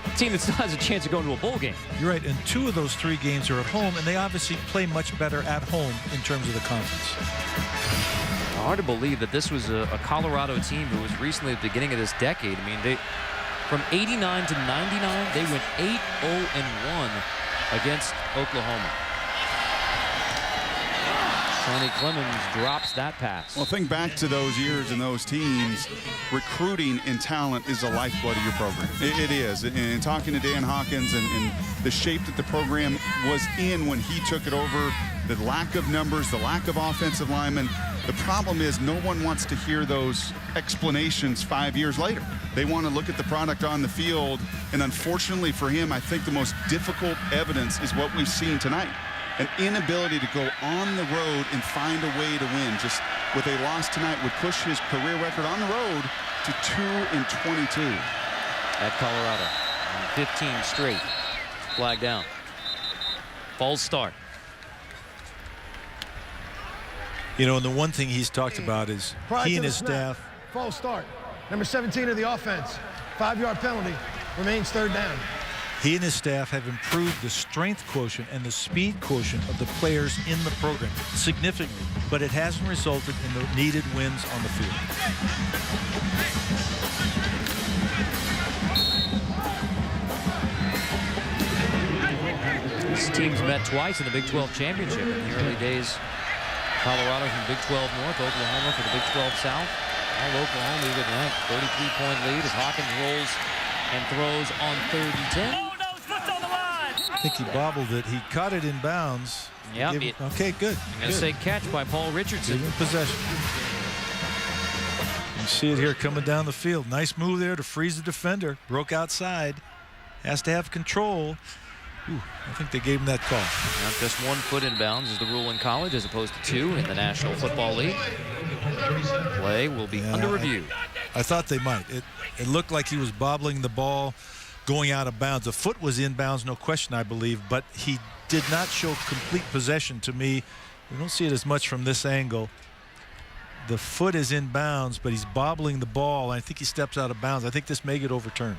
a team that still has a chance of going to a bowl game. You're right, and 2 of those 3 games are at home, and they obviously play much better at home in terms of the conference. Hard to believe that this was a Colorado team who was recently at the beginning of this decade. I mean, from 89 to 99, they went 8-0-1 against Oklahoma. Sonny Clemens drops that pass. Well, think back to those years and those teams. Recruiting and talent is the lifeblood of your program. It is. And talking to Dan Hawkins and the shape that the program was in when he took it over, the lack of numbers, the lack of offensive linemen. The problem is no one wants to hear those explanations 5 years later. They want to look at the product on the field, and unfortunately for him, I think the most difficult evidence is what we've seen tonight. An inability to go on the road and find a way to win. Just with a loss tonight would push his career record on the road to 2-22. At Colorado, 15 straight. Flag down. False start. And the one thing he's talked about is he and his staff. False start. Number 17 of the offense. 5-yard penalty. Remains 3rd down. He and his staff have improved the strength quotient and the speed quotient of the players in the program significantly, but it hasn't resulted in the needed wins on the field. These teams met twice in the Big 12 championship in the early days. Colorado from Big 12 North, Oklahoma for the Big 12 South. All Oklahoma with a 33-point lead as Hawkins rolls and throws on 3rd and 10. Oh no, his foot's on the line! think he bobbled it. He caught it in bounds. Yeah. Okay, good. I'm going to say catch by Paul Richardson. Give him possession. You see it here coming down the field. Nice move there to freeze the defender. Broke outside. Has to have control. Ooh, I think they gave him that call. Not just 1 foot in bounds is the rule in college as opposed to 2 in the National Football League. Play will be under review. I thought they might. It looked like he was bobbling the ball going out of bounds. The foot was in bounds, no question, I believe, but he did not show complete possession to me. We don't see it as much from this angle. The foot is in bounds, but he's bobbling the ball. I think he steps out of bounds. I think this may get overturned.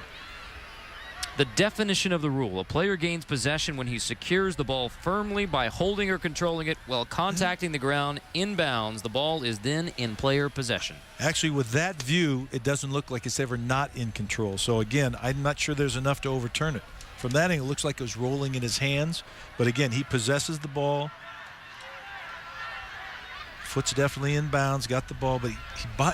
The definition of the rule: a player gains possession when he secures the ball firmly by holding or controlling it while contacting the ground in bounds. The ball is then in player possession. Actually, with that view, it doesn't look like it's ever not in control. So again, I'm not sure there's enough to overturn it. From that angle, it looks like it was rolling in his hands. But again, he possesses the ball. Foot's definitely in bounds, got the ball, but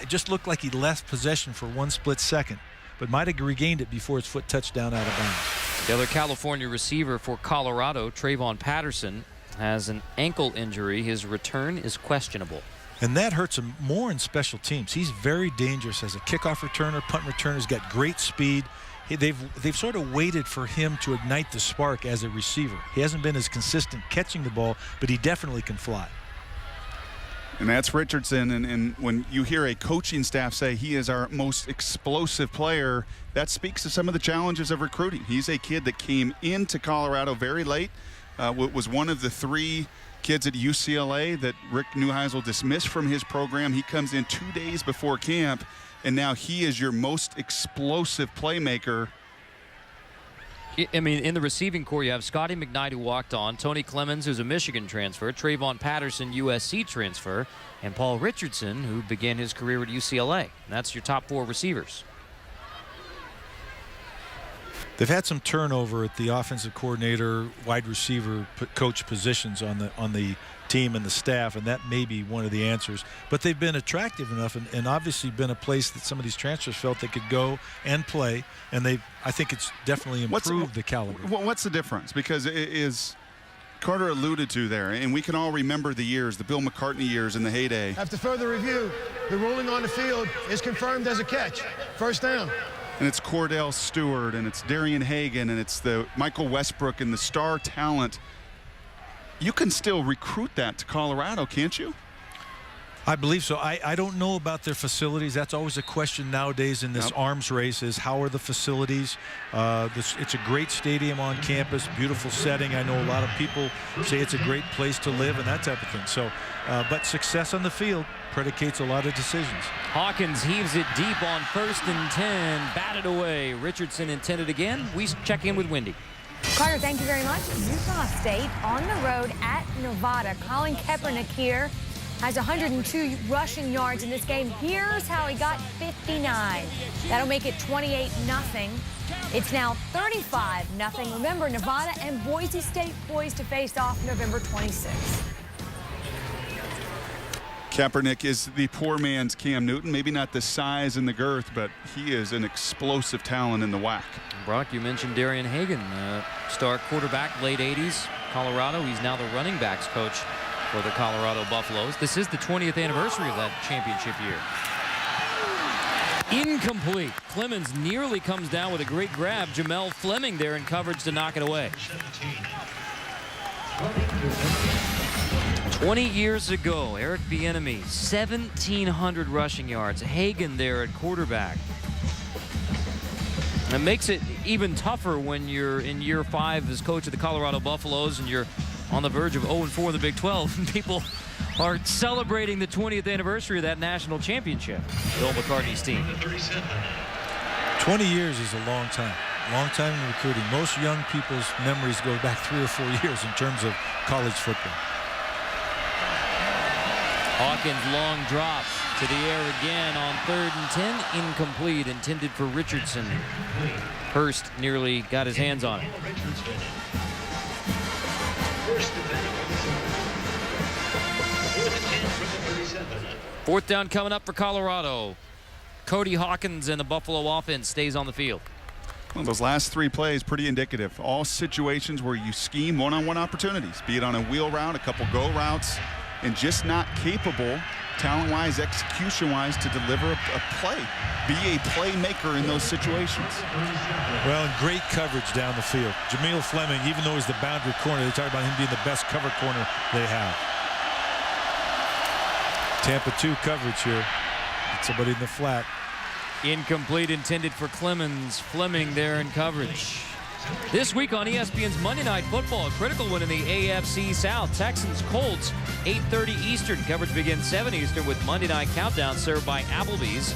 it just looked like he left possession for 1 split second, but might have regained it before his foot touched down out of bounds. The other California receiver for Colorado, Trayvon Patterson, has an ankle injury. His return is questionable. And that hurts him more in special teams. He's very dangerous as a kickoff returner, punt returner. He's got great speed. They've sort of waited for him to ignite the spark as a receiver. He hasn't been as consistent catching the ball, but he definitely can fly. And that's Richardson, and when you hear a coaching staff say he is our most explosive player, that speaks to some of the challenges of recruiting. He's a kid that came into Colorado very late, was one of the 3 kids at UCLA that Rick Neuheisel dismissed from his program. He comes in 2 days before camp, and now he is your most explosive playmaker. I mean, in the receiving corps, you have Scotty McKnight, who walked on, Tony Clemens, who's a Michigan transfer, Trayvon Patterson, USC transfer, and Paul Richardson, who began his career at UCLA. And that's your top 4 receivers. They've had some turnover at the offensive coordinator, wide receiver coach positions on the team and the staff, and that may be one of the answers. But they've been attractive enough and obviously been a place that some of these transfers felt they could go and play, and I think it's definitely improved the caliber. What's the difference? Because it is Carter alluded to there, and we can all remember the years, the Bill McCartney years in the heyday. After further review, the ruling on the field is confirmed as a catch. First down. And it's Cordell Stewart, and it's Darian Hagan, and it's the Michael Westbrook and the star talent. You can still recruit that to Colorado, can't you? I believe so. I don't know about their facilities. That's always a question nowadays in this arms race, is how are the facilities? It's a great stadium on campus, beautiful setting. I know a lot of people say it's a great place to live and that type of thing. So, but success on the field predicates a lot of decisions. Hawkins heaves it deep on 1st and 10, batted away. Richardson intended again. We check in with Wendy. Carter, thank you very much. Utah State on the road at Nevada. Colin Kaepernick here has 102 rushing yards in this game. Here's how he got 59. That'll make it 28-0. It's now 35-0. Remember, Nevada and Boise State poised to face off November 26th. Kaepernick is the poor man's Cam Newton. Maybe not the size and the girth, but he is an explosive talent in the WAC. Brock, you mentioned Darian Hagan, star quarterback, late 80s, Colorado. He's now the running backs coach for the Colorado Buffaloes. This is the 20th anniversary of that championship year. Incomplete. Clemens nearly comes down with a great grab. Jamel Fleming there in coverage to knock it away. 20 years ago, Eric Bieniemy, 1,700 rushing yards. Hagan there at quarterback. It makes it even tougher when you're in year 5 as coach of the Colorado Buffaloes and you're on the verge of 0-4 in the Big 12. And people are celebrating the 20th anniversary of that national championship. Bill McCartney's team. 20 years is a long time. Long time in recruiting. Most young people's memories go back 3 or 4 years in terms of college football. Hawkins long drop to the air again on 3rd and 10. Incomplete, intended for Richardson. Hurst nearly got his hands on it. Fourth down coming up for Colorado. Cody Hawkins and the Buffalo offense stays on the field. Well, those last 3 plays, pretty indicative. All situations where you scheme one-on-one opportunities, be it on a wheel route, a couple go routes, and just not capable, talent-wise, execution-wise, to deliver a play. Be a playmaker in those situations. Well, and great coverage down the field. Jameel Fleming, even though he's the boundary corner, they talk about him being the best cover corner they have. Tampa 2 coverage here. Get somebody in the flat. Incomplete, intended for Clemens. Fleming there in coverage. This week on ESPN's Monday Night Football, a critical one in the AFC South. Texans Colts, 8:30 Eastern. Coverage begins 7 Eastern with Monday Night Countdown served by Applebee's.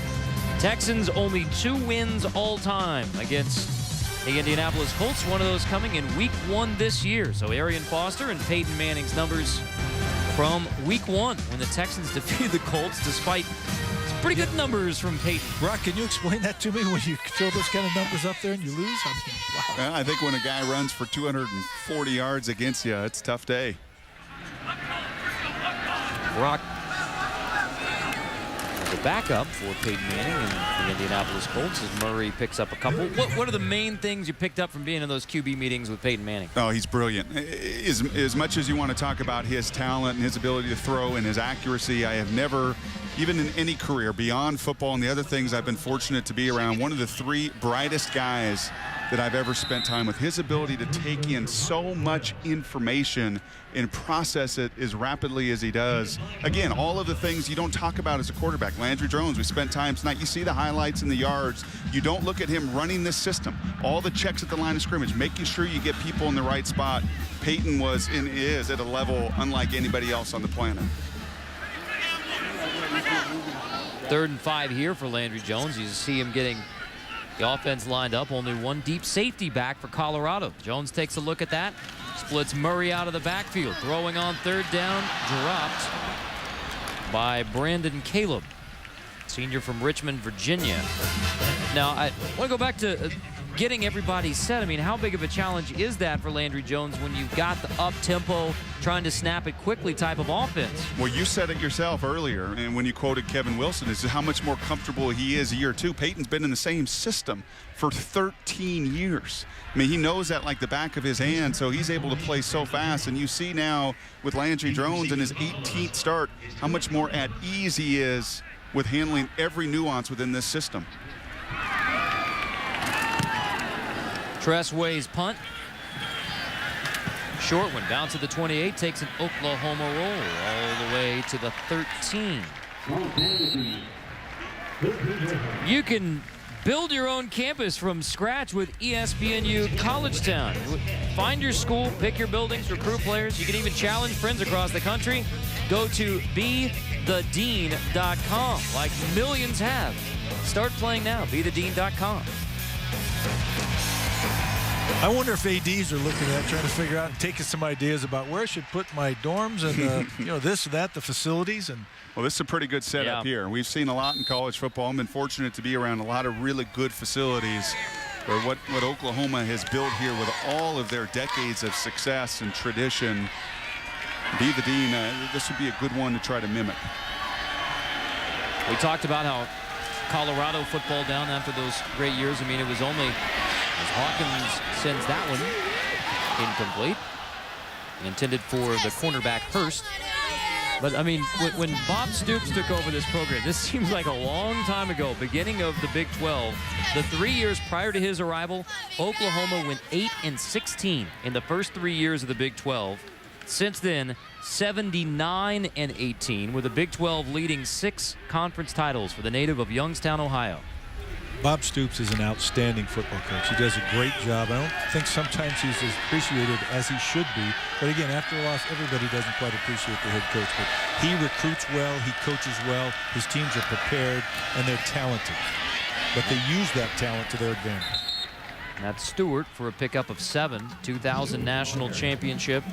Texans only 2 wins all time against the Indianapolis Colts. One of those coming in week 1 this year. So Arian Foster and Peyton Manning's numbers from week 1 when the Texans defeated the Colts despite pretty good numbers from Peyton. Brock, can you explain that to me when you throw those kind of numbers up there and you lose? I mean, wow. Well, I think when a guy runs for 240 yards against you, it's a tough day. Brock as a backup for Peyton Manning and the Indianapolis Colts as Murray picks up a couple. What are the main things you picked up from being in those QB meetings with Peyton Manning? Oh, he's brilliant. As much as you want to talk about his talent and his ability to throw and his accuracy, I have never, even in any career beyond football and the other things I've been fortunate to be around, one of the 3 brightest guys that I've ever spent time with. His ability to take in so much information and process it as rapidly as he does. Again, all of the things you don't talk about as a quarterback. Landry Jones, we spent time tonight. You see the highlights and the yards. You don't look at him running this system. All the checks at the line of scrimmage, making sure you get people in the right spot. Peyton was and is at a level unlike anybody else on the planet. 3rd and 5 here for Landry Jones. You see him getting the offense lined up. Only 1 deep safety back for Colorado. Jones takes a look at that. Splits Murray out of the backfield. Throwing on 3rd down. Dropped by Brandon Caleb, senior from Richmond, Virginia. Now, I want to go back to getting everybody set. I mean, how big of a challenge is that for Landry Jones when you've got the up-tempo, trying to snap it quickly type of offense? Well, you said it yourself earlier, and when you quoted Kevin Wilson, is how much more comfortable he is year 2. Peyton's been in the same system for 13 years. I mean, he knows that like the back of his hand, so he's able to play so fast. And you see now with Landry Jones in his 18th start how much more at ease he is with handling every nuance within this system. Tressway's punt. Short one, down to the 28, takes an Oklahoma roll all the way to the 13. You can build your own campus from scratch with ESPNU Collegetown. Find your school, pick your buildings, recruit players. You can even challenge friends across the country. Go to BeTheDean.com, like millions have. Start playing now, BeTheDean.com. I wonder if ADs are looking at trying to figure out and taking some ideas about where I should put my dorms and you know, this or that, the facilities. And well, this is a pretty good setup here. We've seen a lot in college football. I've been fortunate to be around a lot of really good facilities. Or what Oklahoma has built here with all of their decades of success and tradition. Be the Dean, this would be a good one to try to mimic. We talked about how Colorado football down after those great years. I mean, it was only as Hawkins sends that one incomplete. Intended for the cornerback Hurst. But, I mean, when Bob Stoops took over this program, this seems like a long time ago, beginning of the Big 12. The 3 years prior to his arrival, Oklahoma went 8-16 in the first 3 years of the Big 12. Since then, 79-18, with the Big 12 leading 6 conference titles for the native of Youngstown, Ohio. Bob Stoops is an outstanding football coach. He does a great job. I don't think sometimes he's as appreciated as he should be. But again, after a loss, everybody doesn't quite appreciate the head coach. But he recruits well, he coaches well, his teams are prepared, and they're talented. But they use that talent to their advantage. That's Stewart for a pickup of 7, 2000 national championship.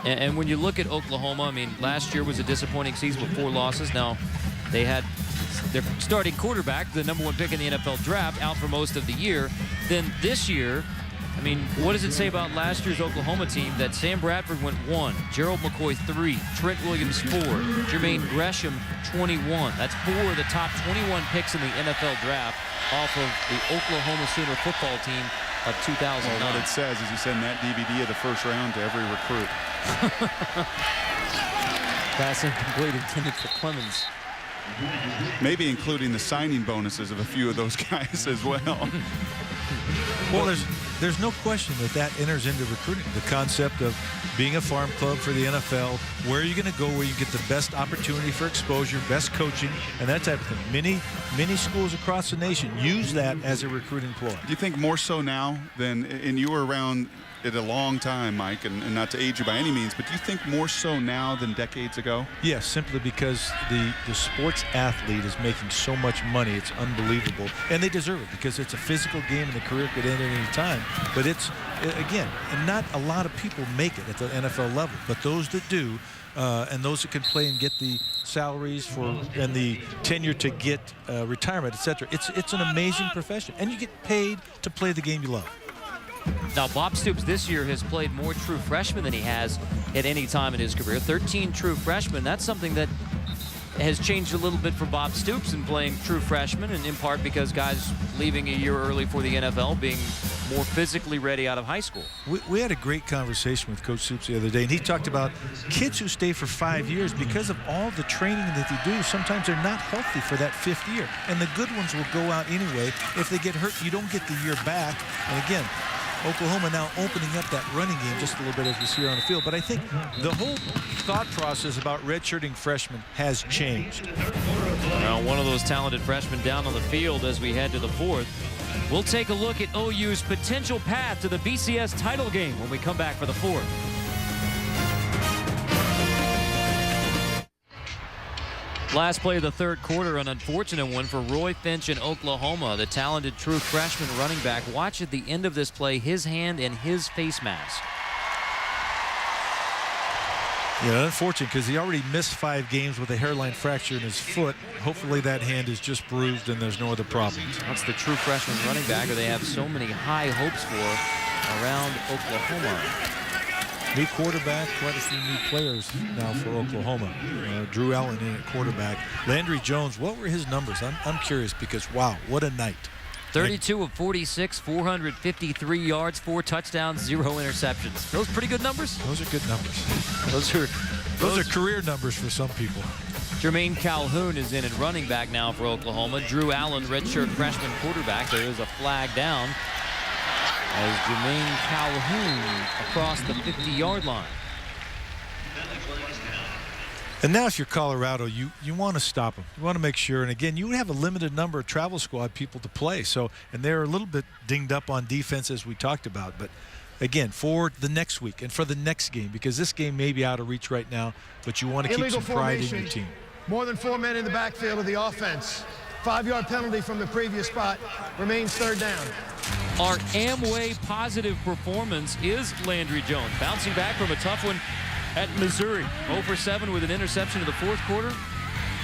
And when you look at Oklahoma, I mean, last year was a disappointing season with 4 losses. Now, they had their starting quarterback, the #1 pick in the NFL draft, out for most of the year. Then this year, I mean, what does it say about last year's Oklahoma team that Sam Bradford went 1, Gerald McCoy 3, Trent Williams 4, Jermaine Gresham 21. That's 4 of the top 21 picks in the NFL draft off of the Oklahoma Sooner football team of 2009. Well, what it says is you send that DVD of the first round to every recruit. Pass incomplete intended for Clemens. Maybe including the signing bonuses of a few of those guys as well. Well, there's no question that enters into recruiting. The concept of being a farm club for the NFL, where are you going to go where you get the best opportunity for exposure, best coaching, and that type of thing. Many schools across the nation use that as a recruiting ploy. Do you think more so now than, and you were around it a long time, Mike, and not to age you by any means, but do you think more so now than decades ago? Yes, simply because the sports athlete is making so much money. It's unbelievable. And they deserve it because it's a physical game and the career could end at any time. But it's, again, not a lot of people make it at the NFL level. But those that do, and those that can play and get the salaries for and the tenure to get retirement, etc. It's an amazing profession. And you get paid to play the game you love. Now, Bob Stoops this year has played more true freshmen than he has at any time in his career. 13 true freshmen. That's something that has changed a little bit for Bob Stoops in playing true freshmen, and in part because guys leaving a year early for the NFL being more physically ready out of high school. We had a great conversation with Coach Stoops the other day, and he talked about kids who stay for 5 years because of all the training that they do. Sometimes they're not healthy for that 5th year, and the good ones will go out anyway. If they get hurt, you don't get the year back. And again, Oklahoma now opening up that running game just a little bit as we see here on the field. But I think the whole thought process about redshirting freshmen has changed. Well, one of those talented freshmen down on the field as we head to the 4th. We'll take a look at OU's potential path to the BCS title game when we come back for the 4th. Last play of the 3rd quarter, an unfortunate one for Roy Finch in Oklahoma. The talented true freshman running back. Watch at the end of this play his hand and his face mask. Yeah, unfortunate because he already missed 5 games with a hairline fracture in his foot. Hopefully that hand is just bruised and there's no other problems. That's the true freshman running back who they have so many high hopes for around Oklahoma. New quarterback, quite a few new players now for Oklahoma. Drew Allen in at quarterback. Landry Jones, what were his numbers? I'm curious because, wow, what a night. 32 of 46, 453 yards, 4 touchdowns, 0 interceptions. Those pretty good numbers? Those are good numbers. Those are career numbers for some people. Jermaine Calhoun is in at running back now for Oklahoma. Drew Allen, redshirt freshman quarterback. There is a flag down as Jermaine Calhoun across the 50-yard line. And now if you're Colorado, you want to stop them. You want to make sure. And again, you have a limited number of travel squad people to play. So, and they're a little bit dinged up on defense as we talked about. But again, for the next week and for the next game, because this game may be out of reach right now, but you want to keep some pride in your team. More than 4 men in the backfield of the offense. 5-yard penalty from the previous spot. Remains 3rd down. Our Amway positive performance is Landry Jones, bouncing back from a tough one at Missouri. 0 for 7 with an interception in the 4th quarter.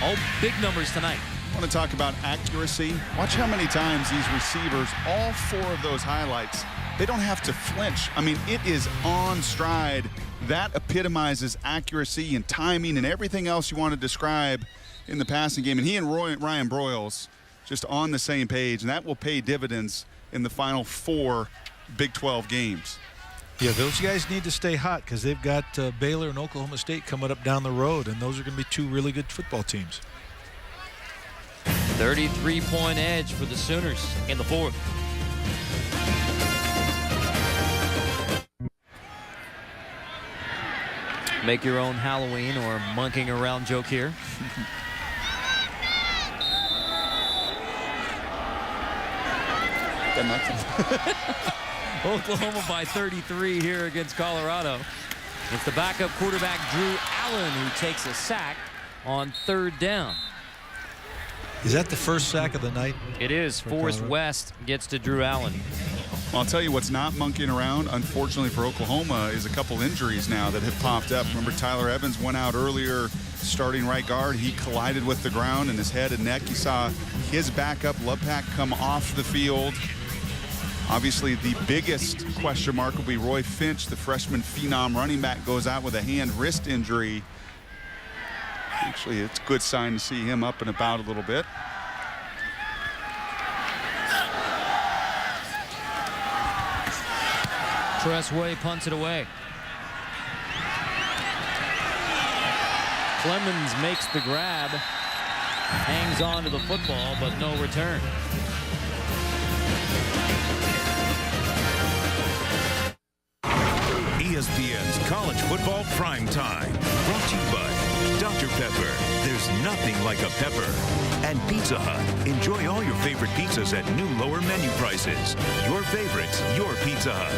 All big numbers tonight. I want to talk about accuracy. Watch how many times these receivers, all 4 of those highlights, they don't have to flinch. I mean, it is on stride. That epitomizes accuracy and timing and everything else you want to describe in the passing game. And he and Ryan Broyles just on the same page, and that will pay dividends in the final 4 Big 12 games. Yeah, those guys need to stay hot because they've got Baylor and Oklahoma State coming up down the road, and those are going to be 2 really good football teams. 33-point edge for the Sooners in the 4th. Make your own Halloween or monkeying around joke here. Oklahoma by 33 here against Colorado. It's the backup quarterback Drew Allen who takes a sack on 3rd down. Is that the first sack of the night? It is. Forrest West gets to Drew Allen. Well, I'll tell you what's not monkeying around, unfortunately for Oklahoma, is a couple injuries now that have popped up. Remember, Tyler Evans went out earlier, starting right guard. He collided with the ground in his head and neck. You saw his backup, Lovepack, come off the field. Obviously, the biggest question mark will be Roy Finch, the freshman phenom running back, goes out with a hand-wrist injury. Actually, it's a good sign to see him up and about a little bit. Tressway punts it away. Clemens makes the grab, hangs on to the football, but no return. ESPN's College Football Prime Time. Brought to you by Dr. Pepper. There's nothing like a pepper. And Pizza Hut. Enjoy all your favorite pizzas at new lower menu prices. Your favorites, your Pizza Hut.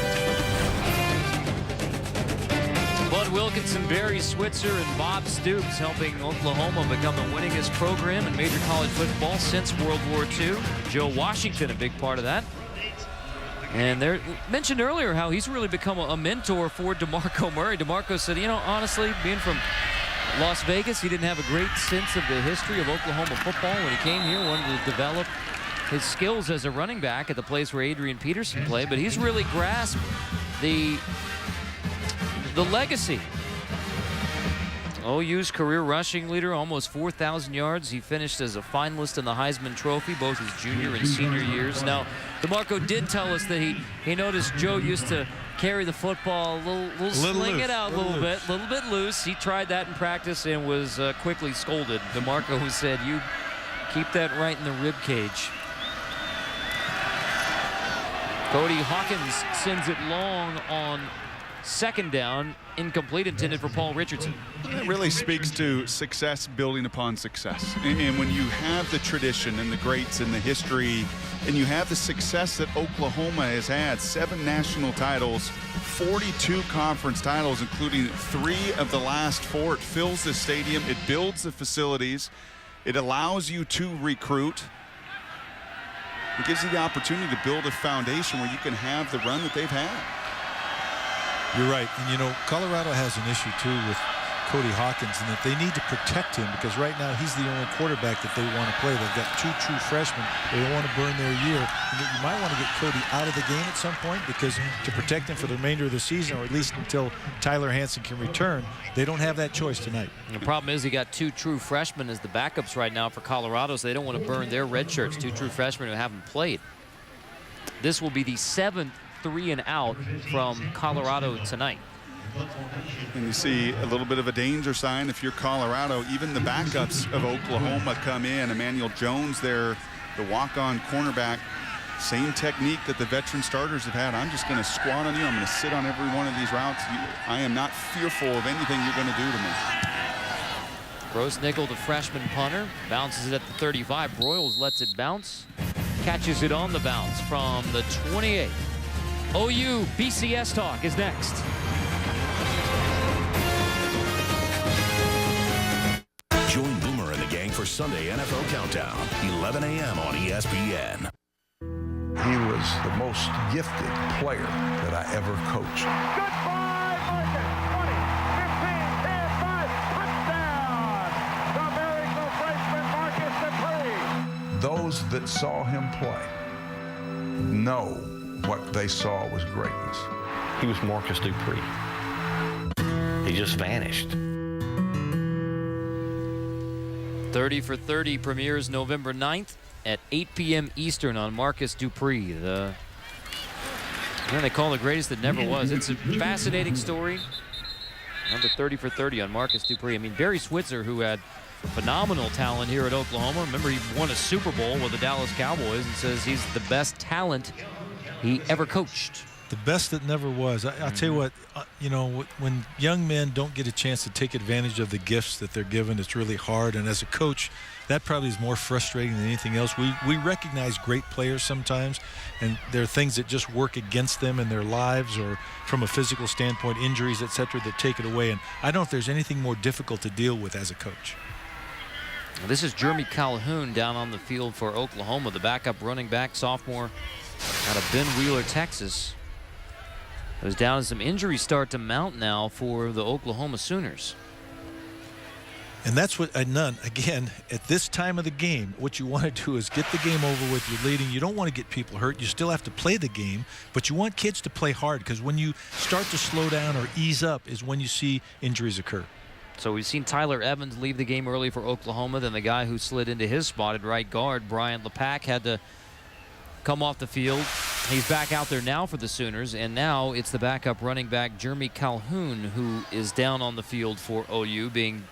Bud Wilkinson, Barry Switzer, and Bob Stoops helping Oklahoma become the winningest program in major college football since World War II. Joe Washington, a big part of that. And they mentioned earlier how he's really become a mentor for DeMarco Murray. DeMarco said, you know, honestly, being from Las Vegas, he didn't have a great sense of the history of Oklahoma football when he came here, wanted to develop his skills as a running back at the place where Adrian Peterson played, but he's really grasped the legacy. OU's career rushing leader, almost 4,000 yards. He finished as a finalist in the Heisman Trophy both his junior and senior years. Now, DeMarco did tell us that he noticed Joe used to carry the football a little sling loose, it out a little bit loose. He tried that in practice and was quickly scolded. DeMarco said, "You keep that right in the rib cage." Cody Hawkins sends it long on second down, incomplete, intended for Paul Richardson. It really speaks to success building upon success. And when you have the tradition and the greats and the history, and you have the success that Oklahoma has had, 7 national titles, 42 conference titles, including 3 of the last 4. It fills the stadium, it builds the facilities, it allows you to recruit. It gives you the opportunity to build a foundation where you can have the run that they've had. You're right. And, you know, Colorado has an issue, too, with Cody Hawkins, and that they need to protect him because right now he's the only quarterback that they want to play. They've got 2 true freshmen. They don't want to burn their year. And you might want to get Cody out of the game at some point because to protect him for the remainder of the season, or at least until Tyler Hansen can return, they don't have that choice tonight. And the problem is he got 2 true freshmen as the backups right now for Colorado, so they don't want to burn their red shirts. 2 true freshmen who haven't played. This will be the 7th 3 and out from Colorado tonight. And you see a little bit of a danger sign if you're Colorado. Even the backups of Oklahoma come in. Emmanuel Jones there, the walk-on cornerback. Same technique that the veteran starters have had. I'm just going to squat on you. I'm going to sit on every one of these routes. I am not fearful of anything you're going to do to me. Gross-Nickel, the freshman punter, bounces it at the 35. Broyles lets it bounce, catches it on the bounce from the 28. OU BCS Talk is next. Join Boomer and the gang for Sunday NFL Countdown, 11 a.m. on ESPN. He was the most gifted player that I ever coached. Goodbye, Marcus. 20, 10, 5, touchdown. The American freshman Marcus Dupree. Those that saw him play know what they saw was greatness. He was Marcus Dupree. He just vanished. 30 for 30 premieres November 9th at 8 p.m. Eastern on Marcus Dupree. They call the greatest that never was. It's a fascinating story. Number 30 for 30 on Marcus Dupree. I mean, Barry Switzer, who had phenomenal talent here at Oklahoma. Remember, he won a Super Bowl with the Dallas Cowboys and says he's the best talent he ever coached. The best that never was. I'll tell you what, you know, when young men don't get a chance to take advantage of the gifts that they're given, it's really hard. And as a coach, that probably is more frustrating than anything else. We recognize great players sometimes, and there are things that just work against them in their lives or from a physical standpoint, injuries, etc., that take it away. And I don't know if there's anything more difficult to deal with as a coach. This is Jeremy Calhoun down on the field for Oklahoma, the backup running back, sophomore out of Ben Wheeler, Texas. Goes down as some injuries start to mount now for the Oklahoma Sooners. And that's what, again, at this time of the game, what you want to do is get the game over with. You're leading. You don't want to get people hurt. You still have to play the game, but you want kids to play hard, because when you start to slow down or ease up is when you see injuries occur. So we've seen Tyler Evans leave the game early for Oklahoma. Then the guy who slid into his spot at right guard, Brian LePack, had to come off the field. He's back out there now for the Sooners, and now it's the backup running back, Jeremy Calhoun, who is down on the field for OU, being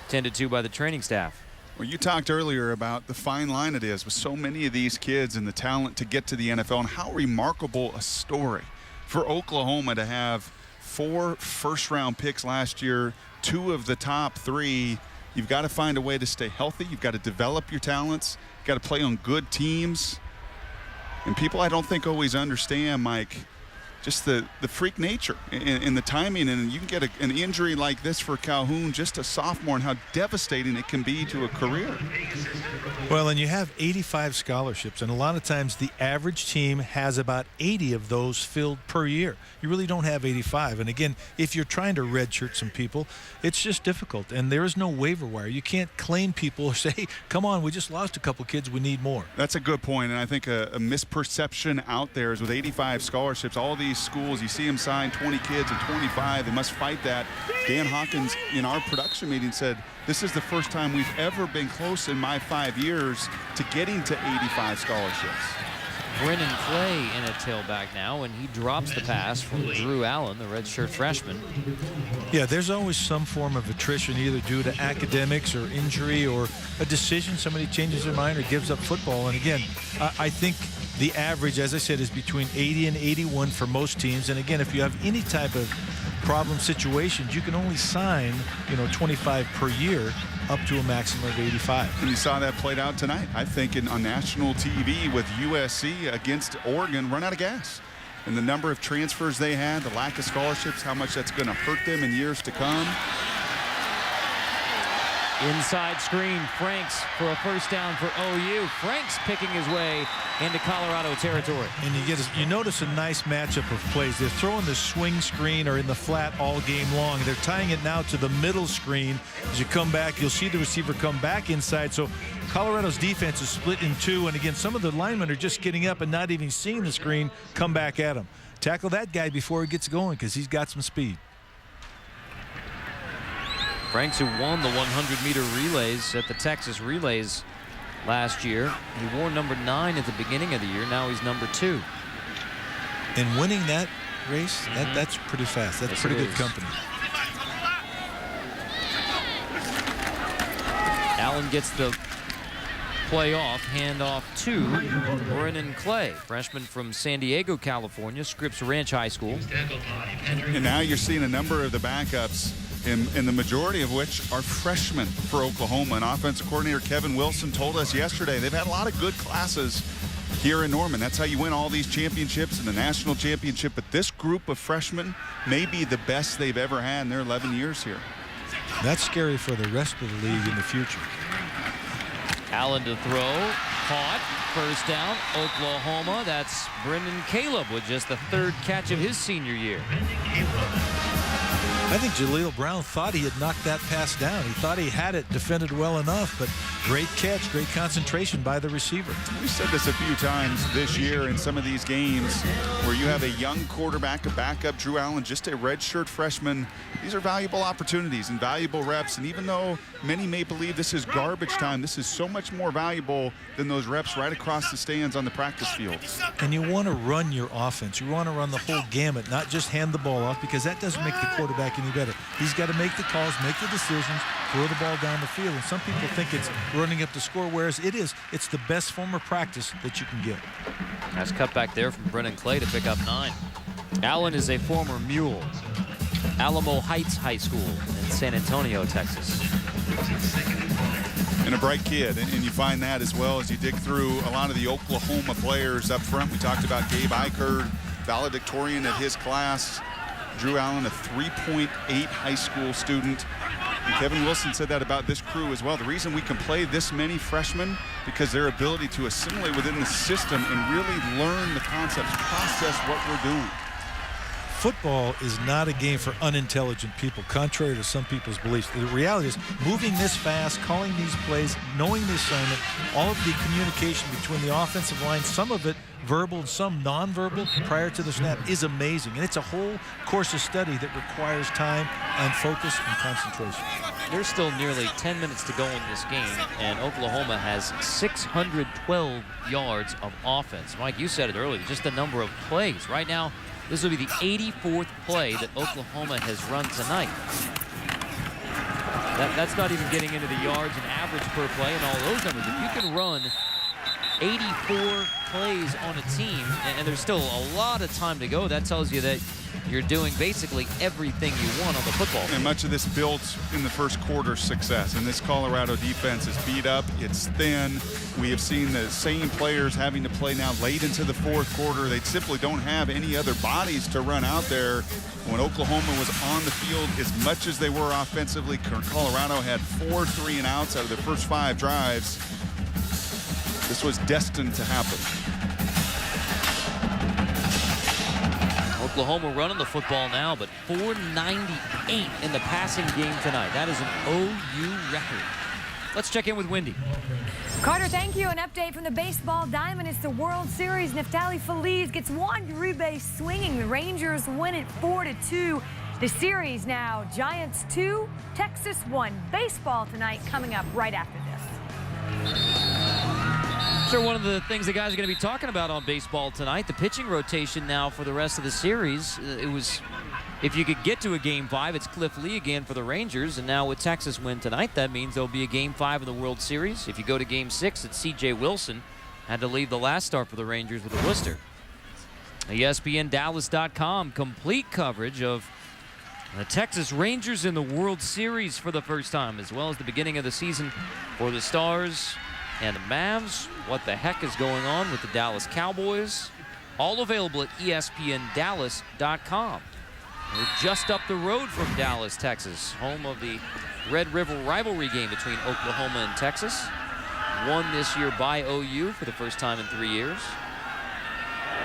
tended to by the training staff. Well, you talked earlier about the fine line it is with so many of these kids and the talent to get to the NFL, and how remarkable a story for Oklahoma to have 4 first-round picks last year, 2 of the top 3. You've got to find a way to stay healthy. You've got to develop your talents. You've got to play on good teams. And people, I don't think, always understand, Mike, just the freak nature and the timing. And you can get an injury like this for Calhoun, just a sophomore, and how devastating it can be to a career. Well, and you have 85 scholarships, and a lot of times the average team has about 80 of those filled per year. You really don't have 85. And again, if you're trying to redshirt some people, it's just difficult. And there is no waiver wire. You can't claim people or say, hey, come on, we just lost a couple kids, we need more. That's a good point. And I think a misperception out there is with 85 scholarships, all these schools, you see them sign 20 kids at 25. They must fight that. Dan Hawkins in our production meeting said, this is the first time we've ever been close in my 5 years to getting to 85 scholarships. Brennan Clay in a tailback now, and he drops the pass from Drew Allen, the redshirt freshman. Yeah, there's always some form of attrition, either due to academics or injury or a decision. Somebody changes their mind or gives up football. And again, I think the average, as I said, is between 80 and 81 for most teams. And again, if you have any type of problem situations, you can only sign, 25 per year up to a maximum of 85. And you saw that played out tonight, I think, on national TV with USC against Oregon, run out of gas. And the number of transfers they had, the lack of scholarships, how much that's going to hurt them in years to come. Inside screen, Franks for a first down for OU. Franks picking his way into Colorado territory. And you notice a nice matchup of plays. They're throwing the swing screen or in the flat all game long. They're tying it now to the middle screen. As you come back, you'll see the receiver come back inside. So Colorado's defense is split in 2. And again, some of the linemen are just getting up and not even seeing the screen come back at him. Tackle that guy before he gets going, because he's got some speed. Franks, who won the 100-meter relays at the Texas Relays last year. He wore number 9 at the beginning of the year. Now he's number 2. And winning that race, that's pretty fast. That's pretty good company. Allen gets the play off, handoff to Brennan Clay, freshman from San Diego, California, Scripps Ranch High School. And now you're seeing a number of the backups, and the majority of which are freshmen for Oklahoma. And offensive coordinator Kevin Wilson told us yesterday they've had a lot of good classes here in Norman. That's how you win all these championships and the national championship. But this group of freshmen may be the best they've ever had in their 11 years here. That's scary for the rest of the league in the future. Allen to throw, caught, first down, Oklahoma. That's Brendan Caleb with just the 3rd catch of his senior year. I think Jaleel Brown thought he had knocked that pass down. He thought he had it defended well enough, but great catch, great concentration by the receiver. We said this a few times this year in some of these games where you have a young quarterback, a backup, Drew Allen, just a redshirt freshman. These are valuable opportunities and valuable reps. And even though many may believe this is garbage time, this is so much more valuable than those reps right across the stands on the practice field. And you want to run your offense. You want to run the whole gamut, not just hand the ball off, because that doesn't make the quarterback any better. He's got to make the calls, make the decisions, throw the ball down the field. And some people think it's running up the score, whereas it's the best form of practice that you can get. Nice cut back there from Brennan Clay to pick up 9. Allen is a former Mule. Alamo Heights High School in San Antonio, Texas. And a bright kid, and you find that as well as you dig through a lot of the Oklahoma players up front. We talked about Gabe Eichert, valedictorian of his class. Drew Allen, a 3.8 high school student. And Kevin Wilson said that about this crew as well. The reason we can play this many freshmen, because their ability to assimilate within the system and really learn the concepts, process what we're doing. football is not a game for unintelligent people, contrary to some people's beliefs. The reality is moving this fast, calling these plays, knowing the assignment, all of the communication between the offensive line, some of it verbal and some nonverbal prior to the snap, is amazing. And it's a whole course of study that requires time and focus and concentration. There's still nearly 10 minutes to go in this game, and Oklahoma has 612 yards of offense. Mike, you said it earlier, just the number of plays. Right now, this will be the 84th play that Oklahoma has run tonight. That's not even getting into the yards and average per play and all those numbers. If you can run 84 plays on a team, and there's still a lot of time to go, that tells you that you're doing basically everything you want on the football field. And much of this builds in the first quarter success. And this Colorado defense is beat up. It's thin. We have seen the same players having to play now late into the fourth quarter. They simply don't have any other bodies to run out there. When Oklahoma was on the field, as much as they were offensively, Colorado had 4 3-and-outs out of their first 5 drives. This was destined to happen. Oklahoma running the football now, but 498 in the passing game tonight. That is an OU record. Let's check in with Wendy. Carter, thank you. An update from the baseball diamond. It's the World Series. Neftali Feliz gets Juan Uribe swinging. The Rangers win it 4-2. The series now, Giants 2, Texas 1. Baseball tonight coming up right after this. Sure, one of the things the guys are going to be talking about on baseball tonight, the pitching rotation now for the rest of the series. It was, if you could get to a Game 5, it's Cliff Lee again for the Rangers, and now with Texas win tonight, that means there'll be a Game 5 of the World Series. If you go to Game 6, it's C.J. Wilson. Had to leave the last start for the Rangers with a blister. ESPNDallas.com, complete coverage of the Texas Rangers in the World Series for the first time, as well as the beginning of the season for the Stars and the Mavs. What the heck is going on with the Dallas Cowboys? All available at ESPNDallas.com. We're just up the road from Dallas, Texas, home of the Red River rivalry game between Oklahoma and Texas. Won this year by OU for the first time in 3 years.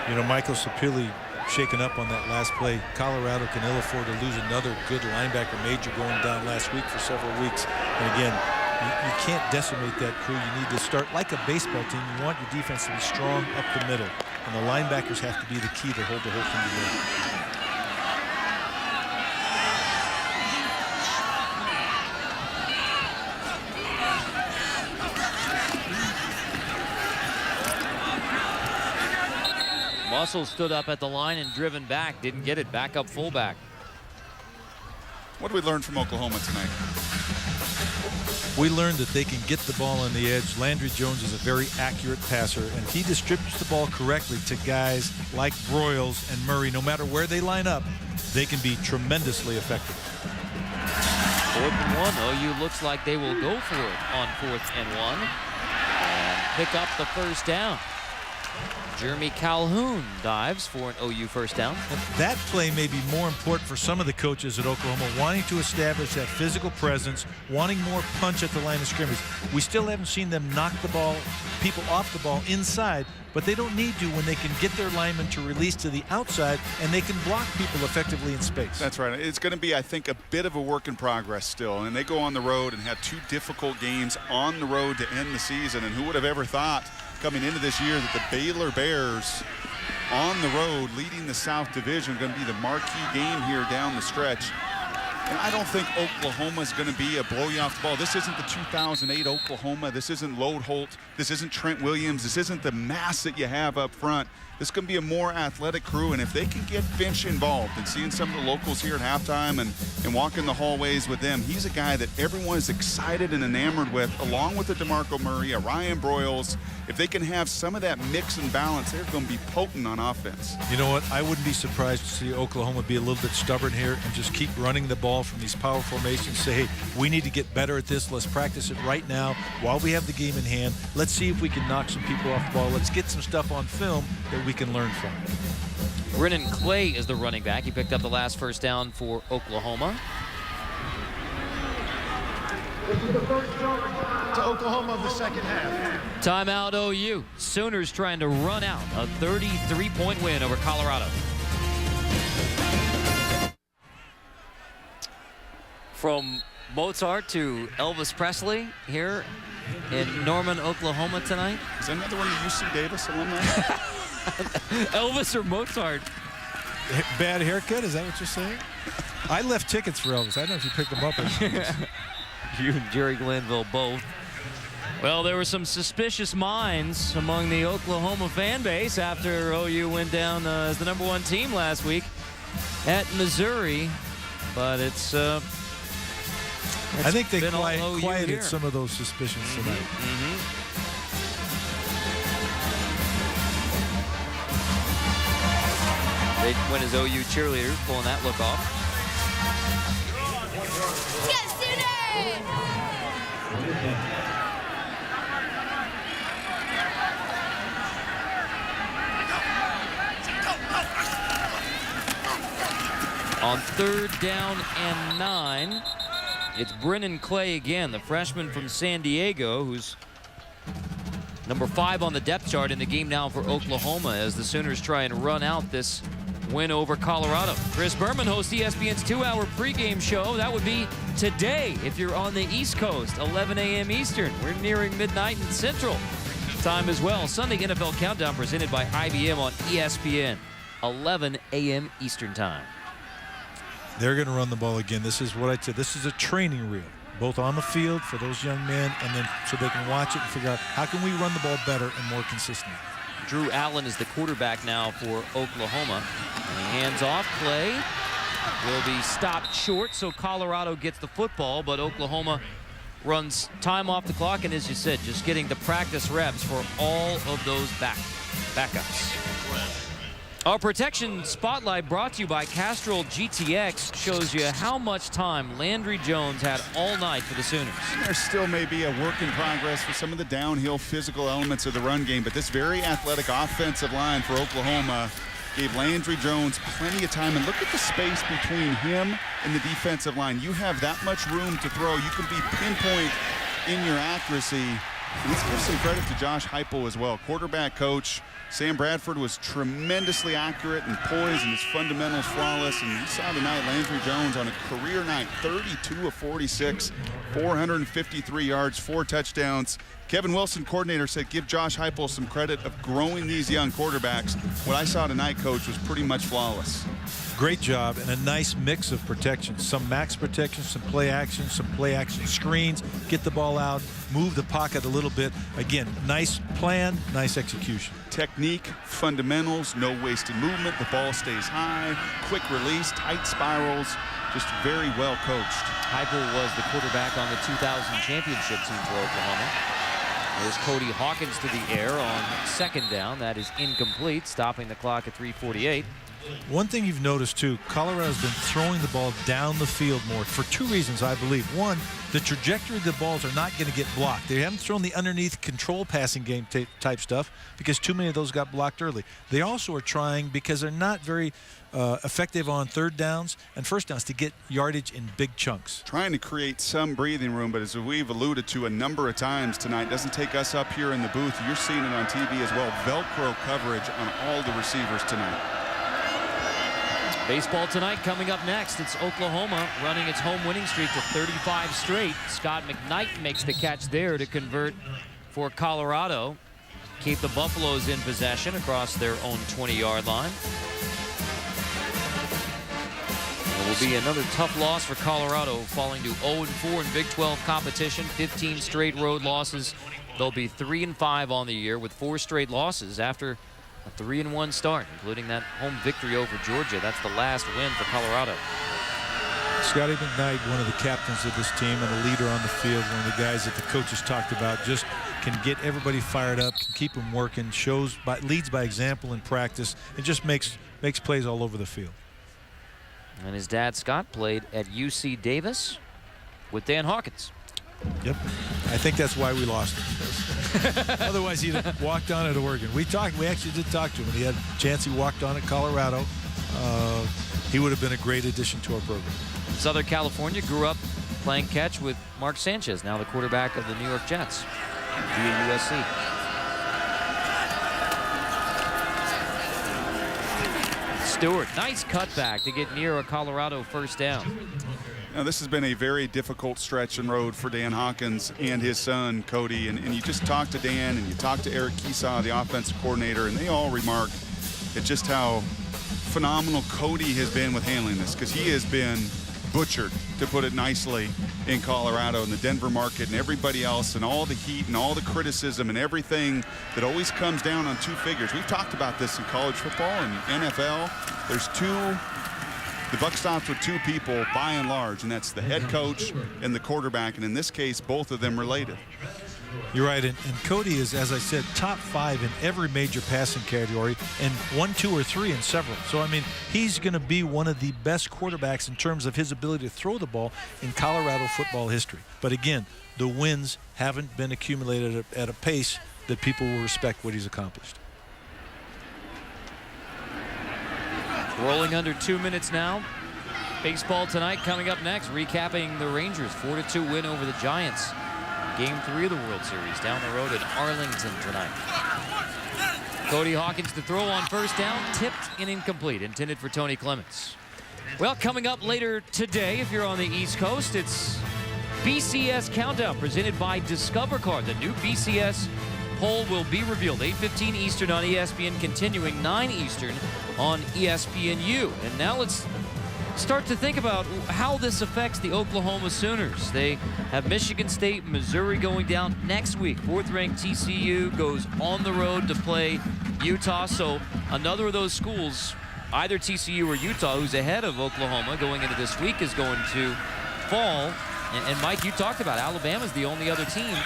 You know, Michael Sapili shaken up on that last play. Colorado can ill afford to lose another good linebacker, Major, going down last week for several weeks. And again, you can't decimate that crew. You need to start like a baseball team. You want your defense to be strong up the middle. And the linebackers have to be the key to hold the whole thing together. Muscle stood up at the line and driven back. Didn't get it. Back up fullback. What did we learn from Oklahoma tonight? We learned that they can get the ball on the edge. Landry Jones is a very accurate passer, and if he distributes the ball correctly to guys like Broyles and Murray, no matter where they line up, they can be tremendously effective. 4th and 1. OU looks like they will go for it on 4th and 1 and pick up the first down. Jeremy Calhoun dives for an OU first down. And that play may be more important for some of the coaches at Oklahoma, wanting to establish that physical presence, wanting more punch at the line of scrimmage. We still haven't seen them knock the ball, people off the ball inside, but they don't need to when they can get their linemen to release to the outside and they can block people effectively in space. That's right. It's going to be, I think, a bit of a work in progress still. And they go on the road and have 2 difficult games on the road to end the season. And who would have ever thought coming into this year that the Baylor Bears on the road leading the South Division are going to be the marquee game here down the stretch. And I don't think Oklahoma is going to be a blow you off the ball. This isn't the 2008 Oklahoma. This isn't Lode Holt. This isn't Trent Williams. This isn't the mass that you have up front. This is going to be a more athletic crew, and if they can get Finch involved and seeing some of the locals here at halftime and walking the hallways with them, he's a guy that everyone is excited and enamored with, along with a DeMarco Murray, a Ryan Broyles. If they can have some of that mix and balance, they're going to be potent on offense. You know what? I wouldn't be surprised to see Oklahoma be a little bit stubborn here and just keep running the ball from these power formations. Say, hey, we need to get better at this. Let's practice it right now while we have the game in hand. Let's see if we can knock some people off the ball. Let's get some stuff on film that we can learn from. Brennan Clay is the running back. He picked up the last first down for Oklahoma. To Oklahoma of the second half. Timeout OU. Sooners trying to run out a 33-point win over Colorado. From Mozart to Elvis Presley here in Norman, Oklahoma tonight. Is that another one of UC Davis alumni? Elvis or Mozart? Bad haircut, is that what you're saying? I left tickets for Elvis. I don't know if you picked them up. You and Jerry Glanville both. Well, there were some suspicious minds among the Oklahoma fan base after OU went down as the #1 team last week at Missouri. But it's I think they been all OU quieted here. some of those suspicions tonight. They went as OU cheerleaders, pulling that look off. Yes, student! On 3rd down and 9, it's Brennan Clay again, the freshman from San Diego, who's number 5 on the depth chart in the game now for Oklahoma as the Sooners try and run out this win over Colorado. Chris Berman hosts ESPN's 2-hour pregame show. That would be today if you're on the East Coast, 11 a.m. Eastern. We're nearing midnight in Central time as well. Sunday NFL Countdown presented by IBM on ESPN, 11 a.m. Eastern time. They're going to run the ball again. This is what I said. This is a training reel, both on the field for those young men and then so they can watch it and figure out how can we run the ball better and more consistently. Drew Allen is the quarterback now for Oklahoma. And he hands off. Clay will be stopped short, so Colorado gets the football, but Oklahoma runs time off the clock, and as you said, just getting the practice reps for all of those backups. Our protection spotlight brought to you by Castrol GTX shows you how much time Landry Jones had all night for the Sooners. There still may be a work in progress for some of the downhill physical elements of the run game, but this very athletic offensive line for Oklahoma gave Landry Jones plenty of time. And look at the space between him and the defensive line. You have that much room to throw. You can be pinpoint in your accuracy. And let's give some credit to Josh Heupel as well, quarterback coach. Sam Bradford was tremendously accurate and poised, and his fundamentals flawless. And you saw tonight Landry Jones on a career night, 32 of 46, 453 yards, 4 touchdowns. Kevin Wilson, coordinator, said give Josh Heupel some credit of growing these young quarterbacks. What I saw tonight, Coach, was pretty much flawless. Great job and a nice mix of protection. Some max protection, some play action screens, get the ball out, move the pocket a little bit. Again, nice plan, nice execution. Technique, fundamentals, no wasted movement. The ball stays high, quick release, tight spirals, just very well coached. Heupel was the quarterback on the 2000 championship team for Oklahoma. There's Cody Hawkins to the air on 2nd down. That is incomplete, stopping the clock at 3:48. One thing you've noticed, too, Colorado's been throwing the ball down the field more for 2 reasons, I believe. One, the trajectory of the balls are not going to get blocked. They haven't thrown the underneath control passing game type stuff because too many of those got blocked early. They also are trying, because they're not very effective on 3rd downs and 1st downs, to get yardage in big chunks. Trying to create some breathing room, but as we've alluded to a number of times tonight, doesn't take us up here in the booth. You're seeing it on TV as well. Velcro coverage on all the receivers tonight. Baseball tonight coming up next. It's Oklahoma running its home winning streak to 35 straight. Scott McKnight makes the catch there to convert for Colorado. Keep the Buffaloes in possession across their own 20-yard line. It will be another tough loss for Colorado, falling to 0-4 in Big 12 competition. 15 straight road losses. They'll be 3-5 on the year with 4 straight losses after a 3-1 start, including that home victory over Georgia. That's the last win for Colorado. Scotty McKnight, one of the captains of this team and a leader on the field, one of the guys that the coaches talked about, just can get everybody fired up, can keep them working, leads by example in practice, and just makes plays all over the field. And his dad, Scott, played at UC Davis with Dan Hawkins. Yep. I think that's why we lost him. Otherwise, he'd have walked on at Oregon. We actually did talk to him. When he had a chance, he walked on at Colorado. He would have been a great addition to our program. Southern California grew up playing catch with Mark Sanchez, now the quarterback of the New York Jets via USC. Stewart, nice cutback to get near a Colorado 1st down. Now, this has been a very difficult stretch and road for Dan Hawkins and his son, Cody. And you just talk to Dan and you talk to Eric Keesaw, the offensive coordinator, and they all remark at just how phenomenal Cody has been with handling this, because he has been butchered, to put it nicely, in Colorado and the Denver market and everybody else, and all the heat and all the criticism and everything that always comes down on two figures. We've talked about this in college football and NFL. There's the buck stops with two people by and large, and that's the head coach and the quarterback, and in this case, both of them related. You're right, and Cody is, as I said, top 5 in every major passing category, and 1, 2, or 3 in several. So, I mean, he's going to be one of the best quarterbacks in terms of his ability to throw the ball in Colorado football history. But again, the wins haven't been accumulated at a pace that people will respect what he's accomplished. Rolling under 2 minutes now. Baseball tonight coming up next, recapping the Rangers' 4-2 win over the Giants. Game 3 of the World Series down the road in Arlington tonight. Cody Hawkins to throw on first down, tipped and incomplete, intended for Tony Clements. Well, coming up later today, if you're on the East Coast, it's BCS Countdown presented by Discover Card. The new BCS poll will be revealed 8:15 Eastern on ESPN, continuing 9 Eastern on ESPNU. And now let's start to think about how this affects the Oklahoma Sooners. They have Michigan State, Missouri going down next week. 4th-ranked TCU goes on the road to play Utah. So another of those schools, either TCU or Utah, who's ahead of Oklahoma going into this week, is going to fall. And Mike, you talked about Alabama's the only other team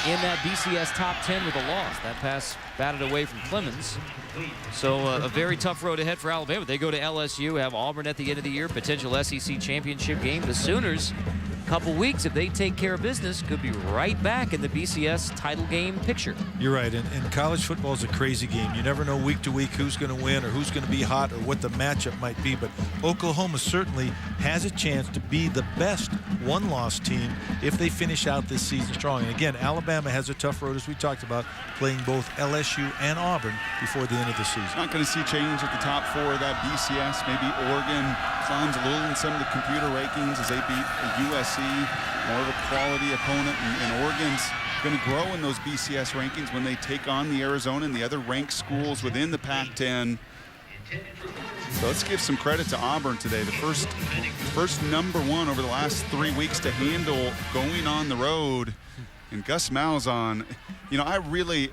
in that BCS top 10 with a loss. That pass batted away from Clemens. So a very tough road ahead for Alabama. They go to LSU, have Auburn at the end of the year, potential SEC championship game. The Sooners, a couple weeks, if they take care of business, could be right back in the BCS title game picture. You're right, and college football is a crazy game. You never know week to week who's going to win or who's going to be hot or what the matchup might be, but Oklahoma certainly has a chance to be the best one-loss team if they finish out this season strong. And again, Alabama has a tough road, as we talked about, playing both LSU and Auburn before the end of the season. Not going to see change at the top 4 of that BCS. Maybe Oregon climbs a little in some of the computer rankings as they beat USC, more of a quality opponent, and Oregon's going to grow in those BCS rankings when they take on the Arizona and the other ranked schools within the Pac-10. So let's give some credit to Auburn today. The first #1 over the last 3 weeks to handle going on the road. And Gus Malzahn, you know, I really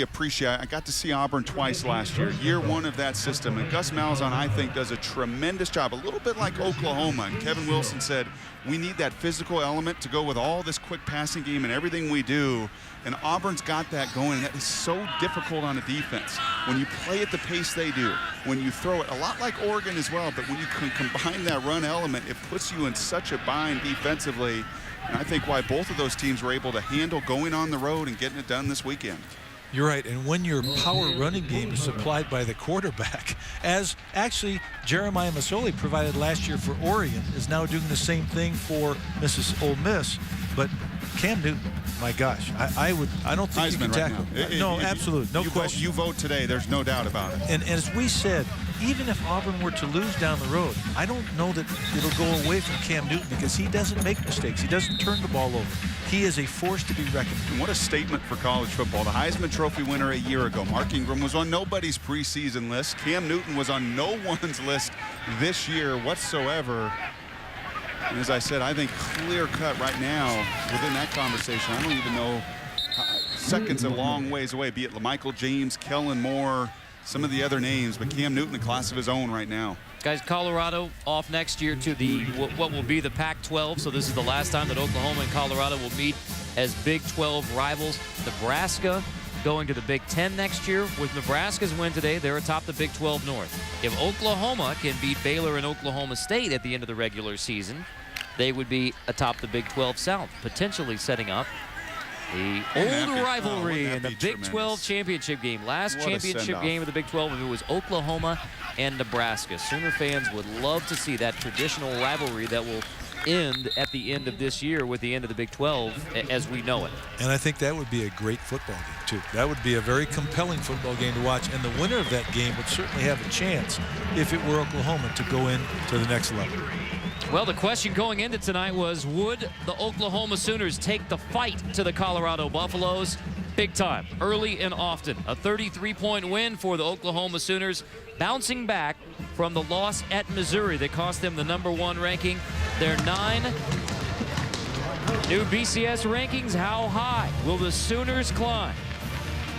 appreciate, I got to see Auburn twice last year 1 of that system. And Gus Malzahn, I think, does a tremendous job, a little bit like Oklahoma. And Kevin Wilson said, we need that physical element to go with all this quick passing game and everything we do. And Auburn's got that going. And that is so difficult on a defense. When you play at the pace they do, when you throw it, a lot like Oregon as well, but when you can combine that run element, it puts you in such a bind defensively. And I think why both of those teams were able to handle going on the road and getting it done this weekend. You're right, and when your power running game is supplied by the quarterback, as actually Jeremiah Masoli provided last year for Oregon, is now doing the same thing for Ole Miss, but Cam Newton, my gosh, I don't think Heisman you can tackle right him. No, absolutely, no question. You vote today, there's no doubt about it. And as we said, even if Auburn were to lose down the road, I don't know that it'll go away from Cam Newton because he doesn't make mistakes. He doesn't turn the ball over. He is a force to be reckoned with. And what a statement for college football. The Heisman Trophy winner a year ago, Mark Ingram, was on nobody's preseason list. Cam Newton was on no one's list this year whatsoever. And as I said, I think clear cut right now within that conversation. I don't even know. Seconds a long ways away, be it LaMichael James, Kellen Moore, some of the other names, but Cam Newton, a class of his own right now. Guys, Colorado off next year to the what will be the Pac-12, so this is the last time that Oklahoma and Colorado will meet as Big 12 rivals. Nebraska going to the Big 10 next year. With Nebraska's win today, they're atop the Big 12 North. If Oklahoma can beat Baylor and Oklahoma State at the end of the regular season, they would be atop the Big 12 South, potentially setting up the old rivalry in the Big 12 championship game. Last championship game of the Big 12, if it was Oklahoma and Nebraska. Sooner fans would love to see that traditional rivalry that will end at the end of this year with the end of the Big 12 as we know it. And I think that would be a great football game, too. That would be a very compelling football game to watch, and the winner of that game would certainly have a chance, if it were Oklahoma, to go in to the next level. Well, the question going into tonight was, would the Oklahoma Sooners take the fight to the Colorado Buffaloes? Big time, early and often. A 33-point win for the Oklahoma Sooners, bouncing back from the loss at Missouri that cost them the #1 ranking. Their 9 new BCS rankings. How high will the Sooners climb?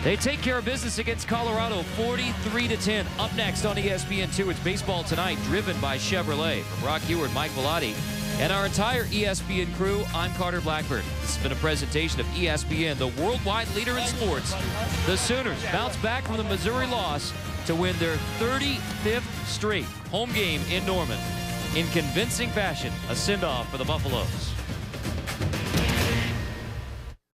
They take care of business against Colorado 43-10. Up next on ESPN2, it's Baseball Tonight, driven by Chevrolet. From Brock Heward, Mike Velati, and our entire ESPN crew, I'm Carter Blackburn. This has been a presentation of ESPN, the worldwide leader in sports. The Sooners bounce back from the Missouri loss to win their 35th straight home game in Norman in convincing fashion. A send-off for the Buffaloes.